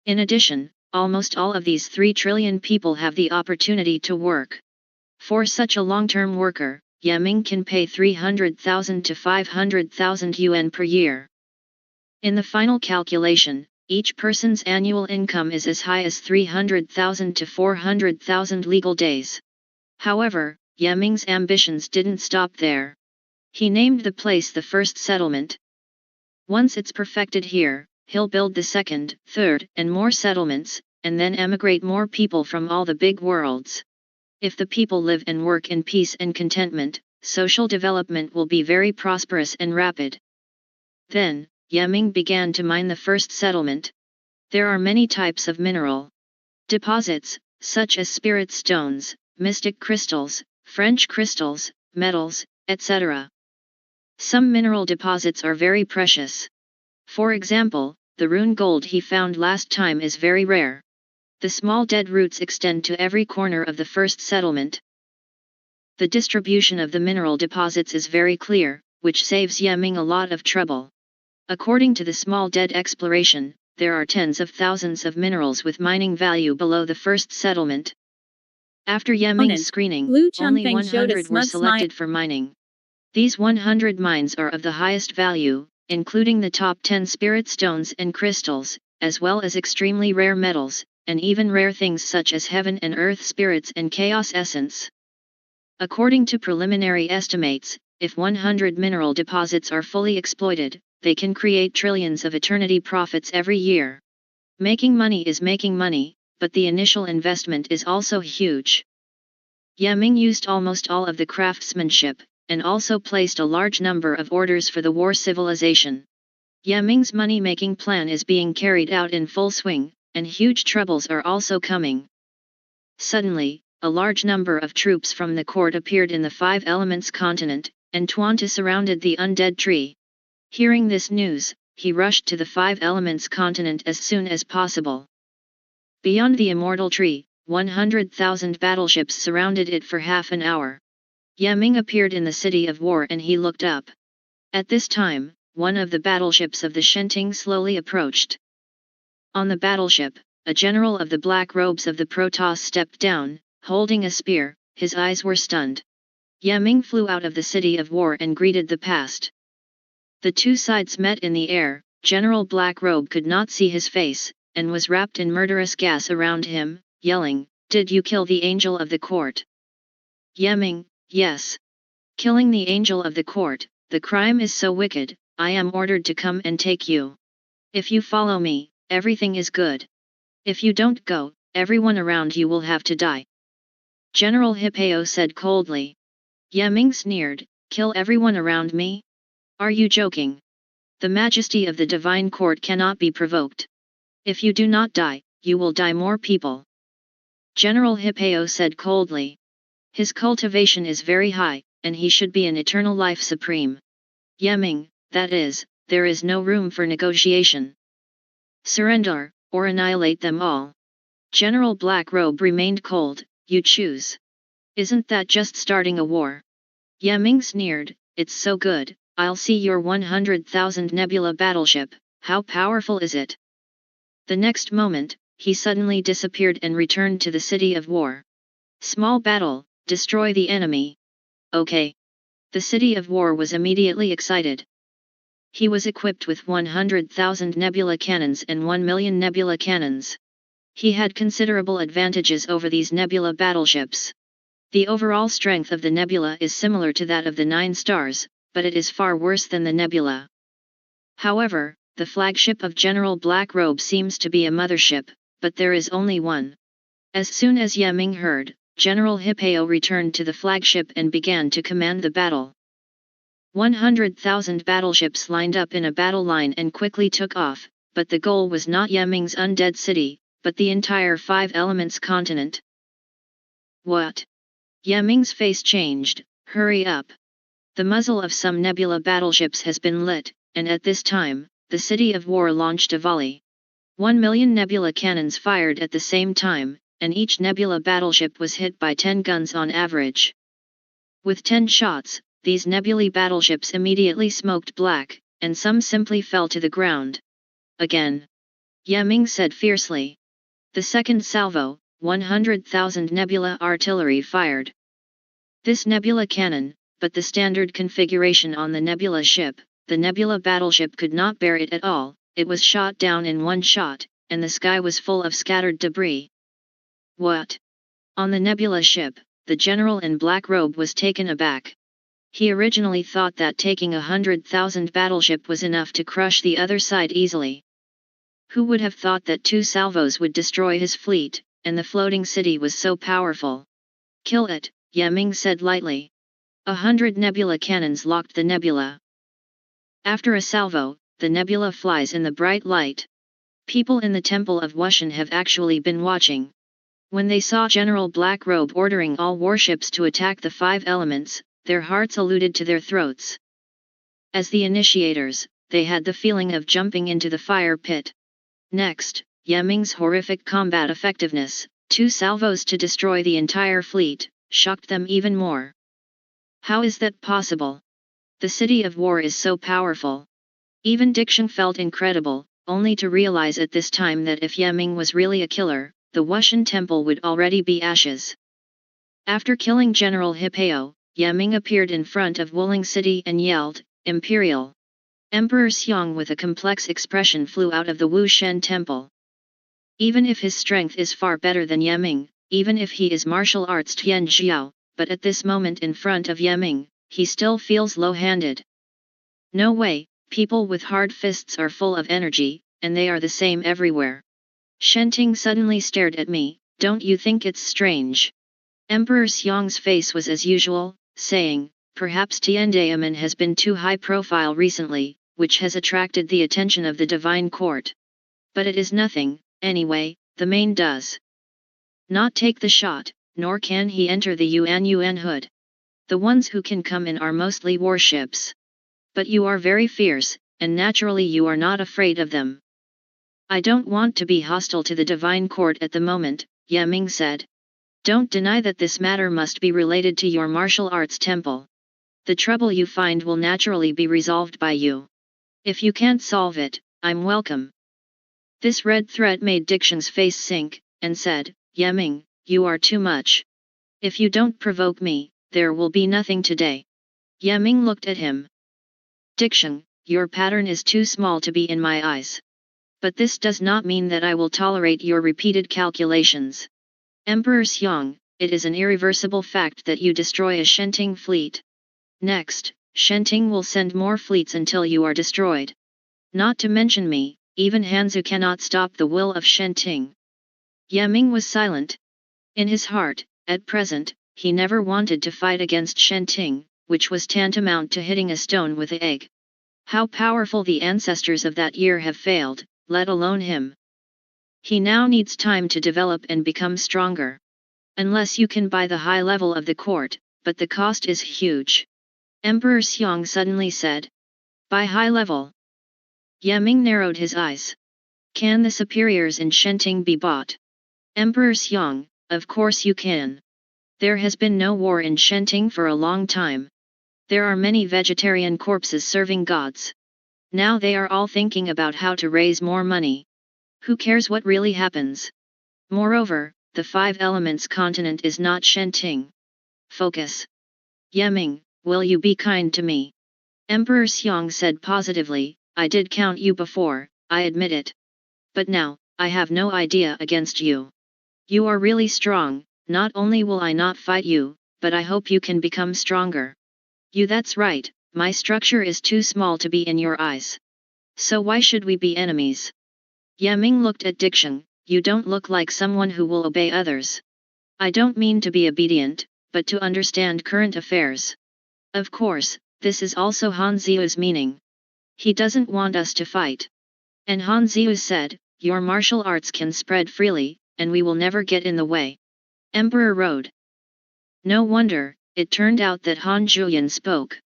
In addition, almost all of these 3 trillion people have the opportunity to work. For such a long-term worker, Yeming can pay 300,000 to 500,000 yuan per year. In the final calculation, each person's annual income is as high as 300,000 to 400,000 legal days. However, Yeming's ambitions didn't stop there. He named the place the first settlement. Once it's perfected here, he'll build the 2nd, 3rd, and more settlements, and then emigrate more people from all the big worlds. If the people live and work in peace and contentment, social development will be very prosperous and rapid. Then, Yeming began to mine the first settlement. There are many types of mineral deposits, such as spirit stones, mystic crystals, French crystals, metals, etc. Some mineral deposits are very precious. For example, the rune gold he found last time is very rare. The small dead roots extend to every corner of the first settlement. The distribution of the mineral deposits is very clear, which saves Yeming a lot of trouble. According to the small dead exploration, there are tens of thousands of minerals with mining value below the first settlement. After Yeming's screening, only 100 were selected for mining. These 100 mines are of the highest value, including the top 10 spirit stones and crystals, as well as extremely rare metals, and even rare things such as heaven and earth spirits and chaos essence. According to preliminary estimates, if 100 mineral deposits are fully exploited, they can create trillions of eternity profits every year. Making money is making money, but the initial investment is also huge. Ye Ming used almost all of the craftsmanship, and also placed a large number of orders for the war civilization. Ye Ming's money-making plan is being carried out in full swing, and huge troubles are also coming. Suddenly, a large number of troops from the court appeared in the Five Elements continent, and Tuanta surrounded the undead tree. Hearing this news, he rushed to the Five Elements continent as soon as possible. Beyond the immortal tree, 100,000 battleships surrounded it for half an hour. Ye Ming appeared in the city of war and he looked up. At this time, one of the battleships of the Shenting slowly approached. On the battleship, a general of the black robes of the Protoss stepped down, holding a spear. His eyes were stunned. Ye Ming flew out of the city of war and greeted the past. The two sides met in the air. General Blackrobe could not see his face, and was wrapped in murderous gas around him, yelling, "Did you kill the angel of the court?" Ye Ming, "Yes. Killing the angel of the court, the crime is so wicked, I am ordered to come and take you. If you follow me, everything is good. If you don't go, everyone around you will have to die." General Hippeo said coldly. Ye Ming sneered, "Kill everyone around me? Are you joking? The majesty of the divine court cannot be provoked. If you do not die, you will die more people." General Hippeo said coldly. "His cultivation is very high, and he should be an eternal life supreme. Ye Ming, that is, there is no room for negotiation. Surrender, or annihilate them all." General Blackrobe remained cold. "You choose. Isn't that just starting a war?" Ye Ming sneered, "It's so good, I'll see your 100,000 Nebula battleship, how powerful is it?" The next moment, he suddenly disappeared and returned to the city of war. Small battle, destroy the enemy. Okay. The city of war was immediately excited. He was equipped with 100,000 Nebula cannons and 1 million Nebula cannons. He had considerable advantages over these Nebula battleships. The overall strength of the Nebula is similar to that of the Nine Stars, but it is far worse than the Nebula. However, the flagship of General Blackrobe seems to be a mothership, but there is only one. As soon as Ye Ming heard, General Hippeo returned to the flagship and began to command the battle. 100,000 battleships lined up in a battle line and quickly took off, but the goal was not Ye Ming's undead city, but the entire Five Elements continent. What? Ye Ming's face changed. "Hurry up. The muzzle of some Nebula battleships has been lit, and at this time, the city of war launched a volley. 1 million Nebula cannons fired at the same time, and each Nebula battleship was hit by 10 guns on average. With 10 shots, these Nebulae battleships immediately smoked black, and some simply fell to the ground. Again. Ye Ming said fiercely. The second salvo, 100,000 Nebula artillery fired. This Nebula cannon, but the standard configuration on the Nebula ship, the Nebula battleship could not bear it at all. It was shot down in one shot, and the sky was full of scattered debris. What? On the Nebula ship, the general in black robe was taken aback. He originally thought that taking 100,000 battleship was enough to crush the other side easily. Who would have thought that 2 salvos would destroy his fleet, and the floating city was so powerful? "Kill it," Ye Ming said lightly. 100 Nebula cannons locked the Nebula. After a salvo, the Nebula flies in the bright light. People in the Temple of Wushan have actually been watching. When they saw General Blackrobe ordering all warships to attack the Five Elements, their hearts eluded to their throats. As the initiators, they had the feeling of jumping into the fire pit. Next, Ye Ming's horrific combat effectiveness, 2 salvos to destroy the entire fleet, shocked them even more. How is that possible? The city of war is so powerful. Even Diction felt incredible, only to realize at this time that if Ye Ming was really a killer, the Wushan temple would already be ashes. After killing General Hippeo, Ye Ming appeared in front of Wuling City and yelled, "Imperial! Emperor Xiong with a complex expression flew out of the Wu Shen temple. Even if his strength is far better than Ye Ming, even if he is martial arts Tian Xiao, but at this moment in front of Ye Ming, he still feels low-handed. No way, people with hard fists are full of energy, and they are the same everywhere. Shenting suddenly stared at me, don't you think it's strange? Emperor Xiong's face was as usual, saying, perhaps Tiandaemin has been too high profile recently, which has attracted the attention of the divine court. But it is nothing, anyway, the main does not take the shot, nor can he enter the Yuan hood. The ones who can come in are mostly warships. But you are very fierce, and naturally you are not afraid of them. I don't want to be hostile to the divine court at the moment, Ye Ming said. Don't deny that this matter must be related to your martial arts temple. The trouble you find will naturally be resolved by you. If you can't solve it, I'm welcome. This red threat made Diction's face sink, and said, Ye Ming, you are too much. If you don't provoke me, there will be nothing today. Ye Ming looked at him. Diction, your pattern is too small to be in my eyes. But this does not mean that I will tolerate your repeated calculations. Emperor Xiong, it is an irreversible fact that you destroy a Shenting fleet. Next, Shenting will send more fleets until you are destroyed. Not to mention me, even Hanzu cannot stop the will of Shenting. Ye Ming was silent. In his heart, at present, he never wanted to fight against Shenting, which was tantamount to hitting a stone with an egg. How powerful the ancestors of that year have failed, let alone him. He now needs time to develop and become stronger. Unless you can buy the high level of the court, but the cost is huge. Emperor Xiong suddenly said. By high level. Ye Ming narrowed his eyes. Can the superiors in Shenting be bought? Emperor Xiong, of course you can. There has been no war in Shenting for a long time. There are many vegetarian corpses serving gods. Now they are all thinking about how to raise more money. Who cares what really happens? Moreover, the Five Elements continent is not Shenting. Focus. Ye Ming, will you be kind to me? Emperor Xiong said positively, I did count you before, I admit it. But now, I have no idea against you. You are really strong, not only will I not fight you, but I hope you can become stronger. You that's right, my structure is too small to be in your eyes. So why should we be enemies? Ye Ming looked at Diction, you don't look like someone who will obey others. I don't mean to be obedient, but to understand current affairs. Of course, this is also Han Ziu's meaning. He doesn't want us to fight. And Han Ziu said, your martial arts can spread freely, and we will never get in the way. Emperor rode. No wonder, it turned out that Han Julian spoke.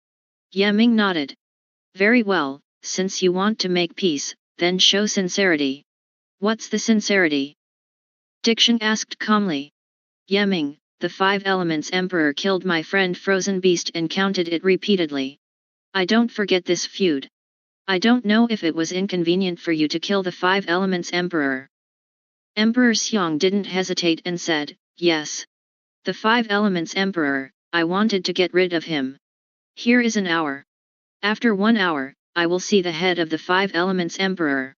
Ye Ming nodded. Very well, since you want to make peace, then show sincerity. What's the sincerity? Diction asked calmly. Ye Ming, the Five Elements Emperor killed my friend Frozen Beast and counted it repeatedly. I don't forget this feud. I don't know if it was inconvenient for you to kill the Five Elements Emperor. Emperor Xiong didn't hesitate and said, yes. The Five Elements Emperor, I wanted to get rid of him. Here is an hour. After 1 hour, I will see the head of the Five Elements Emperor.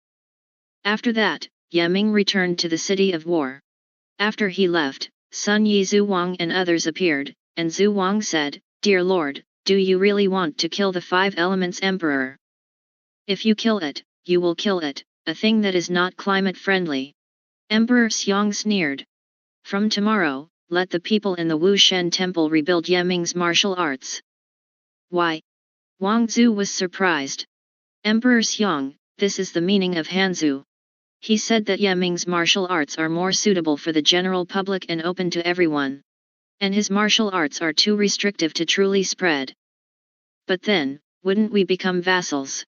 After that, Ye Ming returned to the city of war. After he left, Sun Yi Zhu Wang and others appeared, and Zhu Wang said, Dear Lord, do you really want to kill the Five Elements Emperor? If you kill it, you will kill it, a thing that is not climate-friendly. Emperor Xiong sneered. From tomorrow, let the people in the Wu Shen temple rebuild Ye Ming's martial arts. Why? Wang Zhu was surprised. Emperor Xiong, this is the meaning of Hanzu. He said that Ye Ming's martial arts are more suitable for the general public and open to everyone. And his martial arts are too restrictive to truly spread. But then, wouldn't we become vassals?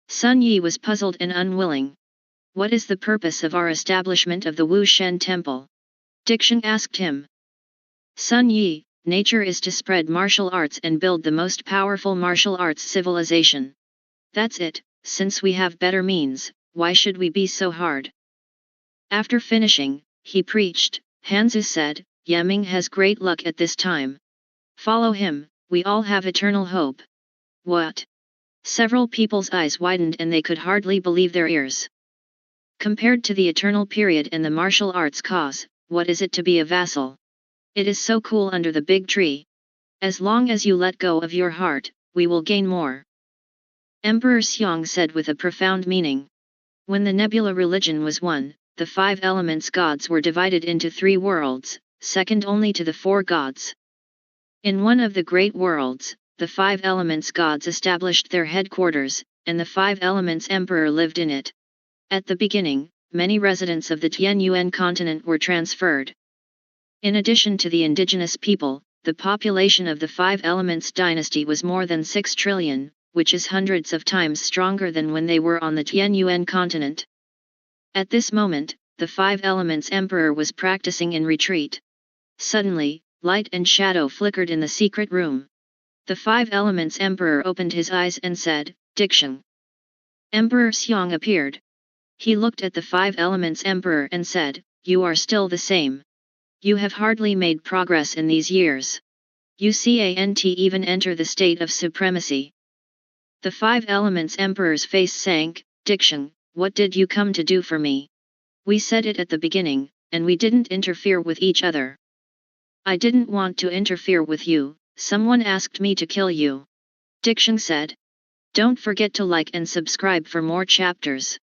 Sun Yi was puzzled and unwilling. What is the purpose of our establishment of the Wu Shen temple? Diction asked him. Sun Yi, nature is to spread martial arts and build the most powerful martial arts civilization. That's it, since we have better means, why should we be so hard? After finishing, he preached, Hanzu said, Ye Ming has great luck at this time. Follow him, we all have eternal hope. What? Several people's eyes widened and they could hardly believe their ears. Compared to the eternal period and the martial arts cause, what is it to be a vassal? It is so cool under the big tree. As long as you let go of your heart, we will gain more. Emperor Xiong said with a profound meaning. When the nebula religion was won, the 5 elements gods were divided into 3 worlds, second only to the 4 gods. In one of the great worlds, the 5 elements gods established their headquarters, and the 5 elements emperor lived in it. At the beginning, many residents of the Tianyuan continent were transferred. In addition to the indigenous people, the population of the 5 elements dynasty was more than 6 trillion, which is hundreds of times stronger than when they were on the Tianyuan continent. At this moment, the 5 elements emperor was practicing in retreat. Suddenly, light and shadow flickered in the secret room. The 5 elements emperor opened his eyes and said, "Diction." Emperor Xiong appeared. He looked at the 5 elements emperor and said, "You are still the same. You have hardly made progress in these years. You can't even enter the state of supremacy." The 5 elements emperor's face sank. "Diction, what did you come to do for me? We said it at the beginning, and we didn't interfere with each other." "I didn't want to interfere with you, someone asked me to kill you," Diction said. Don't forget to like and subscribe for more chapters.